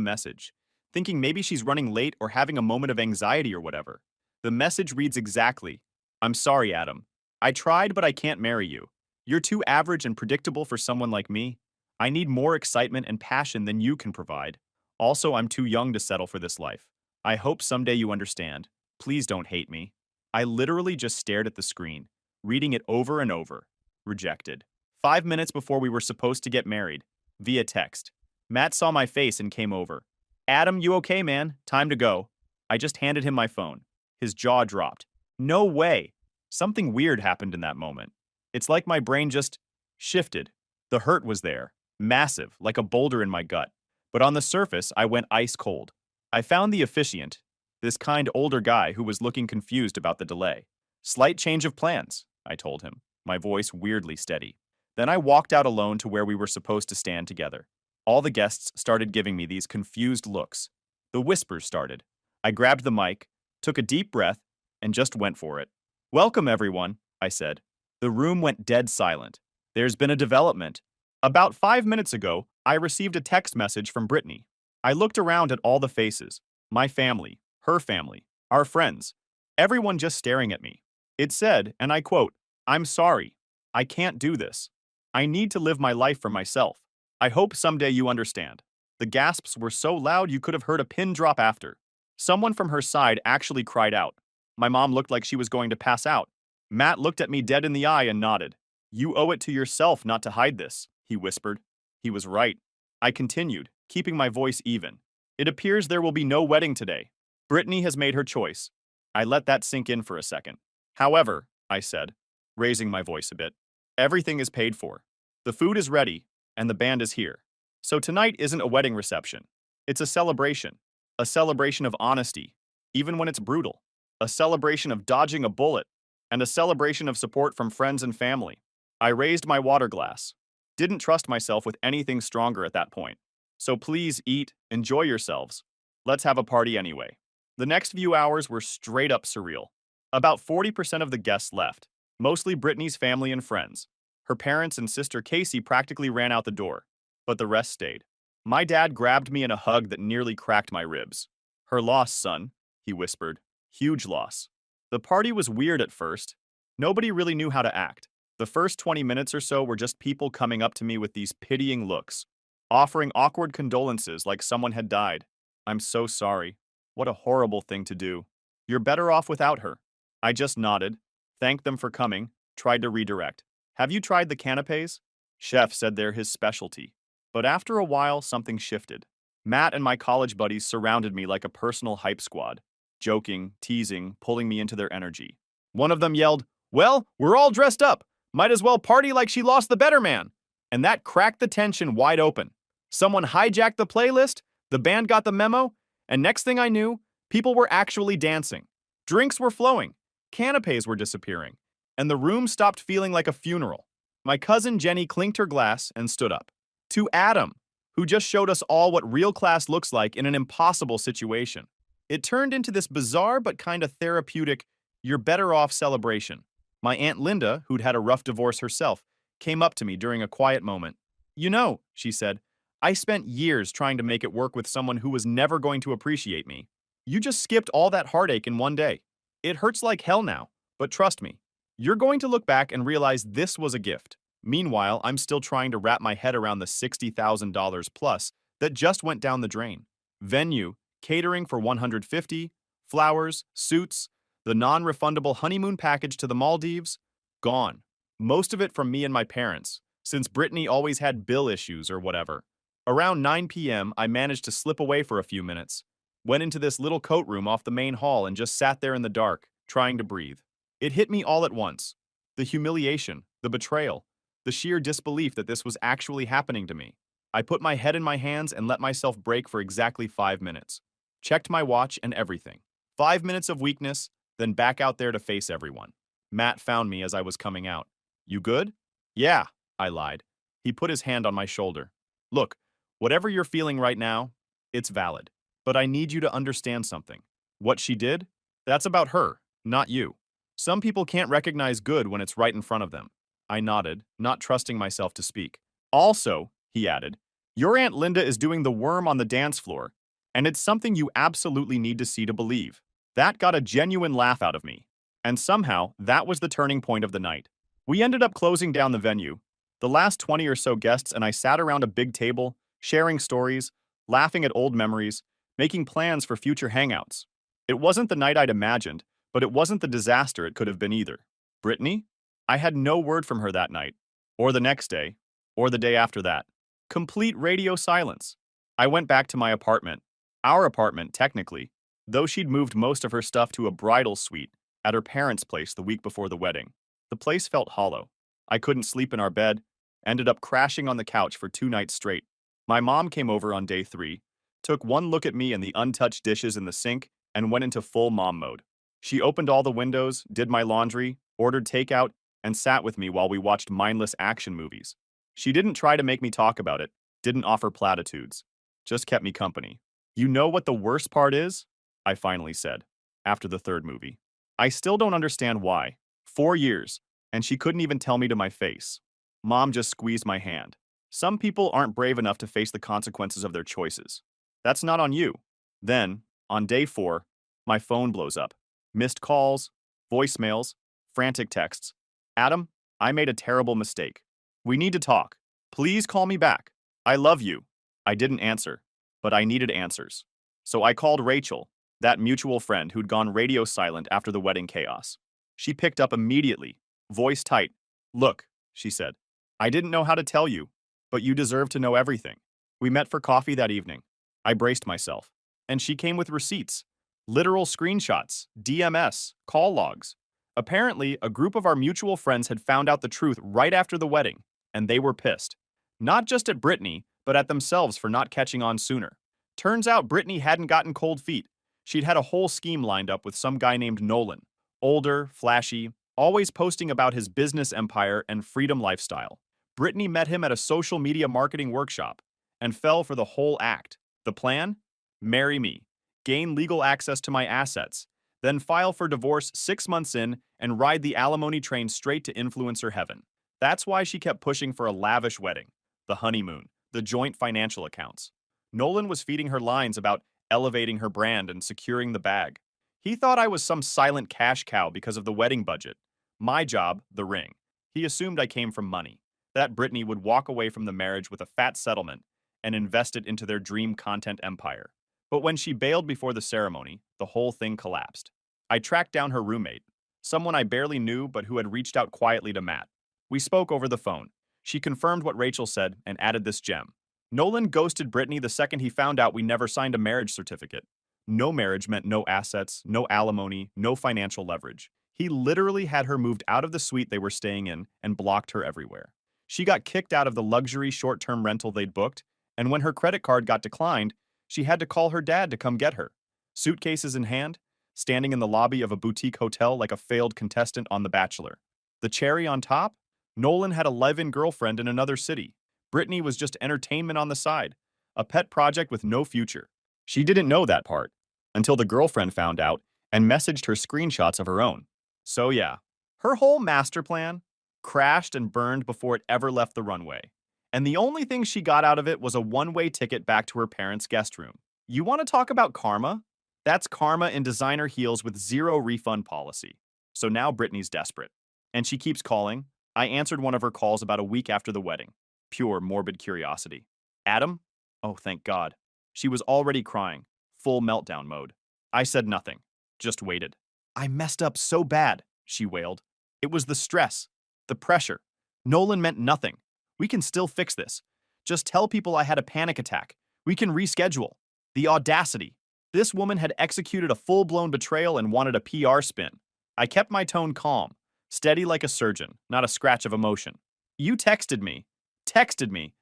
message, thinking maybe she's running late or having a moment of anxiety or whatever. The message reads exactly, I'm sorry, Adam. I tried, but I can't marry you. You're too average and predictable for someone like me. I need more excitement and passion than you can provide. Also, I'm too young to settle for this life. I hope someday you understand. Please don't hate me. I literally just stared at the screen, reading it over and over. Rejected. 5 minutes before we were supposed to get married. Via text. Matt saw my face and came over. Adam, you okay, man? Time to go. I just handed him my phone. His jaw dropped. No way. Something weird happened in that moment. It's like my brain just shifted. The hurt was there. Massive, like a boulder in my gut. But on the surface, I went ice cold. I found the officiant, this kind older guy who was looking confused about the delay. Slight change of plans, I told him, my voice weirdly steady. Then I walked out alone to where we were supposed to stand together. All the guests started giving me these confused looks. The whispers started. I grabbed the mic, took a deep breath, and just went for it. Welcome, everyone, I said. The room went dead silent. There's been a development. About 5 minutes ago, I received a text message from Brittany. I looked around at all the faces, my family, her family, our friends, everyone just staring at me. It said, and I quote, I'm sorry. I can't do this. I need to live my life for myself. I hope someday you understand. The gasps were so loud you could have heard a pin drop after. Someone from her side actually cried out. My mom looked like she was going to pass out. Matt looked at me dead in the eye and nodded. You owe it to yourself not to hide this, he whispered. He was right. I continued, keeping my voice even. It appears there will be no wedding today. Brittany has made her choice. I let that sink in for a second. However, I said, raising my voice a bit, everything is paid for. The food is ready, and the band is here. So tonight isn't a wedding reception. It's a celebration of honesty, even when it's brutal, a celebration of dodging a bullet, and a celebration of support from friends and family. I raised my water glass. Didn't trust myself with anything stronger at that point. So please eat, enjoy yourselves. Let's have a party anyway. The next few hours were straight up surreal. About 40% of the guests left, mostly Brittany's family and friends. Her parents and sister Casey practically ran out the door, but the rest stayed. My dad grabbed me in a hug that nearly cracked my ribs. Her loss, son, he whispered. Huge loss. The party was weird at first. Nobody really knew how to act. The first 20 minutes or so were just people coming up to me with these pitying looks, offering awkward condolences like someone had died. I'm so sorry. What a horrible thing to do. You're better off without her. I just nodded, thanked them for coming, tried to redirect. Have you tried the canapes? Chef said they're his specialty. But after a while, something shifted. Matt and my college buddies surrounded me like a personal hype squad, joking, teasing, pulling me into their energy. One of them yelled, well, we're all dressed up. Might as well party like she lost the better man. And that cracked the tension wide open. Someone hijacked the playlist, the band got the memo, and next thing I knew, people were actually dancing. Drinks were flowing, canapes were disappearing, and the room stopped feeling like a funeral. My cousin Jenny clinked her glass and stood up. To Adam, who just showed us all what real class looks like in an impossible situation. It turned into this bizarre but kind of therapeutic, You're better off celebration. My Aunt Linda, who'd had a rough divorce herself, came up to me during a quiet moment. You know, she said, I spent years trying to make it work with someone who was never going to appreciate me. You just skipped all that heartache in one day. It hurts like hell now, but trust me, you're going to look back and realize this was a gift. Meanwhile, I'm still trying to wrap my head around the $60,000 plus that just went down the drain. Venue, catering for 150, flowers, suits, the non-refundable honeymoon package to the Maldives, gone. Most of it from me and my parents, since Brittany always had bill issues or whatever. Around 9 p.m., I managed to slip away for a few minutes, went into this little coat room off the main hall and just sat there in the dark, trying to breathe. It hit me all at once. The humiliation, the betrayal, the sheer disbelief that this was actually happening to me. I put my head in my hands and let myself break for exactly 5 minutes. Checked my watch and everything. 5 minutes of weakness, then back out there to face everyone. Matt found me as I was coming out. You good? Yeah, I lied. He put his hand on my shoulder. Look, whatever you're feeling right now, it's valid. But I need you to understand something. What she did? That's about her, not you. Some people can't recognize good when it's right in front of them. I nodded, not trusting myself to speak. Also, he added, your Aunt Linda is doing the worm on the dance floor, and it's something you absolutely need to see to believe. That got a genuine laugh out of me. And somehow, that was the turning point of the night. We ended up closing down the venue. The last 20 or so guests and I sat around a big table, sharing stories, laughing at old memories, making plans for future hangouts. It wasn't the night I'd imagined, but it wasn't the disaster it could have been either. Brittany? I had no word from her that night, or the next day, or the day after that. Complete radio silence. I went back to my apartment. Our apartment, technically, though she'd moved most of her stuff to a bridal suite at her parents' place the week before the wedding. The place felt hollow. I couldn't sleep in our bed, ended up crashing on the couch for 2 nights straight. My mom came over on day 3, took one look at me and the untouched dishes in the sink, and went into full mom mode. She opened all the windows, did my laundry, ordered takeout, and sat with me while we watched mindless action movies. She didn't try to make me talk about it, didn't offer platitudes, just kept me company. You know what the worst part is? I finally said, after the 3rd movie. I still don't understand why. 4 years, and she couldn't even tell me to my face. Mom just squeezed my hand. Some people aren't brave enough to face the consequences of their choices. That's not on you. Then, on day 4, my phone blows up. Missed calls, voicemails, frantic texts. Adam, I made a terrible mistake. We need to talk. Please call me back. I love you. I didn't answer, but I needed answers. So I called Rachel, that mutual friend who'd gone radio silent after the wedding chaos. She picked up immediately, voice tight. Look, she said, I didn't know how to tell you, but you deserve to know everything. We met for coffee that evening. I braced myself, and she came with receipts, literal screenshots, DMS, call logs. Apparently, a group of our mutual friends had found out the truth right after the wedding, and they were pissed. Not just at Brittany, but at themselves for not catching on sooner. Turns out Brittany hadn't gotten cold feet. She'd had a whole scheme lined up with some guy named Nolan. Older, flashy, always posting about his business empire and freedom lifestyle. Brittany met him at a social media marketing workshop and fell for the whole act. The plan? Marry me, gain legal access to my assets, then file for divorce 6 months in and ride the alimony train straight to influencer heaven. That's why she kept pushing for a lavish wedding, the honeymoon, the joint financial accounts. Nolan was feeding her lines about elevating her brand and securing the bag. He thought I was some silent cash cow because of the wedding budget. My job, the ring. He assumed I came from money, that Brittany would walk away from the marriage with a fat settlement and invest it into their dream content empire. But when she bailed before the ceremony, the whole thing collapsed. I tracked down her roommate, someone I barely knew but who had reached out quietly to Matt. We spoke over the phone. She confirmed what Rachel said and added this gem. Nolan ghosted Brittany the second he found out we never signed a marriage certificate. No marriage meant no assets, no alimony, no financial leverage. He literally had her moved out of the suite they were staying in and blocked her everywhere. She got kicked out of the luxury short-term rental they'd booked, and when her credit card got declined, she had to call her dad to come get her. Suitcases in hand, standing in the lobby of a boutique hotel like a failed contestant on The Bachelor. The cherry on top? Nolan had a live-in girlfriend in another city. Brittany was just entertainment on the side, a pet project with no future. She didn't know that part until the girlfriend found out and messaged her screenshots of her own. So yeah, her whole master plan crashed and burned before it ever left the runway. And the only thing she got out of it was a one-way ticket back to her parents' guest room. You want to talk about karma? That's karma in designer heels with zero refund policy. So now Brittany's desperate. And she keeps calling. I answered one of her calls about a week after the wedding. Pure morbid curiosity. Adam? Oh, thank God. She was already crying, full meltdown mode. I said nothing, just waited. I messed up so bad, she wailed. It was the stress, the pressure. Nolan meant nothing. We can still fix this. Just tell people I had a panic attack. We can reschedule. The audacity. This woman had executed a full-blown betrayal and wanted a PR spin. I kept my tone calm, steady like a surgeon, not a scratch of emotion. You texted me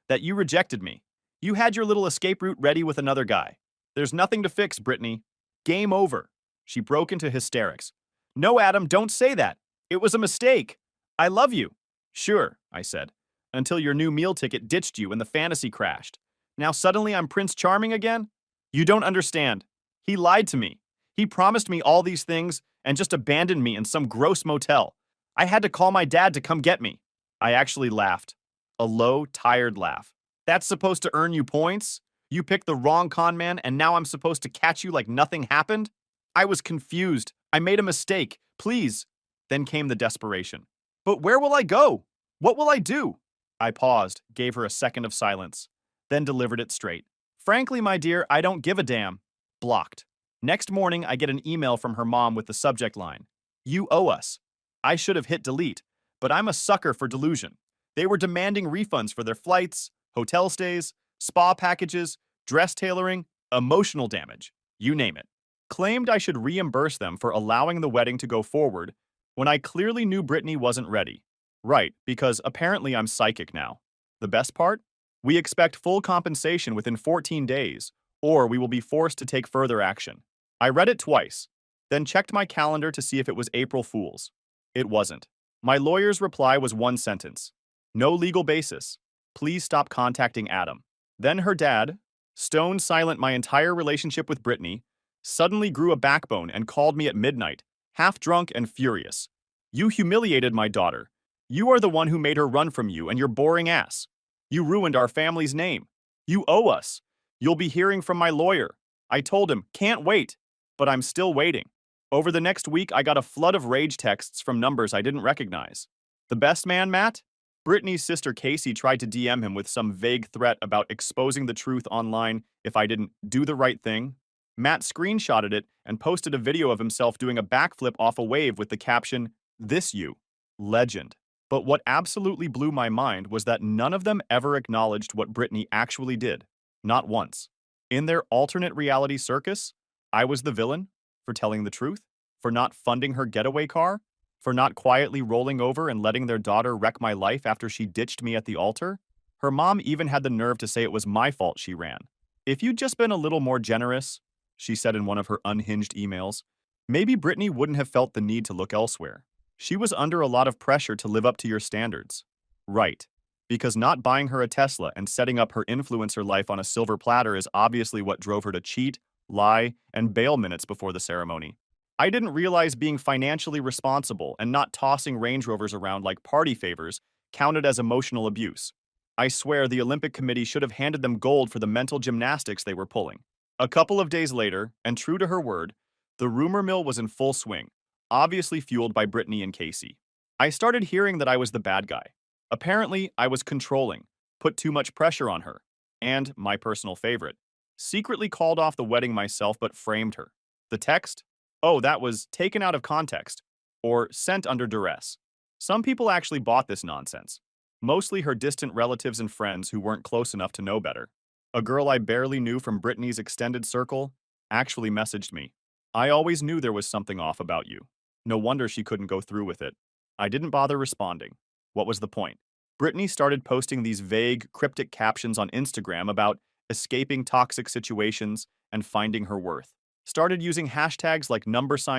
that you rejected me. You had your little escape route ready with another guy. There's nothing to fix, Brittany. Game over. She broke into hysterics. No, Adam, don't say that. It was a mistake. I love you. Sure, I said, until your new meal ticket ditched you and the fantasy crashed. Now suddenly I'm Prince Charming again? You don't understand. He lied to me. He promised me all these things and just abandoned me in some gross motel. I had to call my dad to come get me. I actually laughed. A low, tired laugh. That's supposed to earn you points? You picked the wrong con man and now I'm supposed to catch you like nothing happened? I was confused. I made a mistake. Please. Then came the desperation. But where will I go? What will I do? I paused, gave her a second of silence, then delivered it straight. Frankly, my dear, I don't give a damn. Blocked. Next morning, I get an email from her mom with the subject line. You owe us. I should have hit delete, but I'm a sucker for delusion. They were demanding refunds for their flights, hotel stays, spa packages, dress tailoring, emotional damage, you name it. Claimed I should reimburse them for allowing the wedding to go forward when I clearly knew Brittany wasn't ready. Right, because apparently I'm psychic now. The best part? We expect full compensation within 14 days, or we will be forced to take further action. I read it twice, then checked my calendar to see if it was April Fool's. It wasn't. My lawyer's reply was one sentence. No legal basis. Please stop contacting Adam. Then her dad, stone silent my entire relationship with Brittany, suddenly grew a backbone and called me at midnight, half drunk and furious. You humiliated my daughter. You are the one who made her run from you and your boring ass. You ruined our family's name. You owe us. You'll be hearing from my lawyer. I told him, can't wait, but I'm still waiting. Over the next week, I got a flood of rage texts from numbers I didn't recognize. The best man, Matt? Brittany's sister Casey tried to DM him with some vague threat about exposing the truth online if I didn't do the right thing. Matt screenshotted it and posted a video of himself doing a backflip off a wave with the caption, "This you." Legend. But what absolutely blew my mind was that none of them ever acknowledged what Brittany actually did. Not once. In their alternate reality circus, I was the villain for telling the truth, for not funding her getaway car, for not quietly rolling over and letting their daughter wreck my life after she ditched me at the altar. Her mom even had the nerve to say it was my fault she ran. If you'd just been a little more generous, she said in one of her unhinged emails, maybe Brittany wouldn't have felt the need to look elsewhere. She was under a lot of pressure to live up to your standards. Right. Because not buying her a Tesla and setting up her influencer life on a silver platter is obviously what drove her to cheat, lie, and bail minutes before the ceremony. I didn't realize being financially responsible and not tossing Range Rovers around like party favors counted as emotional abuse. I swear the Olympic Committee should have handed them gold for the mental gymnastics they were pulling. A couple of days later, and true to her word, the rumor mill was in full swing, obviously fueled by Brittany and Casey. I started hearing that I was the bad guy. Apparently, I was controlling, put too much pressure on her, and, my personal favorite, secretly called off the wedding myself but framed her. The text? Oh, that was taken out of context, or sent under duress. Some people actually bought this nonsense. Mostly her distant relatives and friends who weren't close enough to know better. A girl I barely knew from Brittany's extended circle actually messaged me. I always knew there was something off about you. No wonder she couldn't go through with it. I didn't bother responding. What was the point? Brittany started posting these vague, cryptic captions on Instagram about escaping toxic situations and finding her worth. Started using hashtags like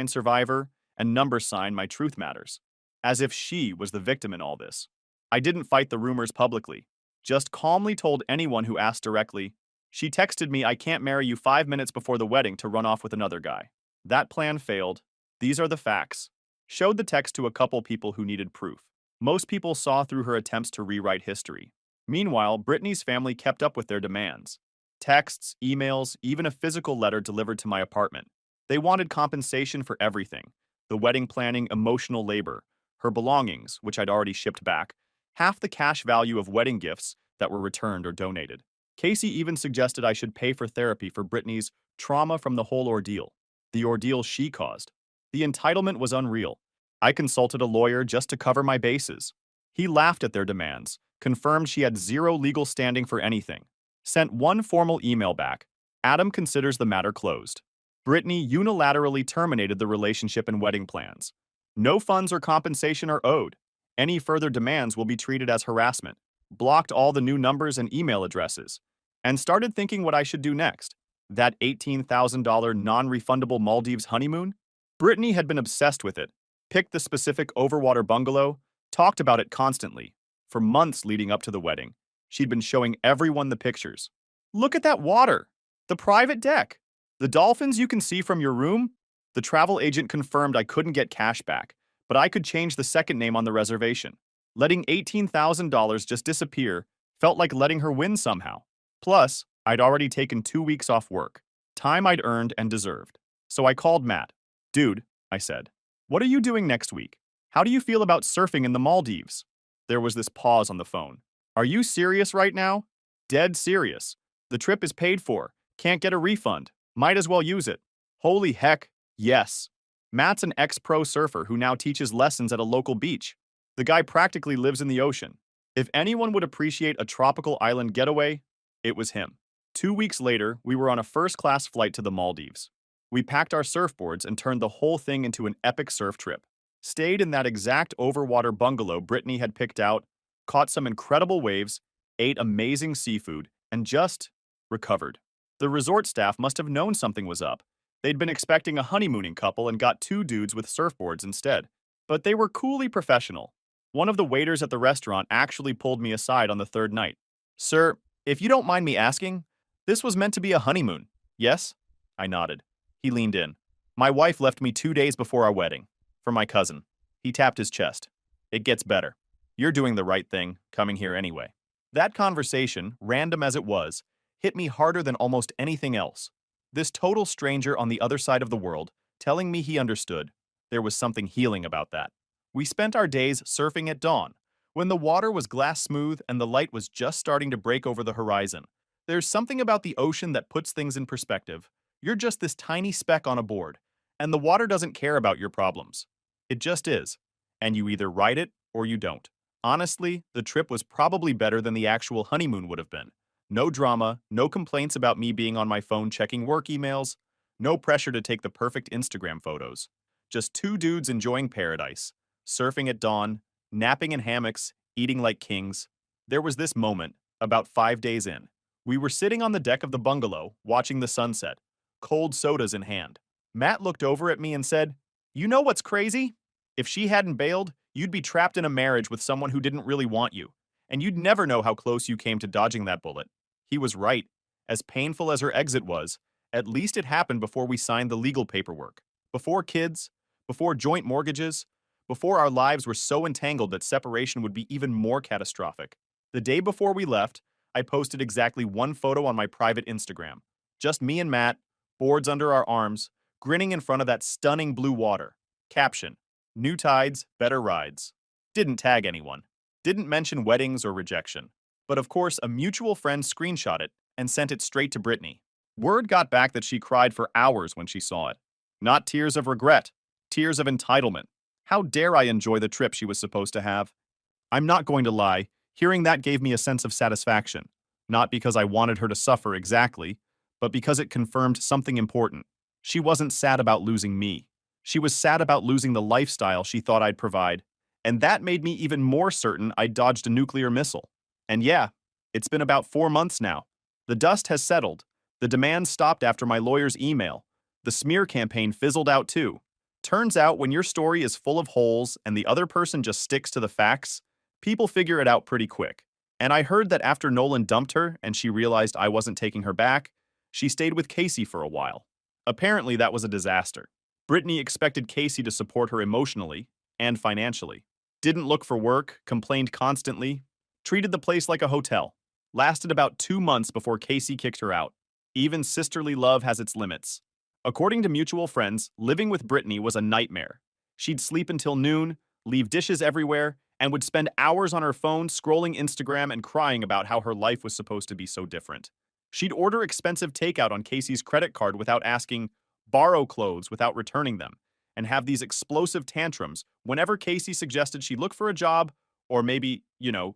#survivor and #mytruthmatters, as if she was the victim in all this. I didn't fight the rumors publicly, just calmly told anyone who asked directly, she texted me I can't marry you 5 minutes before the wedding to run off with another guy. That plan failed. These are the facts. Showed the text to a couple people who needed proof. Most people saw through her attempts to rewrite history. Meanwhile, Brittany's family kept up with their demands. Texts, emails, even a physical letter delivered to my apartment. They wanted compensation for everything: the wedding planning, emotional labor, her belongings, which I'd already shipped back, half the cash value of wedding gifts that were returned or donated. Casey even suggested I should pay for therapy for Brittany's trauma from the whole ordeal, the ordeal she caused. The entitlement was unreal. I consulted a lawyer just to cover my bases. He laughed at their demands, confirmed she had zero legal standing for anything, sent one formal email back. Adam considers the matter closed. Brittany unilaterally terminated the relationship and wedding plans. No funds or compensation are owed. Any further demands will be treated as harassment. Blocked all the new numbers and email addresses, and started thinking what I should do next. That $18,000 non-refundable Maldives honeymoon? Brittany had been obsessed with it, picked the specific overwater bungalow, talked about it constantly. For months leading up to the wedding, she'd been showing everyone the pictures. Look at that water! The private deck! The dolphins you can see from your room? The travel agent confirmed I couldn't get cash back, but I could change the second name on the reservation. Letting $18,000 just disappear felt like letting her win somehow. Plus, I'd already taken 2 weeks off work, time I'd earned and deserved. So I called Matt. Dude, I said, what are you doing next week? How do you feel about surfing in the Maldives? There was this pause on the phone. Are you serious right now? Dead serious. The trip is paid for. Can't get a refund. Might as well use it. Holy heck, yes. Matt's an ex-pro surfer who now teaches lessons at a local beach. The guy practically lives in the ocean. If anyone would appreciate a tropical island getaway, it was him. 2 weeks later, we were on a first-class flight to the Maldives. We packed our surfboards and turned the whole thing into an epic surf trip. Stayed in that exact overwater bungalow Brittany had picked out, caught some incredible waves, ate amazing seafood, and just recovered. The resort staff must have known something was up. They'd been expecting a honeymooning couple and got 2 dudes with surfboards instead. But they were coolly professional. One of the waiters at the restaurant actually pulled me aside on the 3rd night. Sir, if you don't mind me asking, this was meant to be a honeymoon, yes? I nodded. He leaned in. My wife left me 2 days before our wedding. For my cousin. He tapped his chest. It gets better. You're doing the right thing, coming here anyway. That conversation, random as it was, hit me harder than almost anything else. This total stranger on the other side of the world, telling me he understood. There was something healing about that. We spent our days surfing at dawn, when the water was glass smooth and the light was just starting to break over the horizon. There's something about the ocean that puts things in perspective. You're just this tiny speck on a board, and the water doesn't care about your problems. It just is, and you either ride it or you don't. Honestly, the trip was probably better than the actual honeymoon would have been. No drama, no complaints about me being on my phone checking work emails, no pressure to take the perfect Instagram photos. Just 2 dudes enjoying paradise, surfing at dawn, napping in hammocks, eating like kings. There was this moment, about 5 days in. We were sitting on the deck of the bungalow, watching the sunset, cold sodas in hand. Matt looked over at me and said, "You know what's crazy? If she hadn't bailed, you'd be trapped in a marriage with someone who didn't really want you, and you'd never know how close you came to dodging that bullet." He was right. As painful as her exit was, at least it happened before we signed the legal paperwork. Before kids, before joint mortgages, before our lives were so entangled that separation would be even more catastrophic. The day before we left, I posted exactly 1 photo on my private Instagram. Just me and Matt, boards under our arms, grinning in front of that stunning blue water. Caption: New tides, better rides. Didn't tag anyone. Didn't mention weddings or rejection. But of course, a mutual friend screenshot it and sent it straight to Brittany. Word got back that she cried for hours when she saw it. Not tears of regret, tears of entitlement. How dare I enjoy the trip she was supposed to have? I'm not going to lie, hearing that gave me a sense of satisfaction. Not because I wanted her to suffer exactly, but because it confirmed something important. She wasn't sad about losing me. She was sad about losing the lifestyle she thought I'd provide. And that made me even more certain I'd dodged a nuclear missile. And yeah, it's been about 4 months now. The dust has settled. The demands stopped after my lawyer's email. The smear campaign fizzled out too. Turns out when your story is full of holes and the other person just sticks to the facts, people figure it out pretty quick. And I heard that after Nolan dumped her and she realized I wasn't taking her back, she stayed with Casey for a while. Apparently that was a disaster. Brittany expected Casey to support her emotionally and financially. Didn't look for work, complained constantly, treated the place like a hotel. Lasted about 2 months before Casey kicked her out. Even sisterly love has its limits. According to mutual friends, living with Brittany was a nightmare. She'd sleep until noon, leave dishes everywhere, and would spend hours on her phone scrolling Instagram and crying about how her life was supposed to be so different. She'd order expensive takeout on Casey's credit card without asking, borrow clothes without returning them, and have these explosive tantrums whenever Casey suggested she look for a job or maybe,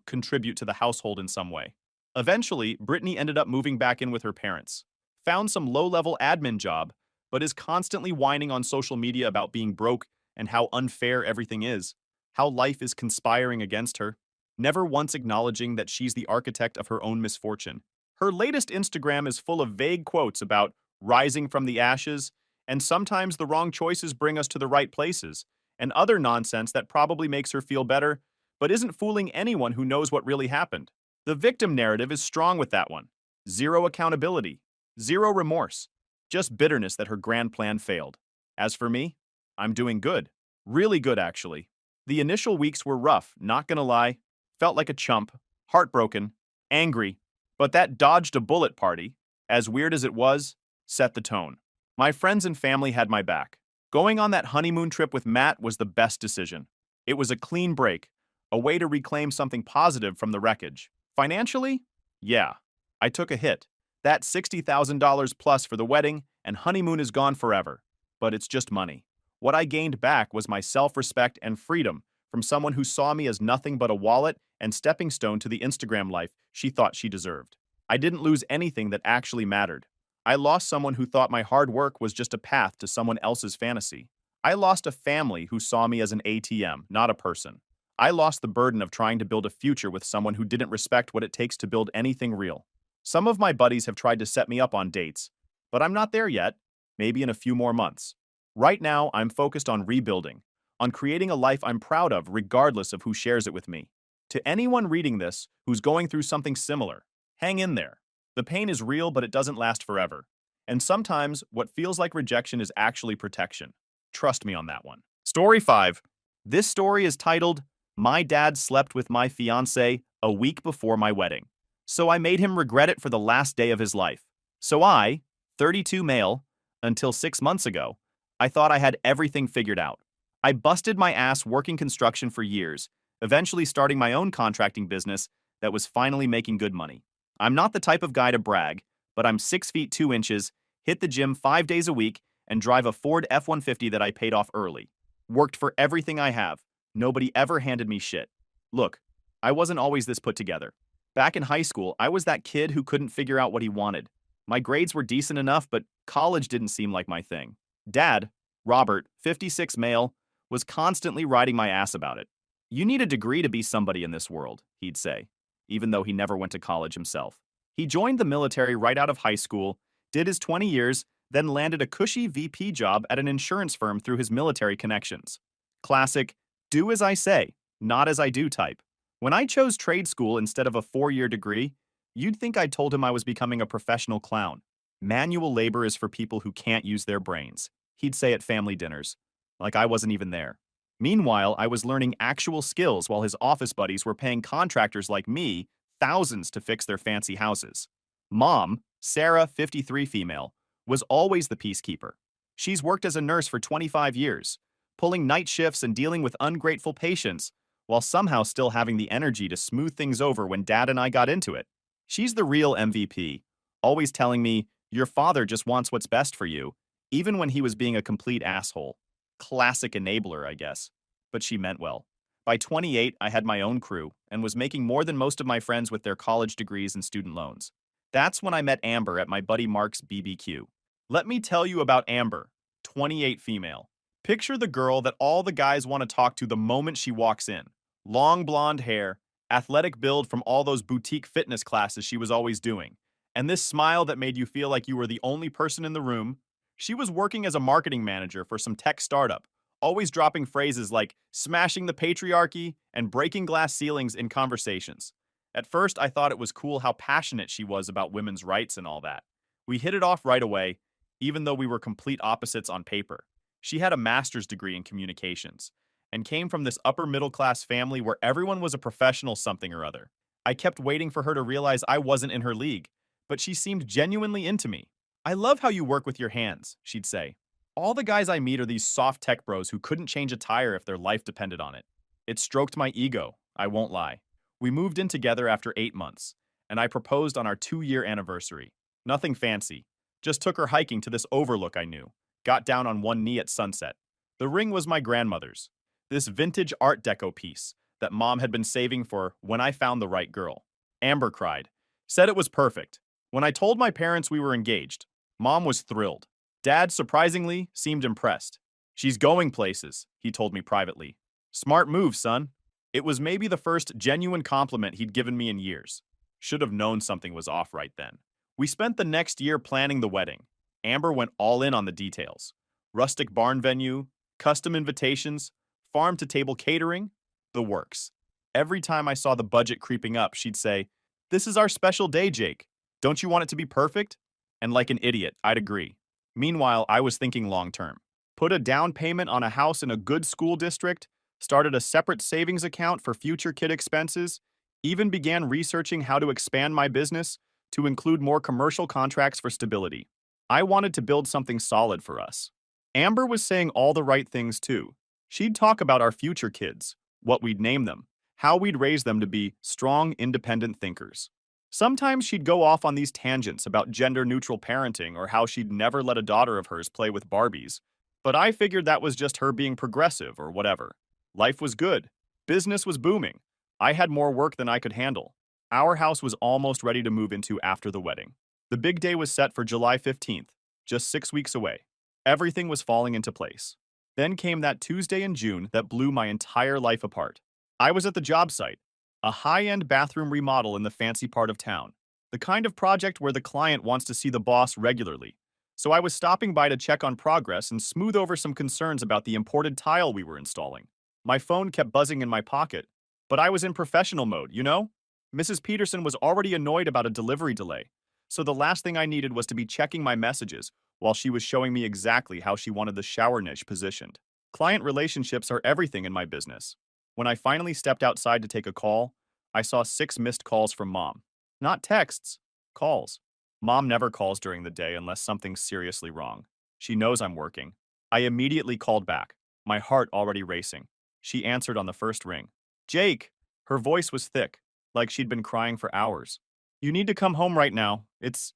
contribute to the household in some way. Eventually, Brittany ended up moving back in with her parents, found some low-level admin job, but is constantly whining on social media about being broke and how unfair everything is, how life is conspiring against her, never once acknowledging that she's the architect of her own misfortune. Her latest Instagram is full of vague quotes about rising from the ashes, and sometimes the wrong choices bring us to the right places, and other nonsense that probably makes her feel better, but isn't fooling anyone who knows what really happened. The victim narrative is strong with that one. Zero accountability, zero remorse, just bitterness that her grand plan failed. As for me, I'm doing good. Really good, actually. The initial weeks were rough, not gonna lie. Felt like a chump, heartbroken, angry, but that dodged a bullet party, as weird as it was, set the tone. My friends and family had my back. Going on that honeymoon trip with Matt was the best decision. It was a clean break, a way to reclaim something positive from the wreckage. Financially? Yeah, I took a hit. That $60,000 plus for the wedding and honeymoon is gone forever. But it's just money. What I gained back was my self-respect and freedom from someone who saw me as nothing but a wallet and stepping stone to the Instagram life she thought she deserved. I didn't lose anything that actually mattered. I lost someone who thought my hard work was just a path to someone else's fantasy. I lost a family who saw me as an ATM, not a person. I lost the burden of trying to build a future with someone who didn't respect what it takes to build anything real. Some of my buddies have tried to set me up on dates, but I'm not there yet, maybe in a few more months. Right now, I'm focused on rebuilding, on creating a life I'm proud of regardless of who shares it with me. To anyone reading this who's going through something similar, hang in there. The pain is real, but it doesn't last forever. And sometimes, what feels like rejection is actually protection. Trust me on that one. Story 5. This story is titled, My Dad Slept with My Fiancée a Week Before My Wedding. So I made him regret it for the last day of his life. So I, 32 male, until 6 months ago, I thought I had everything figured out. I busted my ass working construction for years, eventually starting my own contracting business that was finally making good money. I'm not the type of guy to brag, but I'm 6 feet 2 inches, hit the gym 5 days a week, and drive a Ford F-150 that I paid off early. Worked for everything I have. Nobody ever handed me shit. Look, I wasn't always this put together. Back in high school, I was that kid who couldn't figure out what he wanted. My grades were decent enough, but college didn't seem like my thing. Dad, Robert, 56 male, was constantly riding my ass about it. You need a degree to be somebody in this world, he'd say, even though he never went to college himself. He joined the military right out of high school, did his 20 years, then landed a cushy VP job at an insurance firm through his military connections. Classic, do as I say, not as I do type. When I chose trade school instead of a 4-year degree, you'd think I told him I was becoming a professional clown. Manual labor is for people who can't use their brains, he'd say at family dinners, like I wasn't even there. Meanwhile, I was learning actual skills while his office buddies were paying contractors like me thousands to fix their fancy houses. Mom, Sarah, 53 female, was always the peacekeeper. She's worked as a nurse for 25 years, pulling night shifts and dealing with ungrateful patients, while somehow still having the energy to smooth things over when Dad and I got into it. She's the real MVP, always telling me, your father just wants what's best for you, even when he was being a complete asshole. Classic enabler, I guess. But she meant well. By 28, I had my own crew and was making more than most of my friends with their college degrees and student loans. That's when I met Amber at my buddy Mark's BBQ. Let me tell you about Amber, 28 female. Picture the girl that all the guys want to talk to the moment she walks in. Long blonde hair, athletic build from all those boutique fitness classes she was always doing, and this smile that made you feel like you were the only person in the room. She was working as a marketing manager for some tech startup, always dropping phrases like smashing the patriarchy and breaking glass ceilings in conversations. At first, I thought it was cool how passionate she was about women's rights and all that. We hit it off right away, even though we were complete opposites on paper. She had a master's degree in communications and came from this upper middle class family where everyone was a professional something or other. I kept waiting for her to realize I wasn't in her league, but she seemed genuinely into me. I love how you work with your hands, she'd say. All the guys I meet are these soft tech bros who couldn't change a tire if their life depended on it. It stroked my ego, I won't lie. We moved in together after 8 months, and I proposed on our 2-year anniversary. Nothing fancy, just took her hiking to this overlook I knew, got down on one knee at sunset. The ring was my grandmother's, this vintage Art Deco piece that Mom had been saving for when I found the right girl. Amber cried, said it was perfect. When I told my parents we were engaged, Mom was thrilled. Dad, surprisingly, seemed impressed. She's going places, he told me privately. Smart move, son. It was maybe the first genuine compliment he'd given me in years. Should have known something was off right then. We spent the next year planning the wedding. Amber went all in on the details. Rustic barn venue, custom invitations, farm-to-table catering, the works. Every time I saw the budget creeping up, she'd say, "This is our special day, Jake. Don't you want it to be perfect?" And like an idiot, I'd agree. Meanwhile, I was thinking long-term. Put a down payment on a house in a good school district, started a separate savings account for future kid expenses, even began researching how to expand my business to include more commercial contracts for stability. I wanted to build something solid for us. Amber was saying all the right things too. She'd talk about our future kids, what we'd name them, how we'd raise them to be strong, independent thinkers. Sometimes she'd go off on these tangents about gender-neutral parenting or how she'd never let a daughter of hers play with Barbies, but I figured that was just her being progressive or whatever. Life was good. Business was booming. I had more work than I could handle. Our house was almost ready to move into after the wedding. The big day was set for July 15th, just 6 weeks away. Everything was falling into place. Then came that Tuesday in June that blew my entire life apart. I was at the job site, a high-end bathroom remodel in the fancy part of town, the kind of project where the client wants to see the boss regularly. So I was stopping by to check on progress and smooth over some concerns about the imported tile we were installing. My phone kept buzzing in my pocket, but I was in professional mode, you know? Mrs. Peterson was already annoyed about a delivery delay, so the last thing I needed was to be checking my messages while she was showing me exactly how she wanted the shower niche positioned. Client relationships are everything in my business. When I finally stepped outside to take a call, I saw 6 missed calls from Mom. Not texts, calls. Mom never calls during the day unless something's seriously wrong. She knows I'm working. I immediately called back, my heart already racing. She answered on the first ring. Jake! Her voice was thick, like she'd been crying for hours. You need to come home right now. It's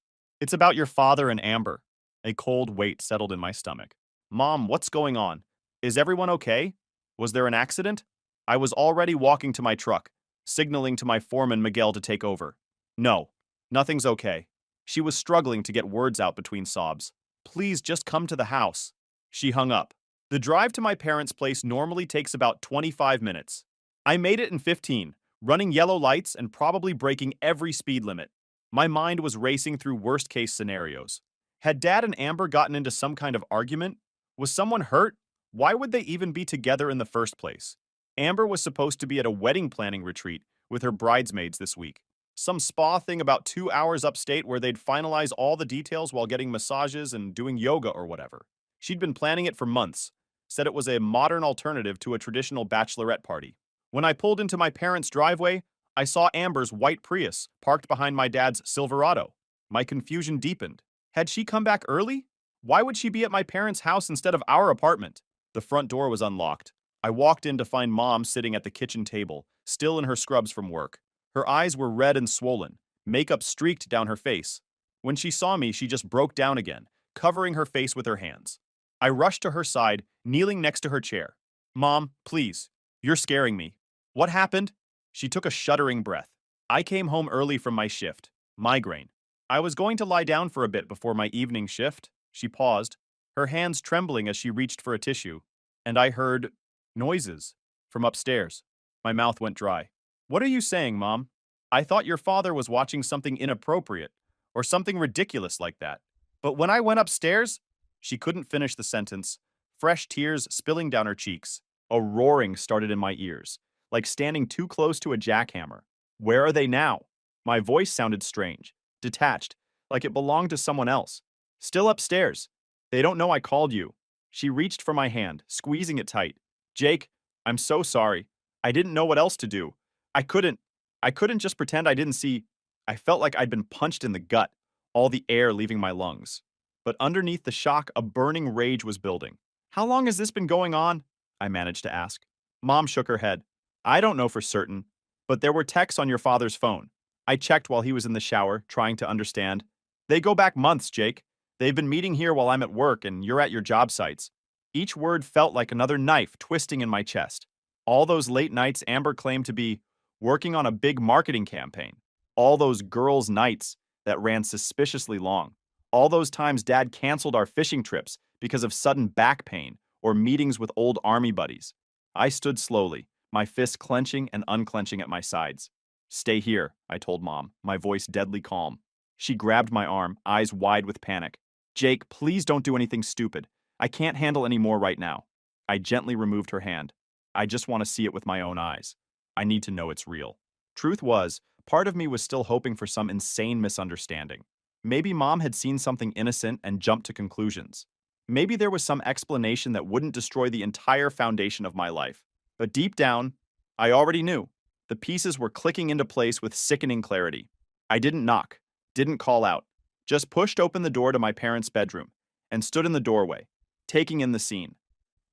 about your father and Amber. A cold weight settled in my stomach. Mom, what's going on? Is everyone okay? Was there an accident? I was already walking to my truck, signaling to my foreman Miguel to take over. No, nothing's okay. She was struggling to get words out between sobs. Please just come to the house. She hung up. The drive to my parents' place normally takes about 25 minutes. I made it in 15, running yellow lights and probably breaking every speed limit. My mind was racing through worst-case scenarios. Had Dad and Amber gotten into some kind of argument? Was someone hurt? Why would they even be together in the first place? Amber was supposed to be at a wedding planning retreat with her bridesmaids this week. Some spa thing about 2 hours upstate where they'd finalize all the details while getting massages and doing yoga or whatever. She'd been planning it for months, said it was a modern alternative to a traditional bachelorette party. When I pulled into my parents' driveway, I saw Amber's white Prius parked behind my dad's Silverado. My confusion deepened. Had she come back early? Why would she be at my parents' house instead of our apartment? The front door was unlocked. I walked in to find Mom sitting at the kitchen table, still in her scrubs from work. Her eyes were red and swollen, makeup streaked down her face. When she saw me, she just broke down again, covering her face with her hands. I rushed to her side, kneeling next to her chair. Mom, please. You're scaring me. What happened? She took a shuddering breath. I came home early from my shift. Migraine. I was going to lie down for a bit before my evening shift. She paused, her hands trembling as she reached for a tissue. And I heard noises from upstairs. My mouth went dry. What are you saying, Mom? I thought your father was watching something inappropriate or something ridiculous like that. But when I went upstairs, she couldn't finish the sentence, fresh tears spilling down her cheeks. A roaring started in my ears, like standing too close to a jackhammer. Where are they now? My voice sounded strange, detached, like it belonged to someone else. Still upstairs. They don't know I called you. She reached for my hand, squeezing it tight. Jake, I'm so sorry. I didn't know what else to do. I couldn't. I couldn't just pretend I didn't see. I felt like I'd been punched in the gut, all the air leaving my lungs. But underneath the shock, a burning rage was building. How long has this been going on? I managed to ask. Mom shook her head. I don't know for certain, but there were texts on your father's phone. I checked while he was in the shower, trying to understand. They go back months, Jake. They've been meeting here while I'm at work and you're at your job sites. Each word felt like another knife twisting in my chest. All those late nights Amber claimed to be working on a big marketing campaign. All those girls' nights that ran suspiciously long. All those times Dad canceled our fishing trips because of sudden back pain or meetings with old army buddies. I stood slowly, my fists clenching and unclenching at my sides. Stay here, I told Mom, my voice deadly calm. She grabbed my arm, eyes wide with panic. Jake, please don't do anything stupid. I can't handle any more right now. I gently removed her hand. I just want to see it with my own eyes. I need to know it's real. Truth was, part of me was still hoping for some insane misunderstanding. Maybe Mom had seen something innocent and jumped to conclusions. Maybe there was some explanation that wouldn't destroy the entire foundation of my life. But deep down, I already knew. The pieces were clicking into place with sickening clarity. I didn't knock, didn't call out, just pushed open the door to my parents' bedroom and stood in the doorway, taking in the scene.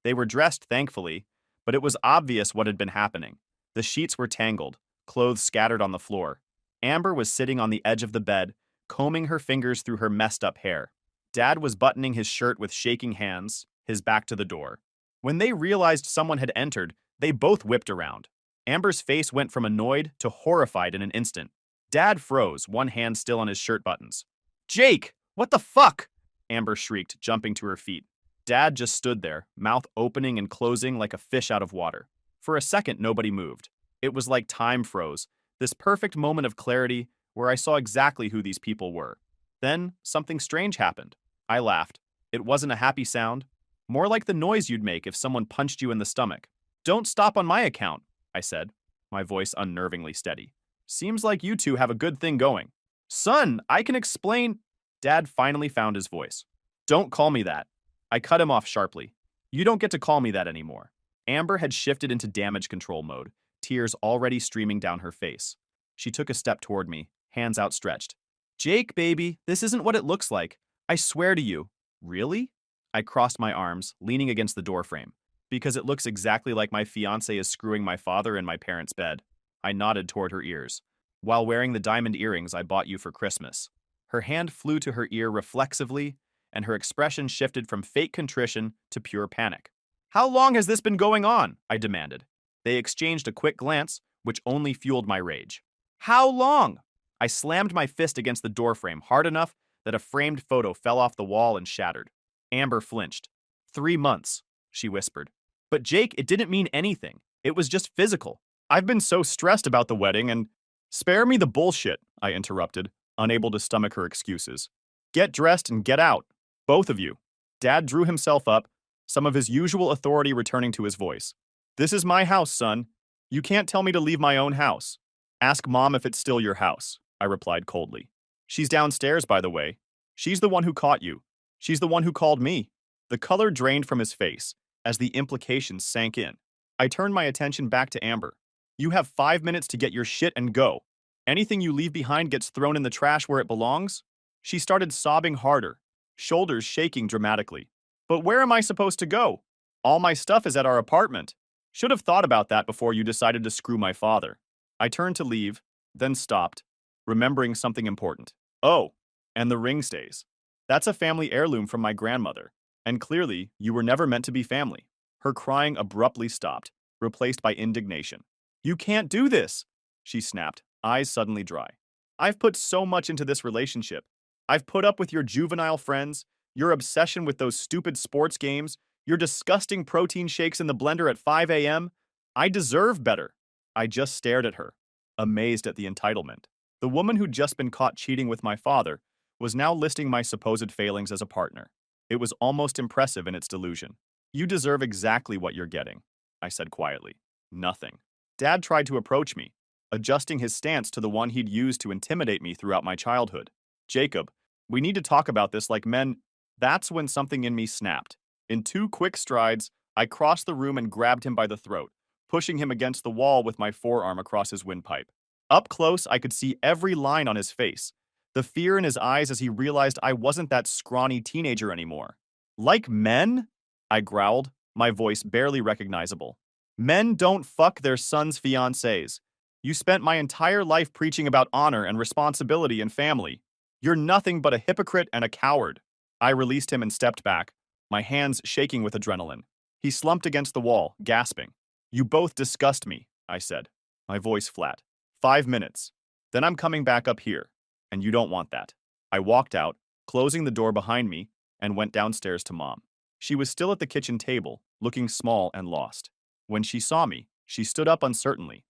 They were dressed, thankfully, but it was obvious what had been happening. The sheets were tangled, clothes scattered on the floor. Amber was sitting on the edge of the bed, combing her fingers through her messed-up hair. Dad was buttoning his shirt with shaking hands, his back to the door. When they realized someone had entered, they both whipped around. Amber's face went from annoyed to horrified in an instant. Dad froze, one hand still on his shirt buttons. Jake, what the fuck? Amber shrieked, jumping to her feet. Dad just stood there, mouth opening and closing like a fish out of water. For a second, nobody moved. It was like time froze, this perfect moment of clarity where I saw exactly who these people were. Then, something strange happened. I laughed. It wasn't a happy sound. More like the noise you'd make if someone punched you in the stomach. Don't stop on my account, I said, my voice unnervingly steady. Seems like you two have a good thing going. Son, I can explain. Dad finally found his voice. Don't call me that. I cut him off sharply. You don't get to call me that anymore. Amber had shifted into damage control mode, tears already streaming down her face. She took a step toward me, hands outstretched. Jake, baby, this isn't what it looks like. I swear to you. Really? I crossed my arms, leaning against the doorframe. Because it looks exactly like my fiancé is screwing my father in my parents' bed. I nodded toward her ears. While wearing the diamond earrings I bought you for Christmas. Her hand flew to her ear reflexively, and her expression shifted from fake contrition to pure panic. How long has this been going on? I demanded. They exchanged a quick glance, which only fueled my rage. How long? I slammed my fist against the doorframe hard enough that a framed photo fell off the wall and shattered. Amber flinched. 3 months, she whispered. But Jake, it didn't mean anything. It was just physical. I've been so stressed about the wedding and... Spare me the bullshit, I interrupted, unable to stomach her excuses. Get dressed and get out. Both of you. Dad drew himself up, some of his usual authority returning to his voice. This is my house, son. You can't tell me to leave my own house. Ask Mom if it's still your house, I replied coldly. She's downstairs, by the way. She's the one who caught you. She's the one who called me. The color drained from his face as the implications sank in. I turned my attention back to Amber. You have 5 minutes to get your shit and go. Anything you leave behind gets thrown in the trash where it belongs? She started sobbing harder, shoulders shaking dramatically. But where am I supposed to go? All my stuff is at our apartment. Should have thought about that before you decided to screw my father. I turned to leave, then stopped, remembering something important. Oh, and the ring stays. That's a family heirloom from my grandmother. And clearly, you were never meant to be family. Her crying abruptly stopped, replaced by indignation. You can't do this, she snapped, eyes suddenly dry. I've put so much into this relationship. I've put up with your juvenile friends, your obsession with those stupid sports games, your disgusting protein shakes in the blender at 5 a.m. I deserve better. I just stared at her, amazed at the entitlement. The woman who'd just been caught cheating with my father was now listing my supposed failings as a partner. It was almost impressive in its delusion. You deserve exactly what you're getting, I said quietly. Nothing. Dad tried to approach me, adjusting his stance to the one he'd used to intimidate me throughout my childhood. Jacob, we need to talk about this like men. That's when something in me snapped. In 2 quick strides, I crossed the room and grabbed him by the throat, pushing him against the wall with my forearm across his windpipe. Up close, I could see every line on his face, the fear in his eyes as he realized I wasn't that scrawny teenager anymore. Like men? I growled, my voice barely recognizable. Men don't fuck their sons' fiancées. You spent my entire life preaching about honor and responsibility and family. You're nothing but a hypocrite and a coward. I released him and stepped back, my hands shaking with adrenaline. He slumped against the wall, gasping. You both disgust me, I said, my voice flat. 5 minutes. Then I'm coming back up here, and you don't want that. I walked out, closing the door behind me, and went downstairs to Mom. She was still at the kitchen table, looking small and lost. When she saw me, she stood up uncertainly.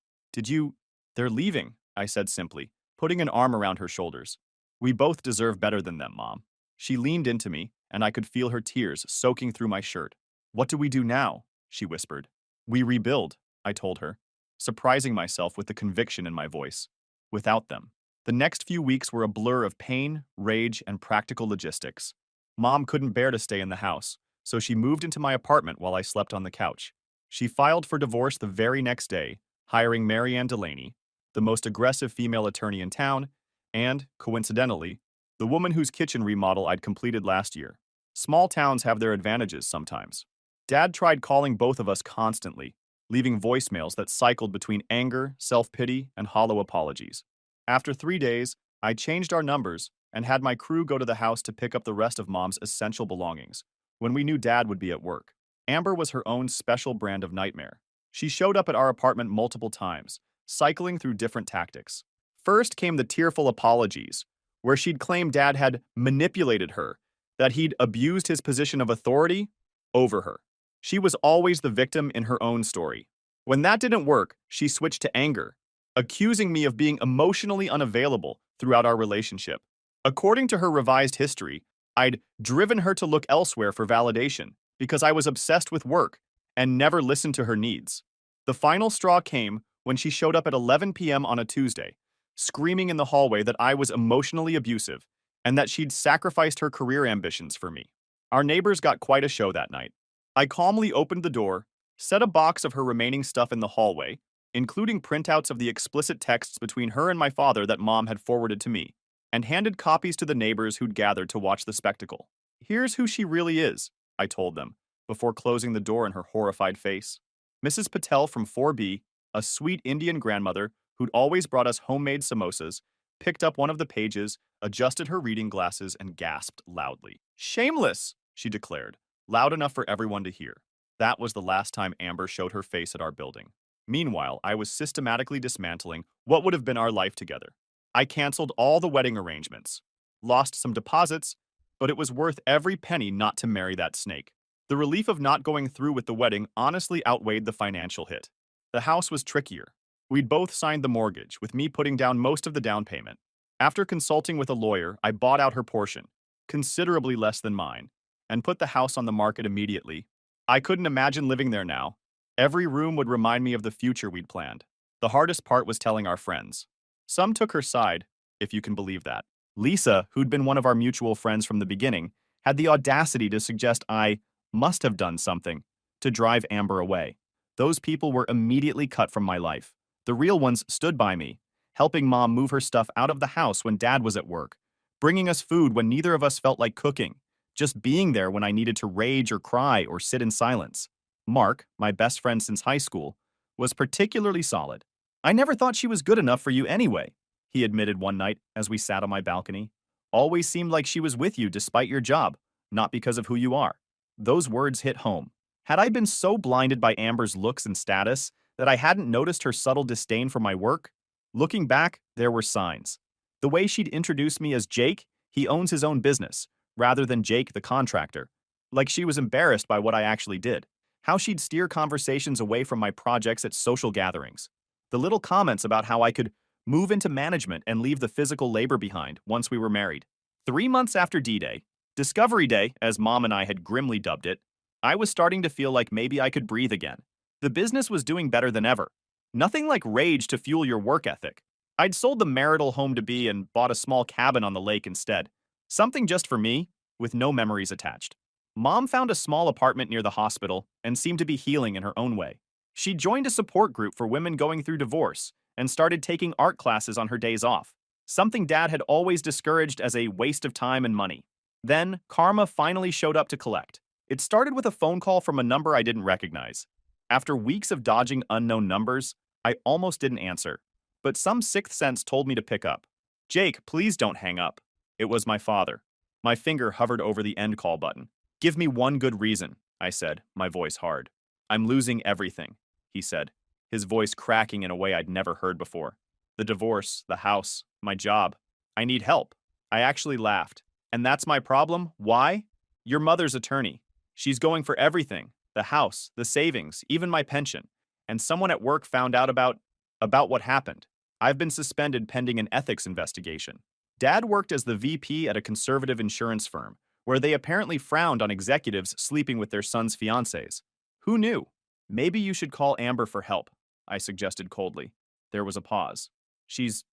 They're leaving, I said simply, putting an arm around her shoulders. We both deserve better than them, Mom. She leaned into me, and I could feel her tears soaking through my shirt. What do we do now? She whispered. We rebuild, I told her, surprising myself with the conviction in my voice. Without them. The next few weeks were a blur of pain, rage, and practical logistics. Mom couldn't bear to stay in the house, so she moved into my apartment while I slept on the couch. She filed for divorce the very next day, hiring Marianne Delaney, the most aggressive female attorney in town, and, coincidentally, the woman whose kitchen remodel I'd completed last year. Small towns have their advantages sometimes. Dad tried calling both of us constantly, leaving voicemails that cycled between anger, self-pity, and hollow apologies. After 3 days, I changed our numbers and had my crew go to the house to pick up the rest of Mom's essential belongings, when we knew Dad would be at work. Amber was her own special brand of nightmare. She showed up at our apartment multiple times, cycling through different tactics. First came the tearful apologies, where she'd claim Dad had manipulated her, that he'd abused his position of authority over her. She was always the victim in her own story. When that didn't work, she switched to anger, accusing me of being emotionally unavailable throughout our relationship. According to her revised history, I'd driven her to look elsewhere for validation because I was obsessed with work and never listened to her needs. The final straw came when she showed up at 11 p.m. on a Tuesday, screaming in the hallway that I was emotionally abusive and that she'd sacrificed her career ambitions for me. Our neighbors got quite a show that night. I calmly opened the door, set a box of her remaining stuff in the hallway, including printouts of the explicit texts between her and my father that Mom had forwarded to me, and handed copies to the neighbors who'd gathered to watch the spectacle. Here's who she really is, I told them, before closing the door in her horrified face. Mrs. Patel from 4B, a sweet Indian grandmother who'd always brought us homemade samosas, picked up one of the pages, adjusted her reading glasses, and gasped loudly. Shameless, she declared, loud enough for everyone to hear. That was the last time Amber showed her face at our building. Meanwhile, I was systematically dismantling what would have been our life together. I canceled all the wedding arrangements, lost some deposits, but it was worth every penny not to marry that snake. The relief of not going through with the wedding honestly outweighed the financial hit. The house was trickier. We'd both signed the mortgage, with me putting down most of the down payment. After consulting with a lawyer, I bought out her portion, considerably less than mine, and put the house on the market immediately. I couldn't imagine living there now. Every room would remind me of the future we'd planned. The hardest part was telling our friends. Some took her side, if you can believe that. Lisa, who'd been one of our mutual friends from the beginning, had the audacity to suggest I must have done something to drive Amber away. Those people were immediately cut from my life. The real ones stood by me, helping Mom move her stuff out of the house when Dad was at work, bringing us food when neither of us felt like cooking, just being there when I needed to rage or cry or sit in silence. Mark, my best friend since high school, was particularly solid. I never thought she was good enough for you anyway, he admitted one night as we sat on my balcony. Always seemed like she was with you despite your job, not because of who you are. Those words hit home. Had I been so blinded by Amber's looks and status that I hadn't noticed her subtle disdain for my work? Looking back, there were signs. The way she'd introduce me as Jake, he owns his own business, rather than Jake the contractor. Like she was embarrassed by what I actually did. How she'd steer conversations away from my projects at social gatherings. The little comments about how I could move into management and leave the physical labor behind once we were married. 3 months after D-Day, Discovery Day, as Mom and I had grimly dubbed it, I was starting to feel like maybe I could breathe again. The business was doing better than ever. Nothing like rage to fuel your work ethic. I'd sold the marital home-to-be and bought a small cabin on the lake instead. Something just for me, with no memories attached. Mom found a small apartment near the hospital and seemed to be healing in her own way. She joined a support group for women going through divorce and started taking art classes on her days off, something Dad had always discouraged as a waste of time and money. Then, karma finally showed up to collect. It started with a phone call from a number I didn't recognize. After weeks of dodging unknown numbers, I almost didn't answer. But some sixth sense told me to pick up. Jake, please don't hang up. It was my father. My finger hovered over the end call button. Give me one good reason, I said, my voice hard. I'm losing everything, he said, his voice cracking in a way I'd never heard before. The divorce, the house, my job. I need help. I actually laughed. And that's my problem? Why? Your mother's attorney. She's going for everything. The house, the savings, even my pension. And someone at work found out about what happened. I've been suspended pending an ethics investigation. Dad worked as the VP at a conservative insurance firm, where they apparently frowned on executives sleeping with their sons' fiancés. Who knew? Maybe you should call Amber for help, I suggested coldly. There was a pause. She's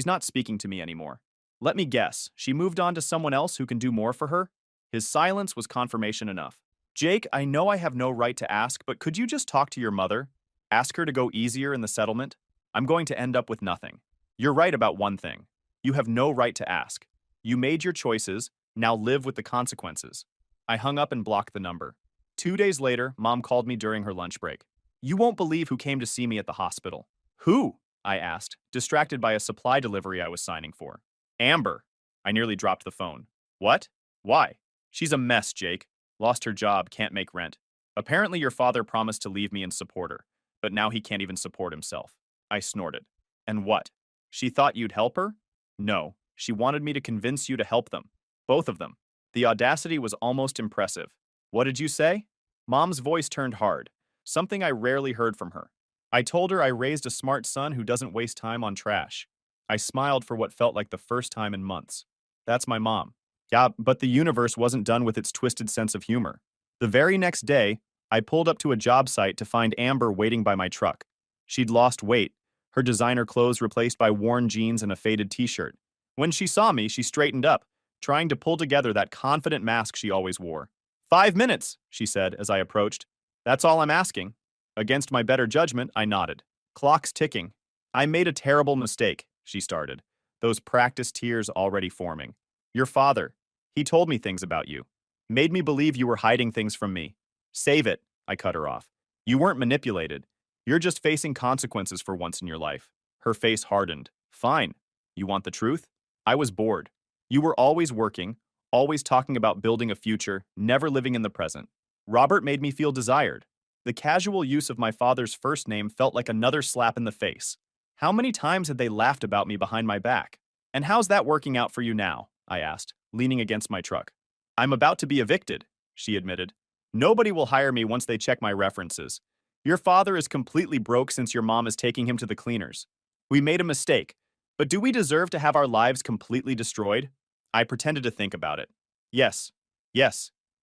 not speaking to me anymore. Let me guess, she moved on to someone else who can do more for her? His silence was confirmation enough. Jake, I know I have no right to ask, but could you just talk to your mother? Ask her to go easier in the settlement? I'm going to end up with nothing. You're right about one thing. You have no right to ask. You made your choices, now live with the consequences. I hung up and blocked the number. 2 days later, Mom called me during her lunch break. You won't believe who came to see me at the hospital. Who? I asked, distracted by a supply delivery I was signing for. Amber. I nearly dropped the phone. What? Why? She's a mess, Jake. Lost her job, can't make rent. Apparently your father promised to leave me and support her, but now he can't even support himself. I snorted. And what? She thought you'd help her? No, she wanted me to convince you to help them. Both of them. The audacity was almost impressive. What did you say? Mom's voice turned hard, something I rarely heard from her. I told her I raised a smart son who doesn't waste time on trash. I smiled for what felt like the first time in months. That's my mom. Yeah, but the universe wasn't done with its twisted sense of humor. The very next day, I pulled up to a job site to find Amber waiting by my truck. She'd lost weight, her designer clothes replaced by worn jeans and a faded t-shirt. When she saw me, she straightened up, trying to pull together that confident mask she always wore. 5 minutes, she said as I approached. That's all I'm asking. Against my better judgment, I nodded. Clock's ticking. I made a terrible mistake, she started, those practiced tears already forming. Your father. He told me things about you. Made me believe you were hiding things from me. Save it, I cut her off. You weren't manipulated. You're just facing consequences for once in your life. Her face hardened. Fine. You want the truth? I was bored. You were always working, always talking about building a future, never living in the present. Robert made me feel desired. The casual use of my father's first name felt like another slap in the face. How many times had they laughed about me behind my back? And how's that working out for you now? I asked, leaning against my truck. I'm about to be evicted, she admitted. Nobody will hire me once they check my references. Your father is completely broke since your mom is taking him to the cleaners. We made a mistake, but do we deserve to have our lives completely destroyed? I pretended to think about it. Yes,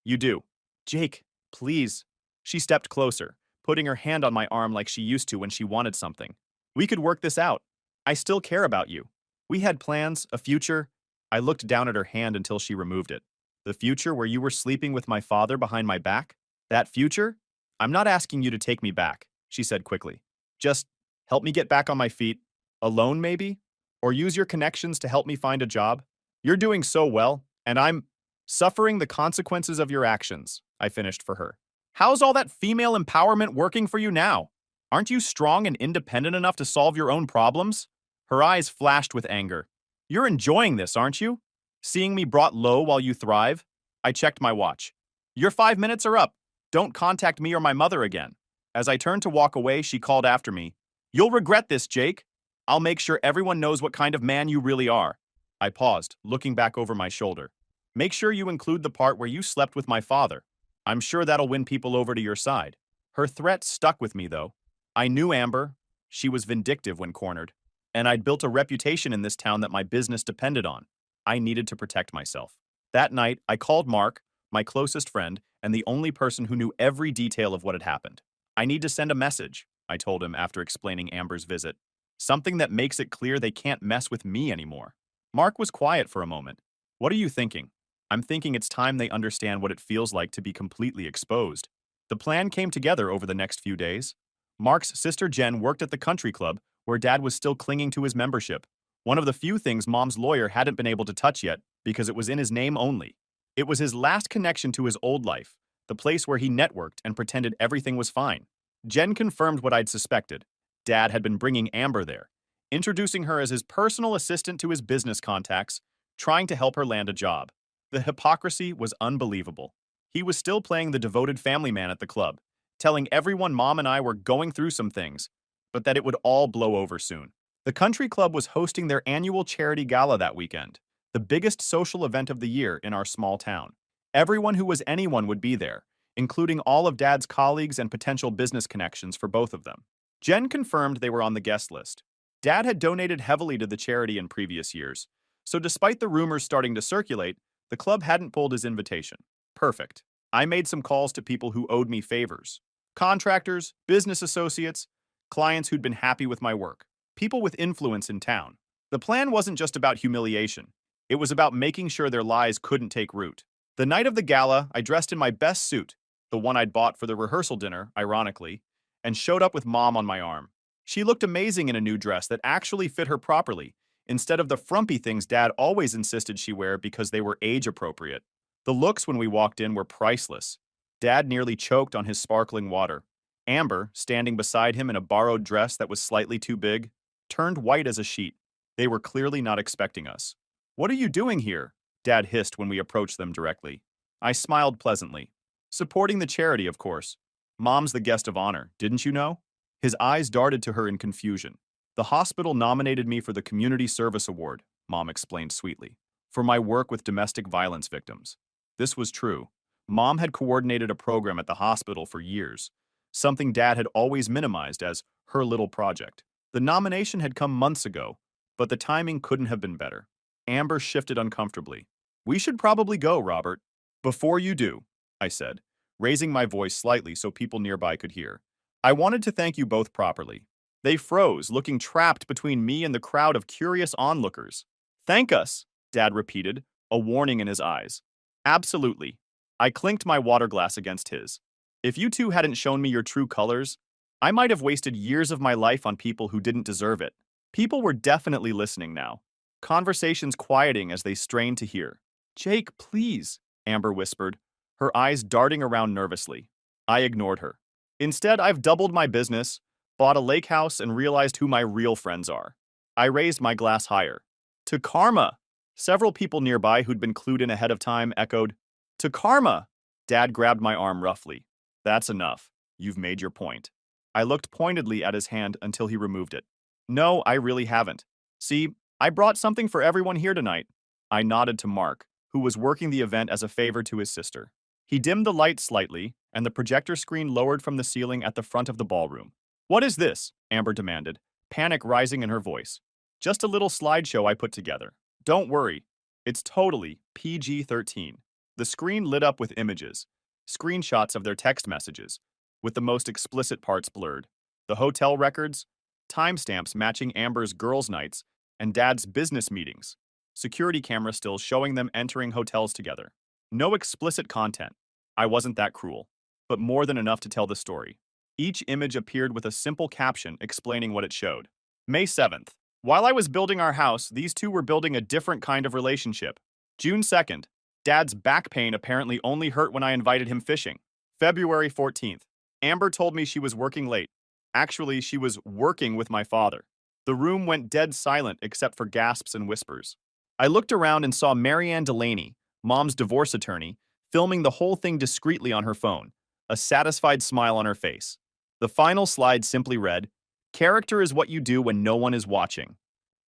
you do. Jake, please. She stepped closer, putting her hand on my arm like she used to when she wanted something. We could work this out. I still care about you. We had plans, a future. I looked down at her hand until she removed it. The future where you were sleeping with my father behind my back? That future? I'm not asking you to take me back, she said quickly. Just help me get back on my feet. Alone, maybe? Or use your connections to help me find a job? You're doing so well, and I'm suffering the consequences of your actions, I finished for her. How's all that female empowerment working for you now? Aren't you strong and independent enough to solve your own problems? Her eyes flashed with anger. You're enjoying this, aren't you? Seeing me brought low while you thrive? I checked my watch. Your 5 minutes are up. Don't contact me or my mother again. As I turned to walk away, she called after me. You'll regret this, Jake. I'll make sure everyone knows what kind of man you really are. I paused, looking back over my shoulder. Make sure you include the part where you slept with my father. I'm sure that'll win people over to your side. Her threat stuck with me, though. I knew Amber. She was vindictive when cornered. And I'd built a reputation in this town that my business depended on. I needed to protect myself. That night, I called Mark, my closest friend, and the only person who knew every detail of what had happened. I need to send a message, I told him after explaining Amber's visit. Something that makes it clear they can't mess with me anymore. Mark was quiet for a moment. What are you thinking? I'm thinking it's time they understand what it feels like to be completely exposed. The plan came together over the next few days. Mark's sister Jen worked at the country club, where Dad was still clinging to his membership. One of the few things Mom's lawyer hadn't been able to touch yet, because it was in his name only. It was his last connection to his old life, the place where he networked and pretended everything was fine. Jen confirmed what I'd suspected. Dad had been bringing Amber there, introducing her as his personal assistant to his business contacts, trying to help her land a job. The hypocrisy was unbelievable. He was still playing the devoted family man at the club, telling everyone Mom and I were going through some things, but that it would all blow over soon. The country club was hosting their annual charity gala that weekend, the biggest social event of the year in our small town. Everyone who was anyone would be there, including all of Dad's colleagues and potential business connections for both of them. Jen confirmed they were on the guest list. Dad had donated heavily to the charity in previous years, so despite the rumors starting to circulate, the club hadn't pulled his invitation. Perfect. I made some calls to people who owed me favors. Contractors, business associates, clients who'd been happy with my work, people with influence in town. The plan wasn't just about humiliation. It was about making sure their lies couldn't take root. The night of the gala, I dressed in my best suit, the one I'd bought for the rehearsal dinner, ironically, and showed up with Mom on my arm. She looked amazing in a new dress that actually fit her properly, instead of the frumpy things Dad always insisted she wear because they were age-appropriate. The looks when we walked in were priceless. Dad nearly choked on his sparkling water. Amber, standing beside him in a borrowed dress that was slightly too big, turned white as a sheet. They were clearly not expecting us. "What are you doing here?" Dad hissed when we approached them directly. I smiled pleasantly. "Supporting the charity, of course. Mom's the guest of honor, didn't you know?" His eyes darted to her in confusion. "The hospital nominated me for the Community Service Award," Mom explained sweetly, "for my work with domestic violence victims." This was true. Mom had coordinated a program at the hospital for years, something Dad had always minimized as her little project. The nomination had come months ago, but the timing couldn't have been better. Amber shifted uncomfortably. "We should probably go, Robert." "Before you do," I said, raising my voice slightly so people nearby could hear, "I wanted to thank you both properly." They froze, looking trapped between me and the crowd of curious onlookers. "Thank us," Dad repeated, a warning in his eyes. "Absolutely." I clinked my water glass against his. "If you two hadn't shown me your true colors, I might have wasted years of my life on people who didn't deserve it." People were definitely listening now, conversations quieting as they strained to hear. "Jake, please," Amber whispered, her eyes darting around nervously. I ignored her. "Instead, I've doubled my business, bought a lake house, and realized who my real friends are." I raised my glass higher. "To karma!" Several people nearby who'd been clued in ahead of time echoed, "To karma!" Dad grabbed my arm roughly. "That's enough. You've made your point." I looked pointedly at his hand until he removed it. "No, I really haven't. See, I brought something for everyone here tonight." I nodded to Mark, who was working the event as a favor to his sister. He dimmed the lights slightly, and the projector screen lowered from the ceiling at the front of the ballroom. "What is this?" Amber demanded, panic rising in her voice. "Just a little slideshow I put together. Don't worry. It's totally PG-13. The screen lit up with images, screenshots of their text messages, with the most explicit parts blurred. The hotel records, timestamps matching Amber's girls' nights, and Dad's business meetings. Security camera stills showing them entering hotels together. No explicit content. I wasn't that cruel, but more than enough to tell the story. Each image appeared with a simple caption explaining what it showed. May 7th. While I was building our house, these two were building a different kind of relationship. June 2nd. Dad's back pain apparently only hurt when I invited him fishing. February 14th. Amber told me she was working late. Actually, she was working with my father. The room went dead silent except for gasps and whispers. I looked around and saw Marianne Delaney, Mom's divorce attorney, filming the whole thing discreetly on her phone, a satisfied smile on her face. The final slide simply read, "Character is what you do when no one is watching."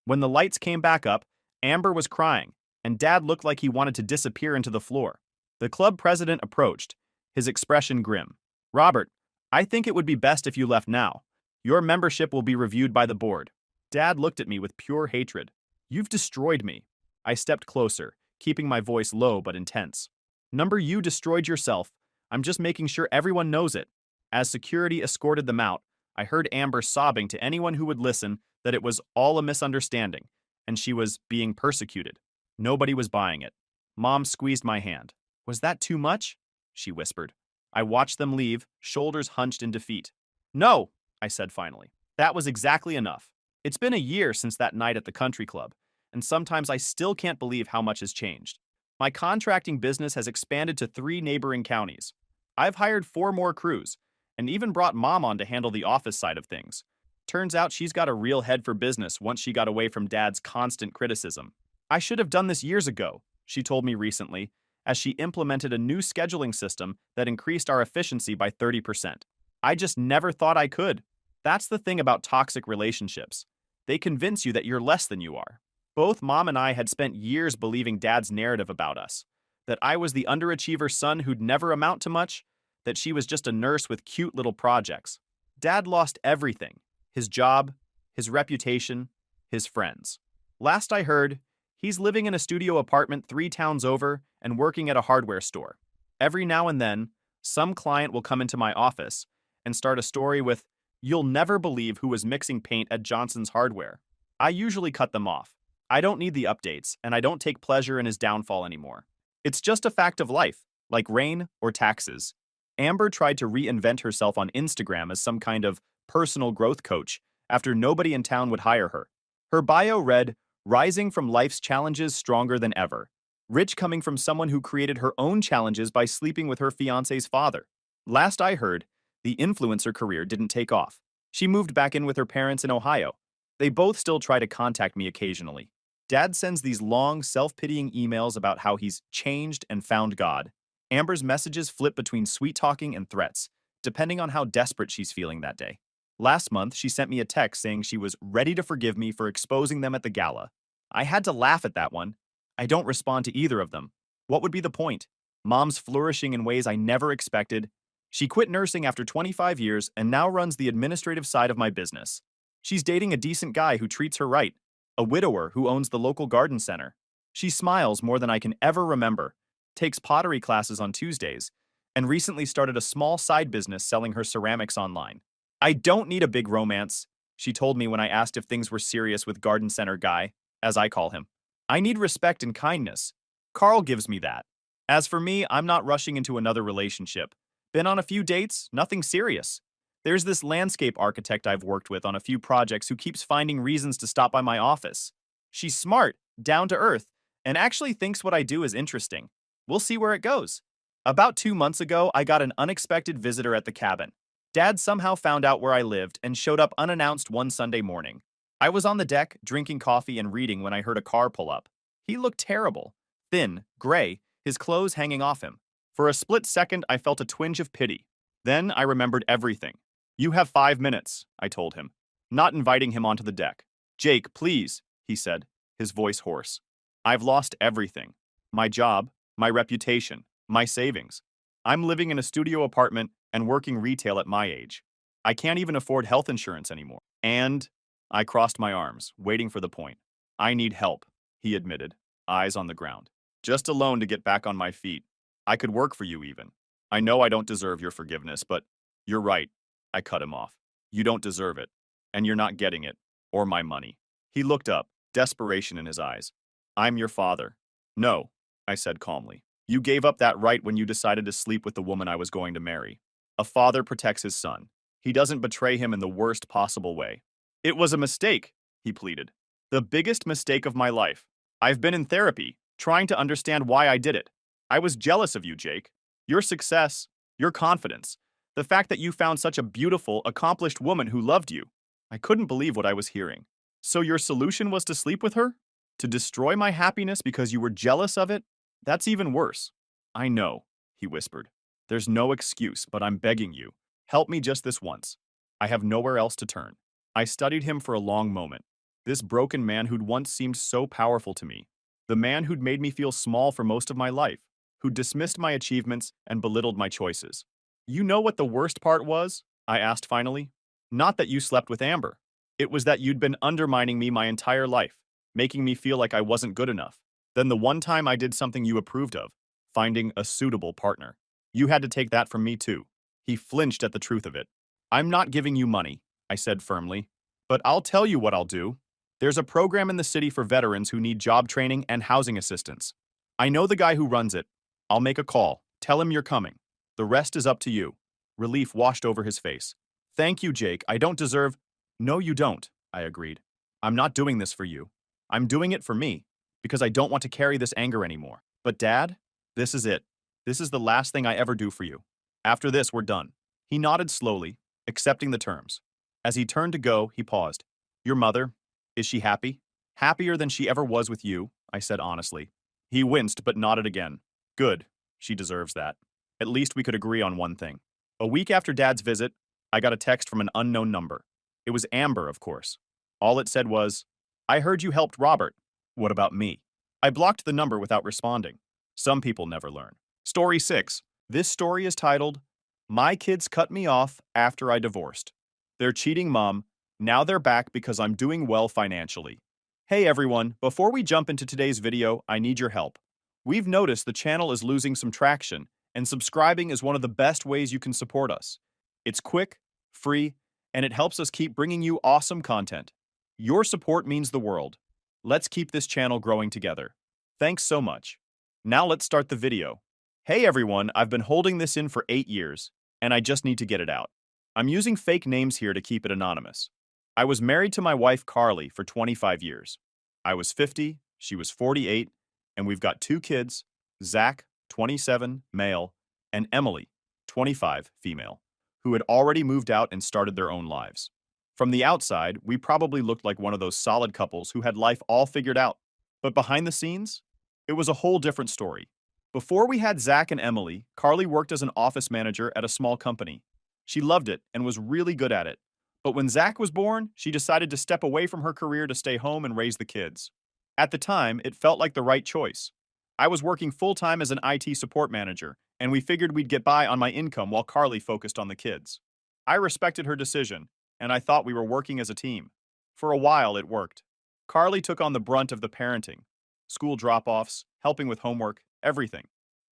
When the lights came back up, Amber was crying, and Dad looked like he wanted to disappear into the floor. The club president approached, his expression grim. "Robert, I think it would be best if you left now. Your membership will be reviewed by the board." Dad looked at me with pure hatred. "You've destroyed me." I stepped closer, keeping my voice low but intense. "Number, you destroyed yourself. I'm just making sure everyone knows it." As security escorted them out, I heard Amber sobbing to anyone who would listen that it was all a misunderstanding, and she was being persecuted. Nobody was buying it. Mom squeezed my hand. Was that too much? She whispered. I watched them leave, shoulders hunched in defeat. No, I said finally. That was exactly enough. It's been a year since that night at the country club, and sometimes I still can't believe how much has changed. My contracting business has expanded to 3 neighboring counties. I've hired 4 more crews, and even brought Mom on to handle the office side of things. Turns out she's got a real head for business once she got away from Dad's constant criticism. I should have done this years ago, she told me recently, as she implemented a new scheduling system that increased our efficiency by 30%. I just never thought I could. That's the thing about toxic relationships. They convince you that you're less than you are. Both Mom and I had spent years believing Dad's narrative about us, that I was the underachiever son who'd never amount to much, that she was just a nurse with cute little projects. Dad lost everything: his job, his reputation, his friends. Last I heard, he's living in a studio apartment 3 towns over and working at a hardware store. Every now and then, some client will come into my office and start a story with, "You'll never believe who was mixing paint at Johnson's Hardware." I usually cut them off. I don't need the updates, and I don't take pleasure in his downfall anymore. It's just a fact of life, like rain or taxes. Amber tried to reinvent herself on Instagram as some kind of personal growth coach after nobody in town would hire her. Her bio read, "Rising from life's challenges stronger than ever." Rich coming from someone who created her own challenges by sleeping with her fiancé's father. Last I heard, the influencer career didn't take off. She moved back in with her parents in Ohio. They both still try to contact me occasionally. Dad sends these long, self-pitying emails about how he's changed and found God. Amber's messages flip between sweet-talking and threats, depending on how desperate she's feeling that day. Last month, she sent me a text saying she was ready to forgive me for exposing them at the gala. I had to laugh at that one. I don't respond to either of them. What would be the point? Mom's flourishing in ways I never expected. She quit nursing after 25 years and now runs the administrative side of my business. She's dating a decent guy who treats her right, a widower who owns the local garden center. She smiles more than I can ever remember, takes pottery classes on Tuesdays, and recently started a small side business selling her ceramics online. I don't need a big romance, she told me when I asked if things were serious with garden center guy, as I call him. I need respect and kindness. Carl gives me that. As for me, I'm not rushing into another relationship. Been on a few dates, nothing serious. There's this landscape architect I've worked with on a few projects who keeps finding reasons to stop by my office. She's smart, down to earth, and actually thinks what I do is interesting. We'll see where it goes. About 2 months ago, I got an unexpected visitor at the cabin. Dad somehow found out where I lived and showed up unannounced one Sunday morning. I was on the deck, drinking coffee and reading when I heard a car pull up. He looked terrible. Thin, gray, his clothes hanging off him. For a split second, I felt a twinge of pity. Then I remembered everything. "You have 5 minutes," I told him, not inviting him onto the deck. "Jake, please," he said, his voice hoarse. "I've lost everything. My job, my reputation, my savings. I'm living in a studio apartment and working retail at my age. I can't even afford health insurance anymore. And," I crossed my arms, waiting for the point. "I need help," he admitted, eyes on the ground. "Just a loan to get back on my feet. I could work for you even. I know I don't deserve your forgiveness, but you're right." I cut him off. "You don't deserve it, and you're not getting it, or my money." He looked up, desperation in his eyes. "I'm your father." "No," I said calmly. "You gave up that right when you decided to sleep with the woman I was going to marry. A father protects his son. He doesn't betray him in the worst possible way." "It was a mistake," he pleaded. "The biggest mistake of my life. I've been in therapy, trying to understand why I did it. I was jealous of you, Jake. Your success, your confidence. The fact that you found such a beautiful, accomplished woman who loved you. I couldn't believe what I was hearing. So your solution was to sleep with her? To destroy my happiness because you were jealous of it? That's even worse." "I know," he whispered. "There's no excuse, but I'm begging you. Help me just this once. I have nowhere else to turn." I studied him for a long moment. This broken man who'd once seemed so powerful to me. The man who'd made me feel small for most of my life. Who dismissed my achievements and belittled my choices. "You know what the worst part was?" I asked finally. "Not that you slept with Amber. It was that you'd been undermining me my entire life, making me feel like I wasn't good enough. Then the one time I did something you approved of, finding a suitable partner. You had to take that from me too." He flinched at the truth of it. "I'm not giving you money," I said firmly. "But I'll tell you what I'll do. There's a program in the city for veterans who need job training and housing assistance. I know the guy who runs it. I'll make a call. Tell him you're coming. The rest is up to you. Relief washed over his face. Thank you, Jake. I don't deserve. No, you don't, I agreed. I'm not doing this for you. I'm doing it for me, because I don't want to carry this anger anymore. But Dad, this is it. This is the last thing I ever do for you. After this, we're done. He nodded slowly, accepting the terms. As he turned to go, he paused. Your mother, is she happy? Happier than she ever was with you, I said honestly. He winced but nodded again. Good. She deserves that. At least we could agree on one thing. A week after Dad's visit, I got a text from an unknown number. It was Amber, of course. All it said was, I heard you helped Robert. What about me? I blocked the number without responding. Some people never learn. Story 6. This story is titled, My Kids Cut Me Off After I Divorced. They're cheating mom. Now they're back because I'm doing well financially. Hey everyone, before we jump into today's video, I need your help. We've noticed the channel is losing some traction, and subscribing is one of the best ways you can support us. It's quick, free, and it helps us keep bringing you awesome content. Your support means the world. Let's keep this channel growing together. Thanks so much. Now let's start the video. Hey everyone, I've been holding this in for 8 years, and I just need to get it out. I'm using fake names here to keep it anonymous. I was married to my wife Carly for 25 years. I was 50, she was 48, and we've got 2 kids, Zach, 27, male, and Emily, 25, female, who had already moved out and started their own lives. From the outside, we probably looked like one of those solid couples who had life all figured out. But behind the scenes, it was a whole different story. Before we had Zach and Emily, Carly worked as an office manager at a small company. She loved it and was really good at it. But when Zach was born, she decided to step away from her career to stay home and raise the kids. At the time, it felt like the right choice. I was working full-time as an IT support manager, and we figured we'd get by on my income while Carly focused on the kids. I respected her decision, and I thought we were working as a team. For a while, it worked. Carly took on the brunt of the parenting, school drop-offs, helping with homework, everything.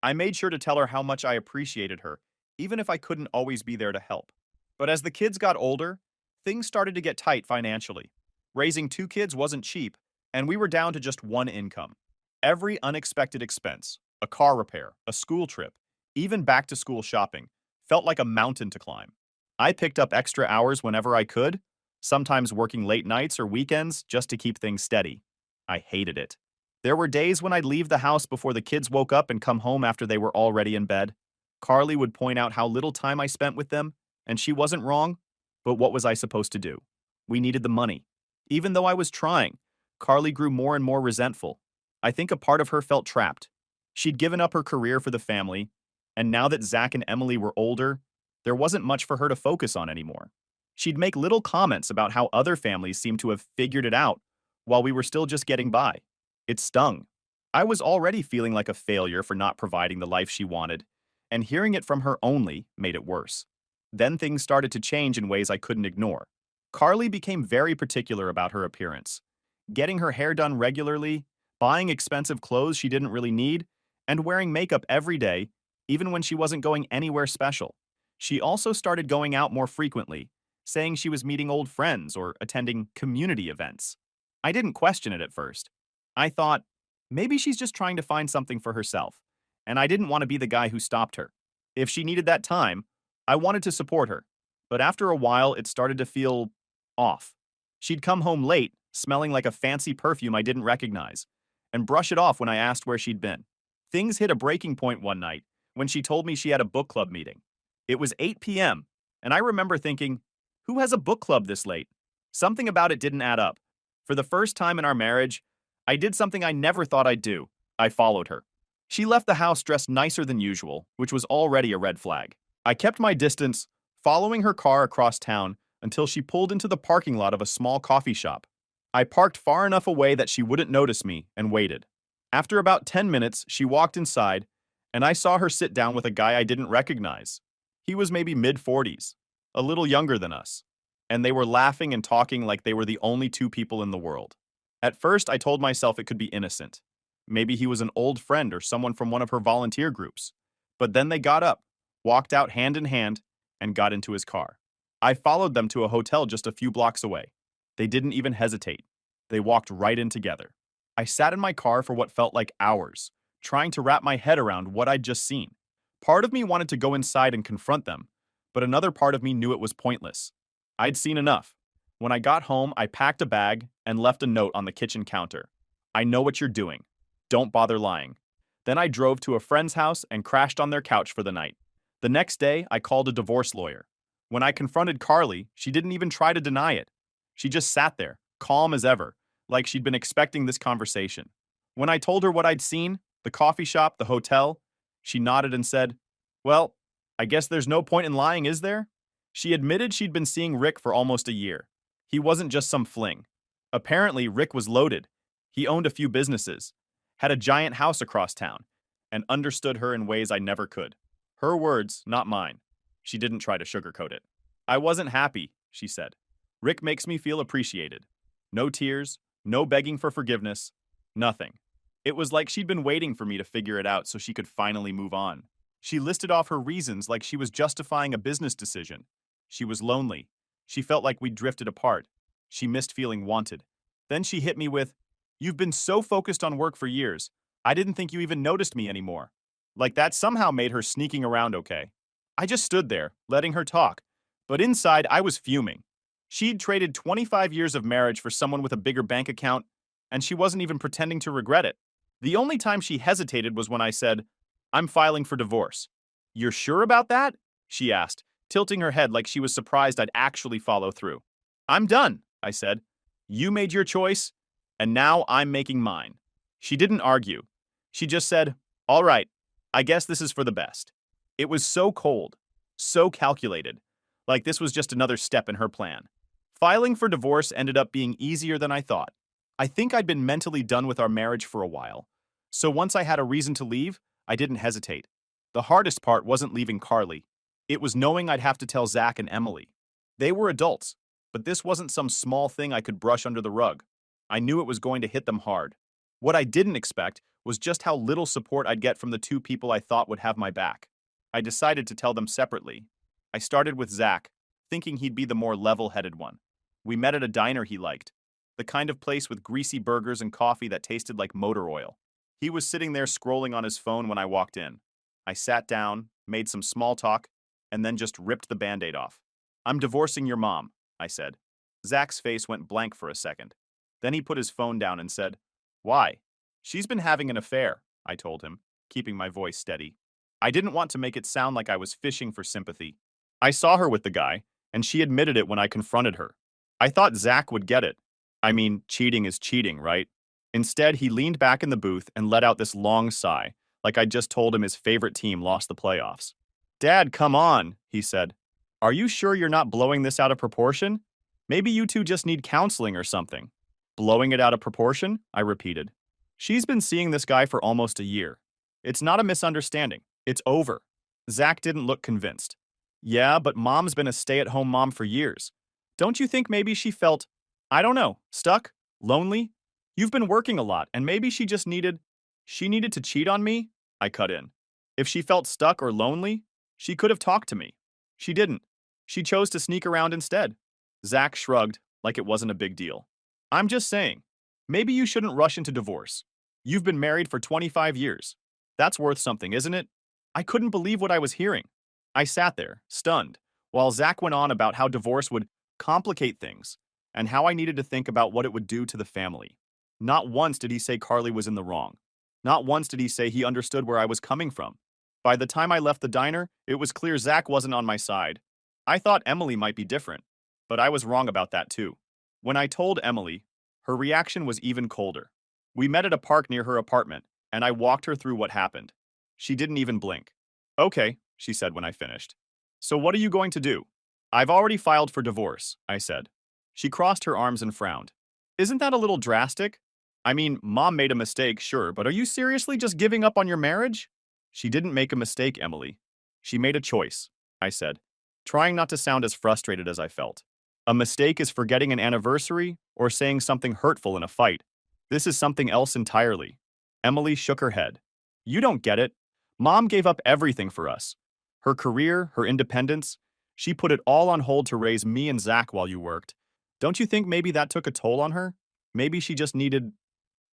I made sure to tell her how much I appreciated her, even if I couldn't always be there to help. But as the kids got older, things started to get tight financially. Raising 2 kids wasn't cheap, and we were down to just one income. Every unexpected expense, a car repair, a school trip, even back-to-school shopping, felt like a mountain to climb. I picked up extra hours whenever I could, sometimes working late nights or weekends just to keep things steady. I hated it. There were days when I'd leave the house before the kids woke up and come home after they were already in bed. Carly would point out how little time I spent with them, and she wasn't wrong, but what was I supposed to do? We needed the money. Even though I was trying, Carly grew more and more resentful. I think a part of her felt trapped. She'd given up her career for the family, and now that Zach and Emily were older, there wasn't much for her to focus on anymore. She'd make little comments about how other families seemed to have figured it out, while we were still just getting by. It stung. I was already feeling like a failure for not providing the life she wanted, and hearing it from her only made it worse. Then things started to change in ways I couldn't ignore. Carly became very particular about her appearance, getting her hair done regularly, buying expensive clothes she didn't really need, and wearing makeup every day, even when she wasn't going anywhere special. She also started going out more frequently, saying she was meeting old friends or attending community events. I didn't question it at first. I thought, maybe she's just trying to find something for herself, and I didn't want to be the guy who stopped her. If she needed that time, I wanted to support her. But after a while, it started to feel off. She'd come home late, smelling like a fancy perfume I didn't recognize, and brush it off when I asked where she'd been. Things hit a breaking point one night when she told me she had a book club meeting. It was 8 p.m., and I remember thinking, who has a book club this late? Something about it didn't add up. For the first time in our marriage, I did something I never thought I'd do. I followed her. She left the house dressed nicer than usual, which was already a red flag. I kept my distance, following her car across town until she pulled into the parking lot of a small coffee shop. I parked far enough away that she wouldn't notice me and waited. After about 10 minutes, she walked inside, and I saw her sit down with a guy I didn't recognize. He was maybe mid-40s, a little younger than us, and they were laughing and talking like they were the only 2 people in the world. At first, I told myself it could be innocent. Maybe he was an old friend or someone from one of her volunteer groups. But then they got up, walked out hand in hand, and got into his car. I followed them to a hotel just a few blocks away. They didn't even hesitate. They walked right in together. I sat in my car for what felt like hours, trying to wrap my head around what I'd just seen. Part of me wanted to go inside and confront them, but another part of me knew it was pointless. I'd seen enough. When I got home, I packed a bag and left a note on the kitchen counter. I know what you're doing. Don't bother lying. Then I drove to a friend's house and crashed on their couch for the night. The next day, I called a divorce lawyer. When I confronted Carly, she didn't even try to deny it. She just sat there, calm as ever, like she'd been expecting this conversation. When I told her what I'd seen, the coffee shop, the hotel, she nodded and said, "Well, I guess there's no point in lying, is there?" She admitted she'd been seeing Rick for almost a year. He wasn't just some fling. Apparently, Rick was loaded. He owned a few businesses, had a giant house across town, and understood her in ways I never could. Her words, not mine. She didn't try to sugarcoat it. "I wasn't happy," she said. "Rick makes me feel appreciated." No tears, no begging for forgiveness, nothing. It was like she'd been waiting for me to figure it out so she could finally move on. She listed off her reasons like she was justifying a business decision. She was lonely. She felt like we'd drifted apart. She missed feeling wanted. Then she hit me with, "You've been so focused on work for years. I didn't think you even noticed me anymore." Like that somehow made her sneaking around okay. I just stood there, letting her talk. But inside, I was fuming. She'd traded 25 years of marriage for someone with a bigger bank account, and she wasn't even pretending to regret it. The only time she hesitated was when I said, "I'm filing for divorce." "You're sure about that?" she asked, tilting her head like she was surprised I'd actually follow through. "I'm done," I said. "You made your choice, and now I'm making mine." She didn't argue. She just said, "All right, I guess this is for the best." It was so cold, so calculated, like this was just another step in her plan. Filing for divorce ended up being easier than I thought. I think I'd been mentally done with our marriage for a while, so once I had a reason to leave, I didn't hesitate. The hardest part wasn't leaving Carly. It was knowing I'd have to tell Zach and Emily. They were adults, but this wasn't some small thing I could brush under the rug. I knew it was going to hit them hard. What I didn't expect was just how little support I'd get from the two people I thought would have my back. I decided to tell them separately. I started with Zach, thinking he'd be the more level-headed one. We met at a diner he liked, the kind of place with greasy burgers and coffee that tasted like motor oil. He was sitting there scrolling on his phone when I walked in. I sat down, made some small talk, and then just ripped the Band-Aid off. "I'm divorcing your mom," I said. Zach's face went blank for a second. Then he put his phone down and said, "Why?" "She's been having an affair," I told him, keeping my voice steady. I didn't want to make it sound like I was fishing for sympathy. I saw her with the guy, and she admitted it when I confronted her. I thought Zach would get it. I mean, cheating is cheating, right? Instead, he leaned back in the booth and let out this long sigh, like I'd just told him his favorite team lost the playoffs. "Dad, come on," he said. "Are you sure you're not blowing this out of proportion? Maybe you two just need counseling or something." "Blowing it out of proportion?" I repeated. "She's been seeing this guy for almost a year. It's not a misunderstanding. It's over." Zach didn't look convinced. "Yeah, but Mom's been a stay-at-home mom for years. Don't you think maybe she felt, I don't know, stuck? Lonely? You've been working a lot, and maybe she just needed... She needed to cheat on me?" I cut in. "If she felt stuck or lonely, she could have talked to me. She didn't. She chose to sneak around instead." Zach shrugged, like it wasn't a big deal. "I'm just saying, maybe you shouldn't rush into divorce. You've been married for 25 years. That's worth something, isn't it?" I couldn't believe what I was hearing. I sat there, stunned, while Zach went on about how divorce would complicate things, and how I needed to think about what it would do to the family. Not once did he say Carly was in the wrong. Not once did he say he understood where I was coming from. By the time I left the diner, it was clear Zach wasn't on my side. I thought Emily might be different, but I was wrong about that too. When I told Emily, her reaction was even colder. We met at a park near her apartment, and I walked her through what happened. She didn't even blink. "Okay," she said when I finished. "So what are you going to do?" "I've already filed for divorce," I said. She crossed her arms and frowned. "Isn't that a little drastic? I mean, Mom made a mistake, sure, but are you seriously just giving up on your marriage?" "She didn't make a mistake, Emily. She made a choice," I said, trying not to sound as frustrated as I felt. "A mistake is forgetting an anniversary or saying something hurtful in a fight. This is something else entirely." Emily shook her head. "You don't get it. Mom gave up everything for us. Her career, her independence. She put it all on hold to raise me and Zach while you worked. Don't you think maybe that took a toll on her? Maybe she just needed..."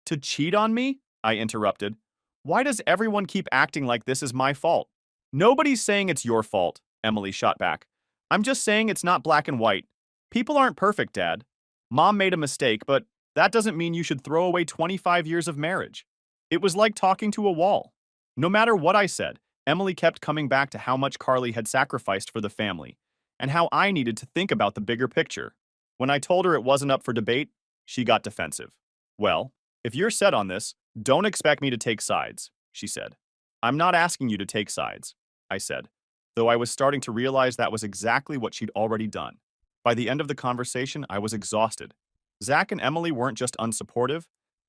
"To cheat on me?" I interrupted. Why does everyone keep acting like this is my fault? Nobody's saying it's your fault, Emily shot back. I'm just saying it's not black and white. People aren't perfect, Dad. Mom made a mistake, but that doesn't mean you should throw away 25 years of marriage. It was like talking to a wall. No matter what I said, Emily kept coming back to how much Carly had sacrificed for the family, and how I needed to think about the bigger picture. When I told her it wasn't up for debate, she got defensive. Well, if you're set on this, don't expect me to take sides, she said. I'm not asking you to take sides, I said, though I was starting to realize that was exactly what she'd already done. By the end of the conversation, I was exhausted. Zach and Emily weren't just unsupportive,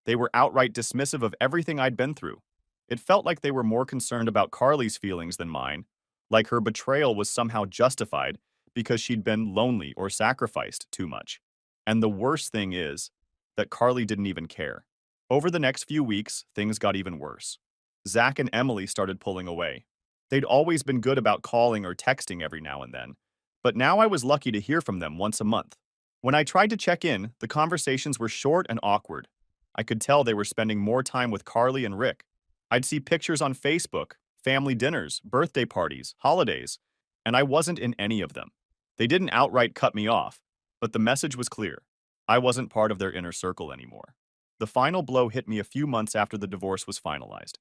they were outright dismissive of everything I'd been through. It felt like they were more concerned about Carly's feelings than mine, like her betrayal was somehow justified because she'd been lonely or sacrificed too much. And the worst thing is that Carly didn't even care. Over the next few weeks, things got even worse. Zach and Emily started pulling away. They'd always been good about calling or texting every now and then, but now I was lucky to hear from them once a month. When I tried to check in, the conversations were short and awkward. I could tell they were spending more time with Carly and Rick. I'd see pictures on Facebook, family dinners, birthday parties, holidays, and I wasn't in any of them. They didn't outright cut me off, but the message was clear. I wasn't part of their inner circle anymore. The final blow hit me a few months after the divorce was finalized.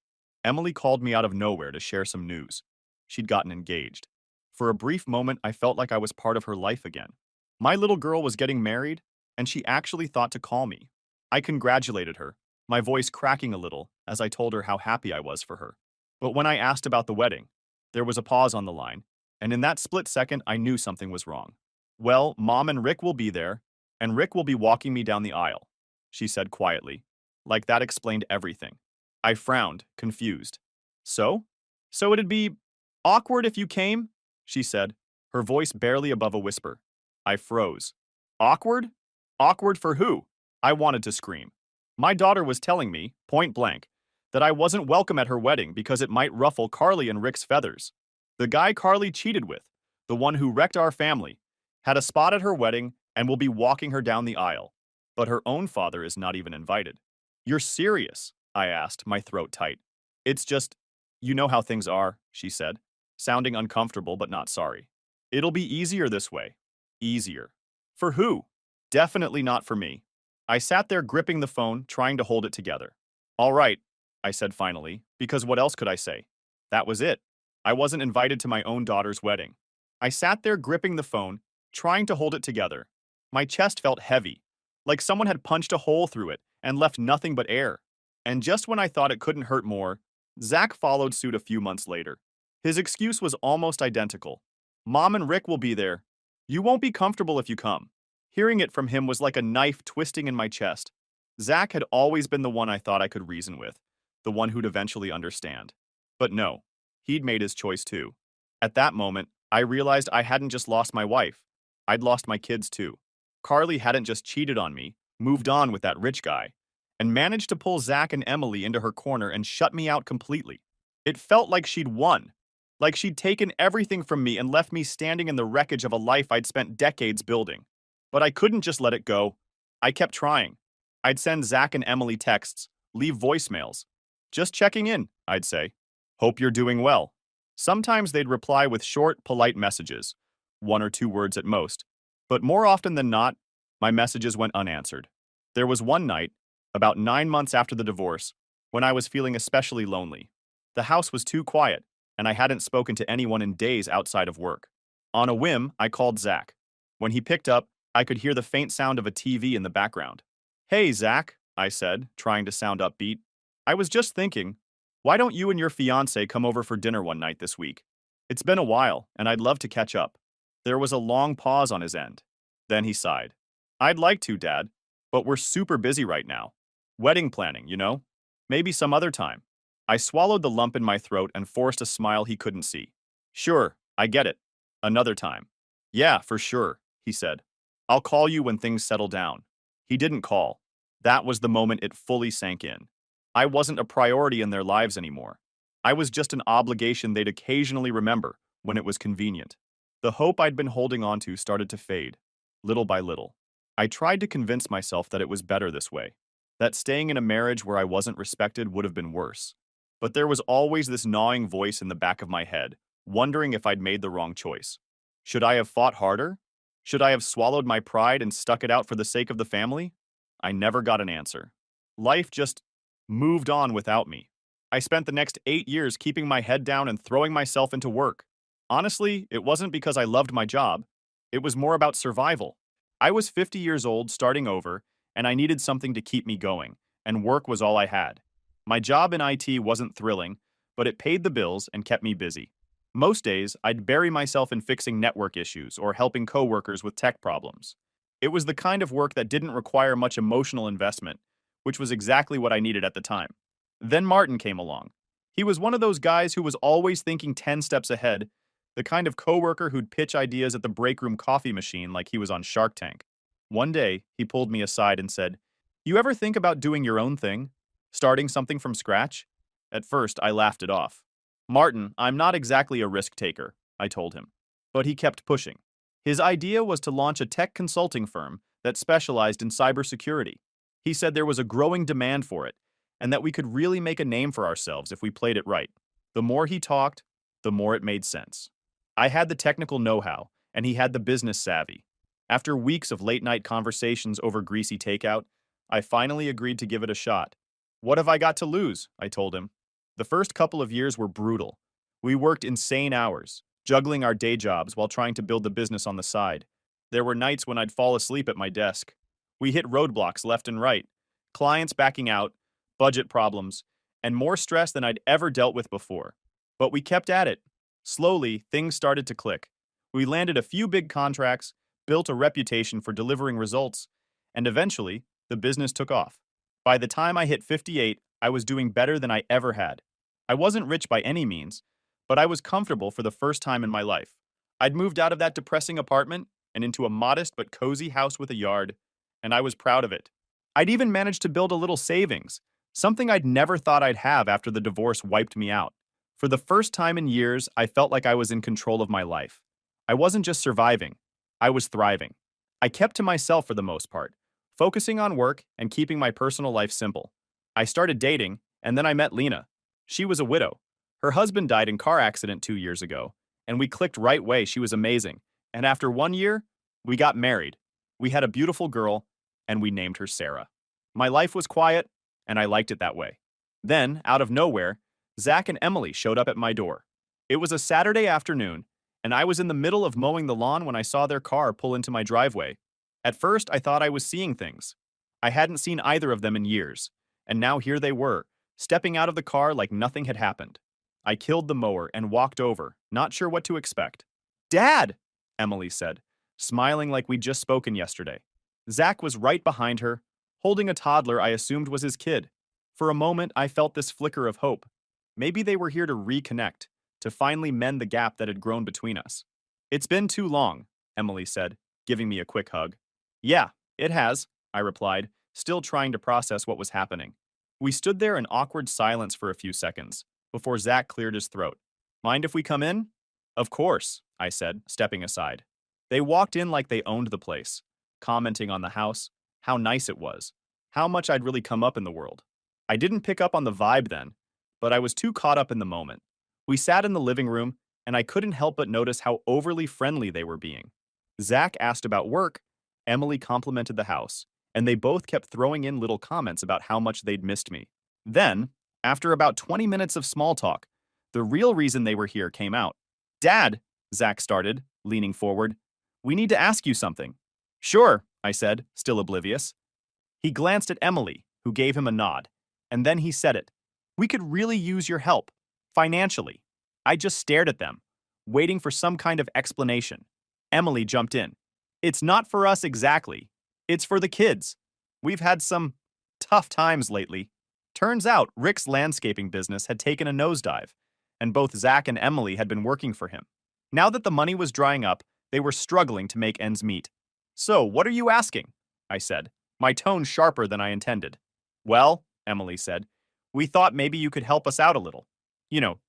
Emily called me out of nowhere to share some news. She'd gotten engaged. For a brief moment, I felt like I was part of her life again. My little girl was getting married, and she actually thought to call me. I congratulated her, my voice cracking a little as I told her how happy I was for her. But when I asked about the wedding, there was a pause on the line, and in that split second, I knew something was wrong. Well, Mom and Rick will be there, and Rick will be walking me down the aisle, she said quietly. Like that explained everything. I frowned, confused. So? So it'd be awkward if you came? She said, her voice barely above a whisper. I froze. Awkward? Awkward for who? I wanted to scream. My daughter was telling me, point blank, that I wasn't welcome at her wedding because it might ruffle Carly and Rick's feathers. The guy Carly cheated with, the one who wrecked our family, had a spot at her wedding and will be walking her down the aisle. But her own father is not even invited. You're serious? I asked, my throat tight. It's just, you know how things are, she said, sounding uncomfortable but not sorry. It'll be easier this way. Easier. For who? Definitely not for me. I sat there gripping the phone, trying to hold it together. All right, I said finally, because what else could I say? That was it. I wasn't invited to my own daughter's wedding. I sat there gripping the phone, trying to hold it together. My chest felt heavy, like someone had punched a hole through it and left nothing but air. And just when I thought it couldn't hurt more, Zach followed suit a few months later. His excuse was almost identical. Mom and Rick will be there. You won't be comfortable if you come. Hearing it from him was like a knife twisting in my chest. Zach had always been the one I thought I could reason with, the one who'd eventually understand. But no, he'd made his choice too. At that moment, I realized I hadn't just lost my wife. I'd lost my kids too. Carly hadn't just cheated on me, moved on with that rich guy, and managed to pull Zach and Emily into her corner and shut me out completely. It felt like she'd won. Like she'd taken everything from me and left me standing in the wreckage of a life I'd spent decades building. But I couldn't just let it go. I kept trying. I'd send Zach and Emily texts, leave voicemails. Just checking in, I'd say. Hope you're doing well. Sometimes they'd reply with short, polite messages, 1 or 2 words at most. But more often than not, my messages went unanswered. There was one night, about 9 months after the divorce, when I was feeling especially lonely. The house was too quiet, and I hadn't spoken to anyone in days outside of work. On a whim, I called Zach. When he picked up, I could hear the faint sound of a TV in the background. Hey, Zach, I said, trying to sound upbeat. I was just thinking, why don't you and your fiancé come over for dinner one night this week? It's been a while, and I'd love to catch up. There was a long pause on his end. Then he sighed. I'd like to, Dad, but we're super busy right now. Wedding planning, you know? Maybe some other time. I swallowed the lump in my throat and forced a smile he couldn't see. Sure, I get it. Another time. Yeah, for sure, he said. I'll call you when things settle down. He didn't call. That was the moment it fully sank in. I wasn't a priority in their lives anymore. I was just an obligation they'd occasionally remember when it was convenient. The hope I'd been holding on to started to fade, little by little. I tried to convince myself that it was better this way, that staying in a marriage where I wasn't respected would have been worse. But there was always this gnawing voice in the back of my head, wondering if I'd made the wrong choice. Should I have fought harder? Should I have swallowed my pride and stuck it out for the sake of the family? I never got an answer. Life just moved on without me. I spent the next 8 years keeping my head down and throwing myself into work. Honestly, it wasn't because I loved my job. It was more about survival. I was 50 years old, starting over, and I needed something to keep me going, and work was all I had. My job in IT wasn't thrilling, but it paid the bills and kept me busy. Most days, I'd bury myself in fixing network issues or helping coworkers with tech problems. It was the kind of work that didn't require much emotional investment, which was exactly what I needed at the time. Then Martin came along. He was one of those guys who was always thinking 10 steps ahead, the kind of coworker who'd pitch ideas at the break room coffee machine like he was on Shark Tank. One day, he pulled me aside and said, "You ever think about doing your own thing? Starting something from scratch?" At first, I laughed it off. "Martin, I'm not exactly a risk taker," I told him. But he kept pushing. His idea was to launch a tech consulting firm that specialized in cybersecurity. He said there was a growing demand for it, and that we could really make a name for ourselves if we played it right. The more he talked, the more it made sense. I had the technical know-how, and he had the business savvy. After weeks of late-night conversations over greasy takeout, I finally agreed to give it a shot. "What have I got to lose?" I told him. The first couple of years were brutal. We worked insane hours, juggling our day jobs while trying to build the business on the side. There were nights when I'd fall asleep at my desk. We hit roadblocks left and right, clients backing out, budget problems, and more stress than I'd ever dealt with before. But we kept at it. Slowly, things started to click. We landed a few big contracts, built a reputation for delivering results, and eventually, the business took off. By the time I hit 58, I was doing better than I ever had. I wasn't rich by any means, but I was comfortable for the first time in my life. I'd moved out of that depressing apartment and into a modest but cozy house with a yard, and I was proud of it. I'd even managed to build a little savings, something I'd never thought I'd have after the divorce wiped me out. For the first time in years, I felt like I was in control of my life. I wasn't just surviving, I was thriving. I kept to myself for the most part, focusing on work and keeping my personal life simple. I started dating, and then I met Lena. She was a widow. Her husband died in car accident 2 years ago, and we clicked right away. She was amazing. And after 1 year, we got married. We had a beautiful girl, and we named her Sarah. My life was quiet, and I liked it that way. Then, out of nowhere, Zach and Emily showed up at my door. It was a Saturday afternoon, and I was in the middle of mowing the lawn when I saw their car pull into my driveway. At first, I thought I was seeing things. I hadn't seen either of them in years, and now here they were, stepping out of the car like nothing had happened. I killed the mower and walked over, not sure what to expect. "Dad!" Emily said, smiling like we'd just spoken yesterday. Zach was right behind her, holding a toddler I assumed was his kid. For a moment, I felt this flicker of hope. Maybe they were here to reconnect, to finally mend the gap that had grown between us. "It's been too long," Emily said, giving me a quick hug. "Yeah, it has," I replied, still trying to process what was happening. We stood there in awkward silence for a few seconds, before Zach cleared his throat. "Mind if we come in?" "Of course," I said, stepping aside. They walked in like they owned the place, commenting on the house, how nice it was, how much I'd really come up in the world. I didn't pick up on the vibe then, but I was too caught up in the moment. We sat in the living room, and I couldn't help but notice how overly friendly they were being. Zach asked about work, Emily complimented the house, and they both kept throwing in little comments about how much they'd missed me. Then, after about 20 minutes of small talk, the real reason they were here came out. "Dad," Zach started, leaning forward, "we need to ask you something." "Sure," I said, still oblivious. He glanced at Emily, who gave him a nod, and then he said it. "We could really use your help, financially." I just stared at them, waiting for some kind of explanation. Emily jumped in. "It's not for us exactly. It's for the kids. We've had some tough times lately." Turns out Rick's landscaping business had taken a nosedive, and both Zach and Emily had been working for him. Now that the money was drying up, they were struggling to make ends meet. "So, what are you asking?" I said, my tone sharper than I intended. "Well," Emily said, "we thought maybe you could help us out a little.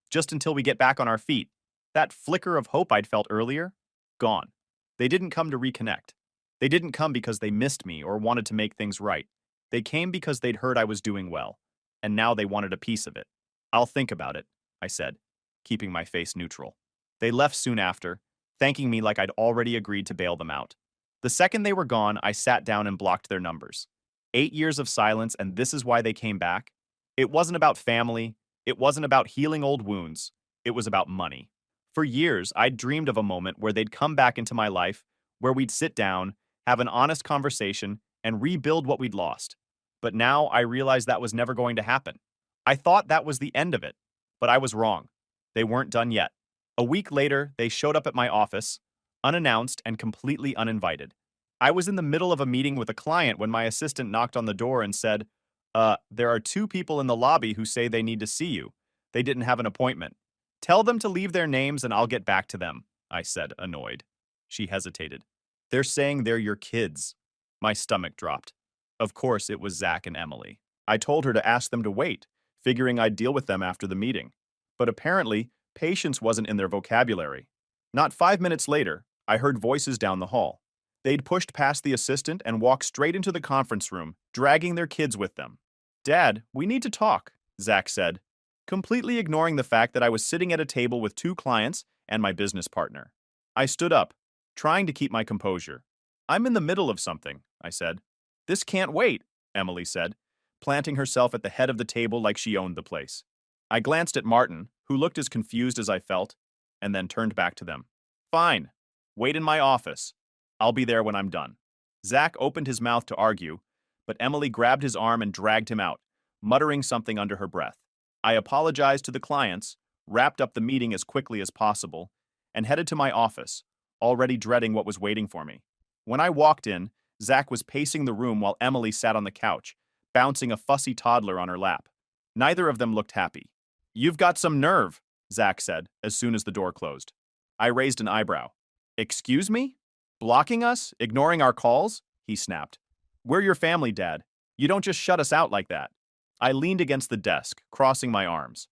Just until we get back on our feet." That flicker of hope I'd felt earlier? Gone. They didn't come to reconnect. They didn't come because they missed me or wanted to make things right. They came because they'd heard I was doing well, and now they wanted a piece of it. I'll think about it, I said, keeping my face neutral. They left soon after, thanking me like I'd already agreed to bail them out. The second they were gone, I sat down and blocked their numbers. 8 years of silence, and this is why they came back? It wasn't about family. It wasn't about healing old wounds. It was about money. For years, I'd dreamed of a moment where they'd come back into my life, where we'd sit down, have an honest conversation, and rebuild what we'd lost. But now I realized that was never going to happen. I thought that was the end of it, but I was wrong. They weren't done yet. A week later, they showed up at my office, unannounced and completely uninvited. I was in the middle of a meeting with a client when my assistant knocked on the door and said, there are two people in the lobby who say they need to see you. They didn't have an appointment. Tell them to leave their names and I'll get back to them, I said, annoyed. She hesitated. They're saying they're your kids. My stomach dropped. Of course, it was Zach and Emily. I told her to ask them to wait, figuring I'd deal with them after the meeting. But apparently, patience wasn't in their vocabulary. Not 5 minutes later, I heard voices down the hall. They'd pushed past the assistant and walked straight into the conference room, dragging their kids with them. Dad, we need to talk, Zach said, completely ignoring the fact that I was sitting at a table with two clients and my business partner. I stood up, trying to keep my composure. I'm in the middle of something, I said. This can't wait, Emily said, planting herself at the head of the table like she owned the place. I glanced at Martin, who looked as confused as I felt, and then turned back to them. Fine. Wait in my office. I'll be there when I'm done. Zach opened his mouth to argue, but Emily grabbed his arm and dragged him out, muttering something under her breath. I apologized to the clients, wrapped up the meeting as quickly as possible, and headed to my office, already dreading what was waiting for me. When I walked in, Zach was pacing the room while Emily sat on the couch, bouncing a fussy toddler on her lap. Neither of them looked happy. You've got some nerve, Zach said, as soon as the door closed. I raised an eyebrow. Excuse me? Blocking us? Ignoring our calls? He snapped. We're your family, Dad. You don't just shut us out like that. I leaned against the desk, crossing my arms.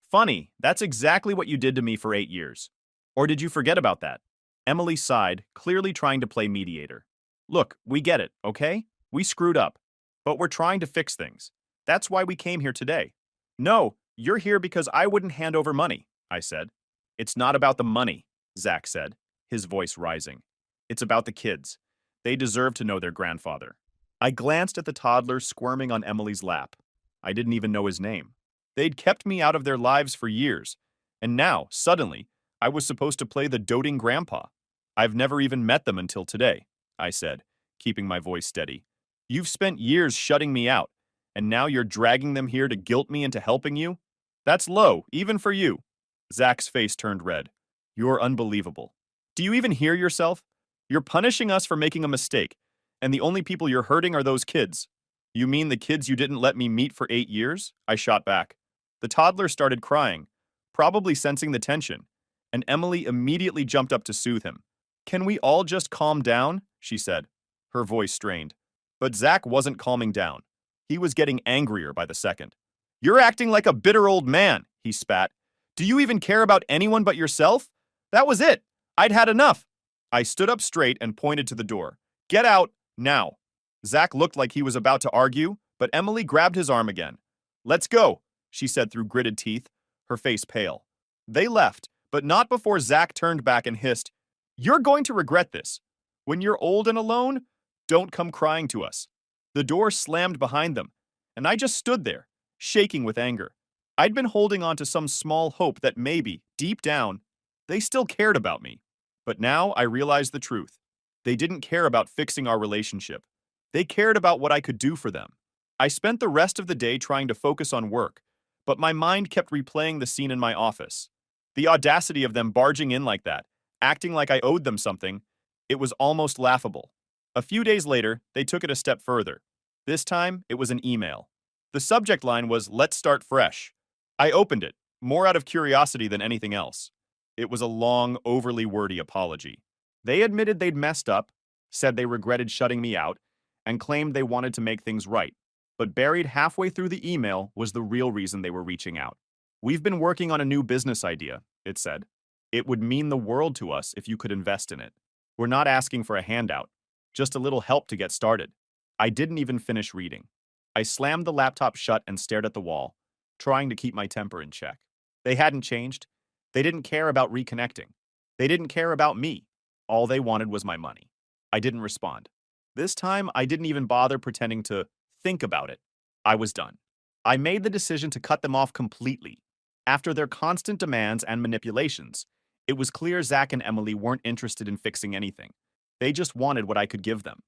Funny, that's exactly what you did to me for 8 years. Or did you forget about that? Emily sighed, clearly trying to play mediator. Look, we get it, okay? We screwed up. But we're trying to fix things. That's why we came here today. No, you're here because I wouldn't hand over money, I said. It's not about the money, Zach said, his voice rising. It's about the kids. They deserve to know their grandfather. I glanced at the toddler squirming on Emily's lap. I didn't even know his name. They'd kept me out of their lives for years. And now, suddenly, I was supposed to play the doting grandpa. I've never even met them until today, I said, keeping my voice steady. You've spent years shutting me out, and now you're dragging them here to guilt me into helping you? That's low, even for you. Zach's face turned red. You're unbelievable. Do you even hear yourself? You're punishing us for making a mistake, and the only people you're hurting are those kids. You mean the kids you didn't let me meet for 8 years? I shot back. The toddler started crying, probably sensing the tension, and Emily immediately jumped up to soothe him. Can we all just calm down? She said, her voice strained. But Zach wasn't calming down. He was getting angrier by the second. You're acting like a bitter old man, he spat. Do you even care about anyone but yourself? That was it. I'd had enough. I stood up straight and pointed to the door. Get out, now. Zach looked like he was about to argue, but Emily grabbed his arm again. Let's go, she said through gritted teeth, her face pale. They left, but not before Zach turned back and hissed, You're going to regret this. When you're old and alone, don't come crying to us. The door slammed behind them, and I just stood there, shaking with anger. I'd been holding on to some small hope that maybe, deep down, they still cared about me. But now I realized the truth. They didn't care about fixing our relationship. They cared about what I could do for them. I spent the rest of the day trying to focus on work, but my mind kept replaying the scene in my office. The audacity of them barging in like that, acting like I owed them something, it was almost laughable. A few days later, they took it a step further. This time, it was an email. The subject line was, Let's start fresh. I opened it, more out of curiosity than anything else. It was a long, overly wordy apology. They admitted they'd messed up, said they regretted shutting me out, and claimed they wanted to make things right. But buried halfway through the email was the real reason they were reaching out. We've been working on a new business idea, it said. It would mean the world to us if you could invest in it. We're not asking for a handout, just a little help to get started. I didn't even finish reading. I slammed the laptop shut and stared at the wall, trying to keep my temper in check. They hadn't changed. They didn't care about reconnecting. They didn't care about me. All they wanted was my money. I didn't respond. This time, I didn't even bother pretending to think about it. I was done. I made the decision to cut them off completely. After their constant demands and manipulations, it was clear Zach and Emily weren't interested in fixing anything. They just wanted what I could give them.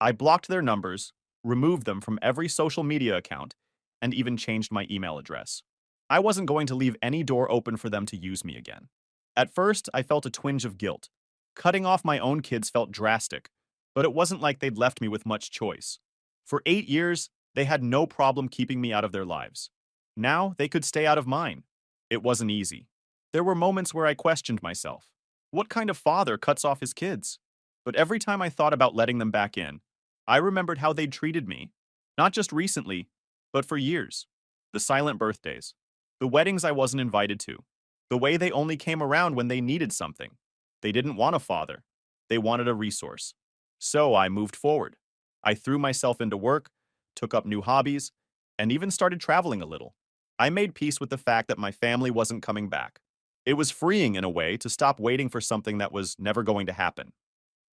I blocked their numbers, removed them from every social media account, and even changed my email address. I wasn't going to leave any door open for them to use me again. At first, I felt a twinge of guilt. Cutting off my own kids felt drastic, but it wasn't like they'd left me with much choice. For 8 years, they had no problem keeping me out of their lives. Now, they could stay out of mine. It wasn't easy. There were moments where I questioned myself. What kind of father cuts off his kids? But every time I thought about letting them back in, I remembered how they'd treated me. Not just recently, but for years. The silent birthdays. The weddings I wasn't invited to. The way they only came around when they needed something. They didn't want a father. They wanted a resource. So I moved forward. I threw myself into work, took up new hobbies, and even started traveling a little. I made peace with the fact that my family wasn't coming back. It was freeing in a way to stop waiting for something that was never going to happen.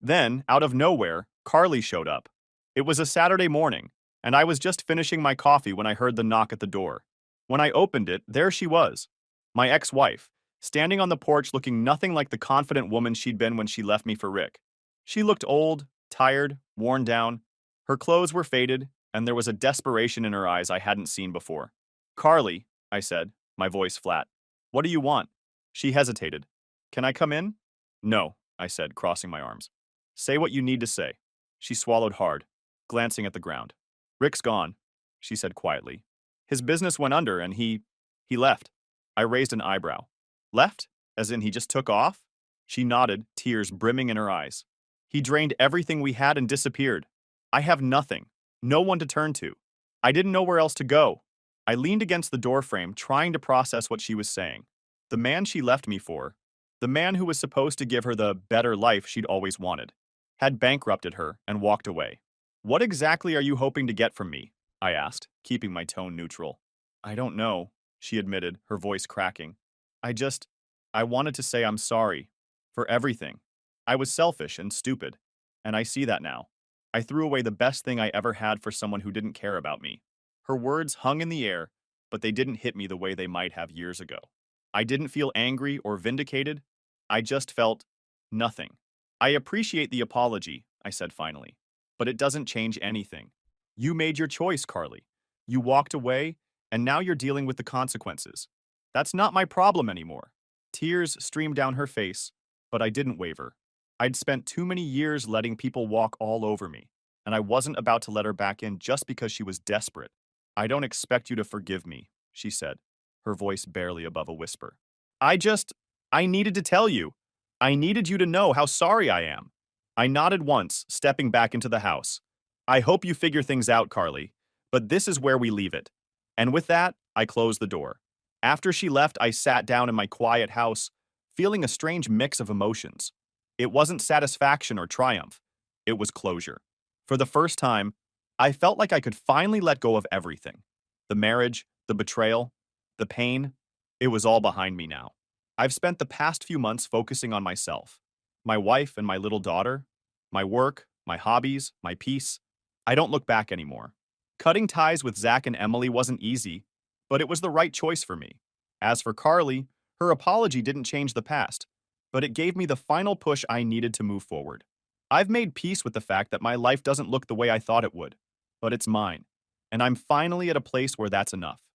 Then, out of nowhere, Carly showed up. It was a Saturday morning, and I was just finishing my coffee when I heard the knock at the door. When I opened it, there she was, my ex-wife, standing on the porch looking nothing like the confident woman she'd been when she left me for Rick. She looked old, tired, worn down. Her clothes were faded, and there was a desperation in her eyes I hadn't seen before. "Carly," I said, my voice flat. "What do you want?" She hesitated. "Can I come in?" "No," I said, crossing my arms. "Say what you need to say." She swallowed hard, glancing at the ground. "Rick's gone," she said quietly. "His business went under and he left." I raised an eyebrow. "Left? As in he just took off?" She nodded, tears brimming in her eyes. "He drained everything we had and disappeared. I have nothing, no one to turn to. I didn't know where else to go." I leaned against the doorframe, trying to process what she was saying. The man she left me for, the man who was supposed to give her the better life she'd always wanted, had bankrupted her and walked away. "What exactly are you hoping to get from me?" I asked, keeping my tone neutral. "I don't know," she admitted, her voice cracking. I wanted to say I'm sorry. For everything. I was selfish and stupid. And I see that now. I threw away the best thing I ever had for someone who didn't care about me. Her words hung in the air, but they didn't hit me the way they might have years ago. I didn't feel angry or vindicated. I just felt nothing. "I appreciate the apology," I said finally, "but it doesn't change anything. You made your choice, Carly. You walked away, and now you're dealing with the consequences. That's not my problem anymore." Tears streamed down her face, but I didn't waver. I'd spent too many years letting people walk all over me, and I wasn't about to let her back in just because she was desperate. "I don't expect you to forgive me," she said, her voice barely above a whisper. I needed to tell you. I needed you to know how sorry I am." I nodded once, stepping back into the house. "I hope you figure things out, Carly, but this is where we leave it." And with that, I closed the door. After she left, I sat down in my quiet house, feeling a strange mix of emotions. It wasn't satisfaction or triumph. It was closure. For the first time, I felt like I could finally let go of everything. The marriage, the betrayal, the pain, it was all behind me now. I've spent the past few months focusing on myself, my wife and my little daughter, my work, my hobbies, my peace. I don't look back anymore. Cutting ties with Zach and Emily wasn't easy, but it was the right choice for me. As for Carly, her apology didn't change the past, but it gave me the final push I needed to move forward. I've made peace with the fact that my life doesn't look the way I thought it would, but it's mine, and I'm finally at a place where that's enough.